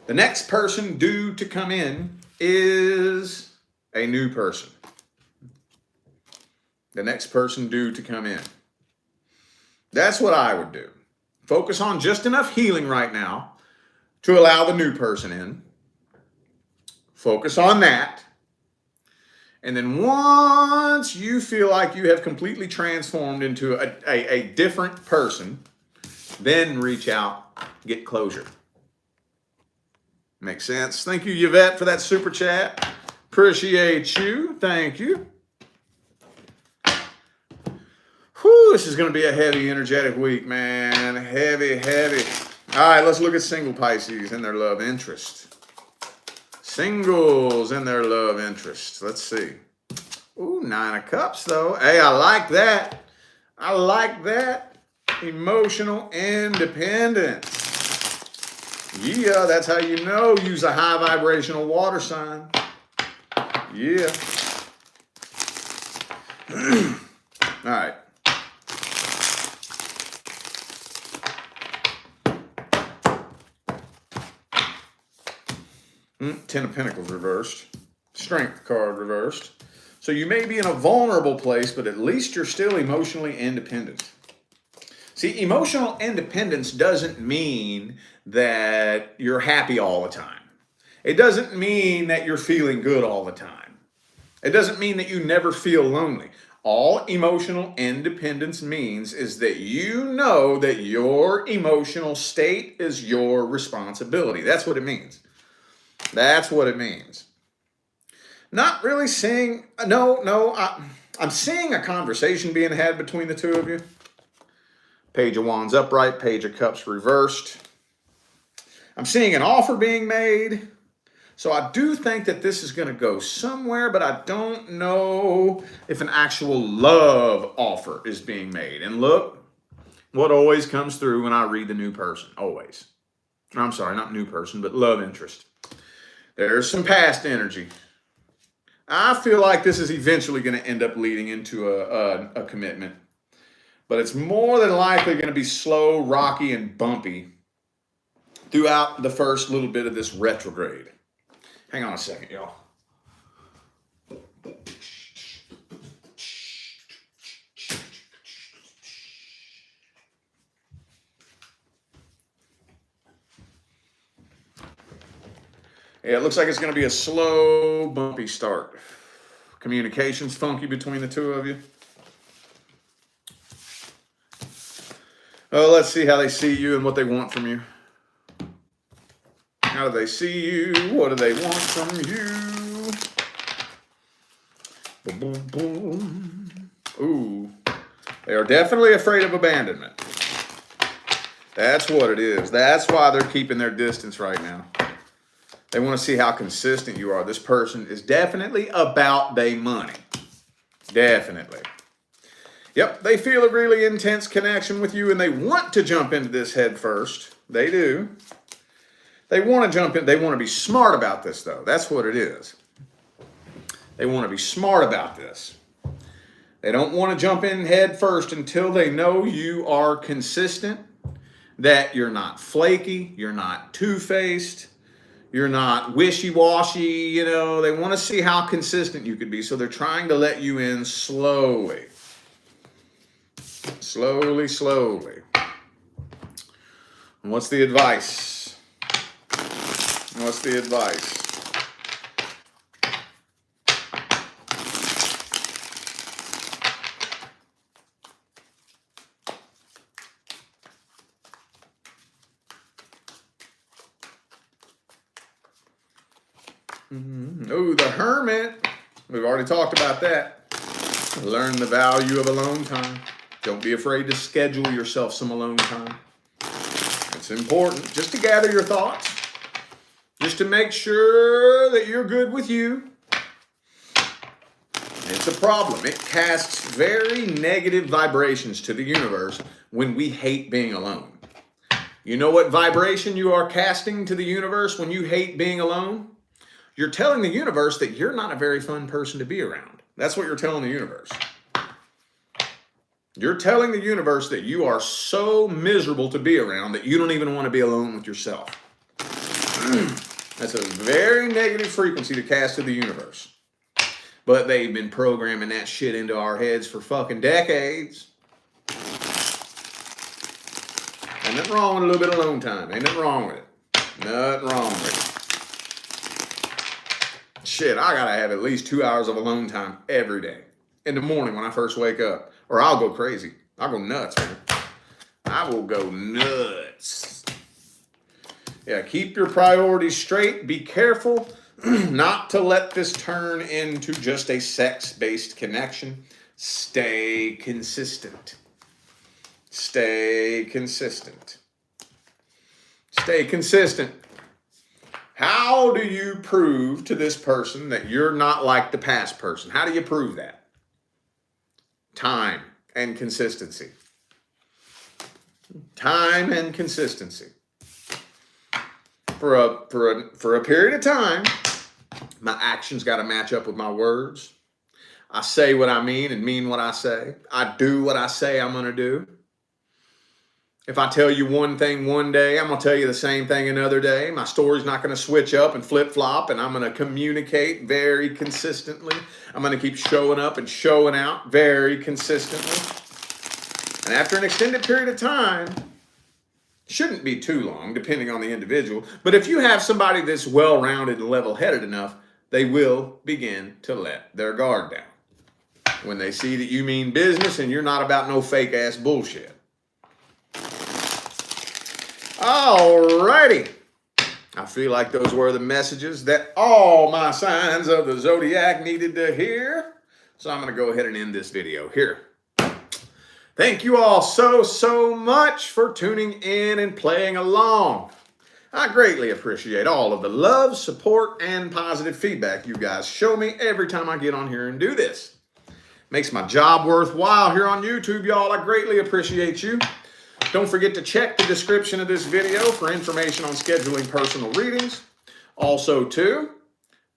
The next person due to come in is a new person. The next person due to come in. That's what I would do. Focus on just enough healing right now to allow the new person in. Focus on that. And then once you feel like you have completely transformed into a different person, then reach out, get closure. Makes sense. Thank you, Yvette, for that super chat. Appreciate you. Thank you. Whew, this is going to be a heavy, energetic week, man. Heavy, heavy. All right, let's look at single Pisces and their love interest. Singles and their love interest. Let's see. Ooh, 9 of Cups, though. Hey, I like that. I like that. Emotional independence. Yeah, that's how you know. Use a high vibrational water sign. Yeah. All right. Ten of Pentacles reversed. Strength card reversed. So you may be in a vulnerable place, but at least you're still emotionally independent. See, emotional independence doesn't mean that you're happy all the time. It doesn't mean that you're feeling good all the time. It doesn't mean that you never feel lonely. All emotional independence means is that you know that your emotional state is your responsibility. That's what it means. That's what it means. Not really seeing, I'm seeing a conversation being had between the two of you. Page of Wands upright, Page of Cups reversed. I'm seeing an offer being made. So I do think that this is going to go somewhere, but I don't know if an actual love offer is being made. And look, what always comes through when I read the new person, always. I'm sorry, not new person, but love interest. There's some past energy. I feel like this is eventually going to end up leading into a commitment. But it's more than likely going to be slow, rocky, and bumpy throughout the first little bit of this retrograde. Hang on a second, y'all. Yeah, it looks like it's going to be a slow, bumpy start. Communication's funky between the two of you. Oh, let's see how they see you and what they want from you. How do they see you? What do they want from you? Boom, boom, boom. Ooh. They are definitely afraid of abandonment. That's what it is. That's why they're keeping their distance right now. They want to see how consistent you are. This person is definitely about their money. Definitely. Yep, they feel a really intense connection with you and they want to jump into this head first. They do. They want to jump in. They want to be smart about this, though. That's what it is. They want to be smart about this. They don't want to jump in head first until they know you are consistent, that you're not flaky, you're not two-faced, you're not wishy-washy, you know. They want to see how consistent you could be, so they're trying to let you in slowly. Slowly, slowly. And what's the advice? What's the advice? Oh, the Hermit. We've already talked about that. Learn the value of alone time. Don't be afraid to schedule yourself some alone time. It's important just to gather your thoughts, just to make sure that you're good with you. It's a problem. It casts very negative vibrations to the universe when we hate being alone. You know what vibration you are casting to the universe when you hate being alone? You're telling the universe that you're not a very fun person to be around. That's what you're telling the universe. You're telling the universe that you are so miserable to be around that you don't even want to be alone with yourself. That's a very negative frequency to cast to the universe. But they've been programming that shit into our heads for fucking decades. Ain't nothing wrong with a little bit of alone time. Ain't nothing wrong with it. Nothing wrong with it. Shit, I gotta have at least 2 hours of alone time every day. In the morning when I first wake up. Or I'll go crazy. I'll go nuts, man. I will go nuts. Yeah, keep your priorities straight. Be careful not to let this turn into just a sex-based connection. Stay consistent. Stay consistent. Stay consistent. How do you prove to this person that you're not like the past person? How do you prove that? Time and consistency. Time and consistency. For a period of time, my actions got to match up with my words. I say what I mean and mean what I say. I do what I say I'm going to do. If I tell you one thing one day, I'm going to tell you the same thing another day. My story's not going to switch up and flip-flop, and I'm going to communicate very consistently. I'm going to keep showing up and showing out very consistently. And after an extended period of time, shouldn't be too long, depending on the individual, but if you have somebody that's well-rounded and level-headed enough, they will begin to let their guard down when they see that you mean business and you're not about no fake-ass bullshit. Alrighty. I feel like those were the messages that all my signs of the zodiac needed to hear. So I'm going to go ahead and end this video here. Thank you all so much for tuning in and playing along. I greatly appreciate all of the love, support, and positive feedback you guys show me every time I get on here and do this. Makes my job worthwhile here on YouTube, y'all. I greatly appreciate you. Don't forget to check the description of this video for information on scheduling personal readings. Also, too,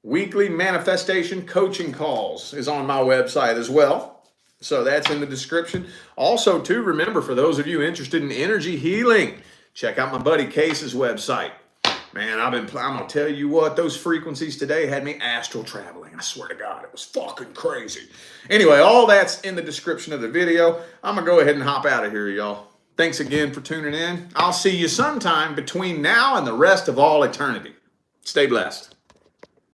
weekly manifestation coaching calls is on my website as well. So that's in the description. Also, too, remember, for those of you interested in energy healing, check out my buddy Case's website. Man, I'm going to tell you what, those frequencies today had me astral traveling. I swear to God, it was fucking crazy. Anyway, all that's in the description of the video. I'm going to go ahead and hop out of here, y'all. Thanks again for tuning in. I'll see you sometime between now and the rest of all eternity. Stay blessed.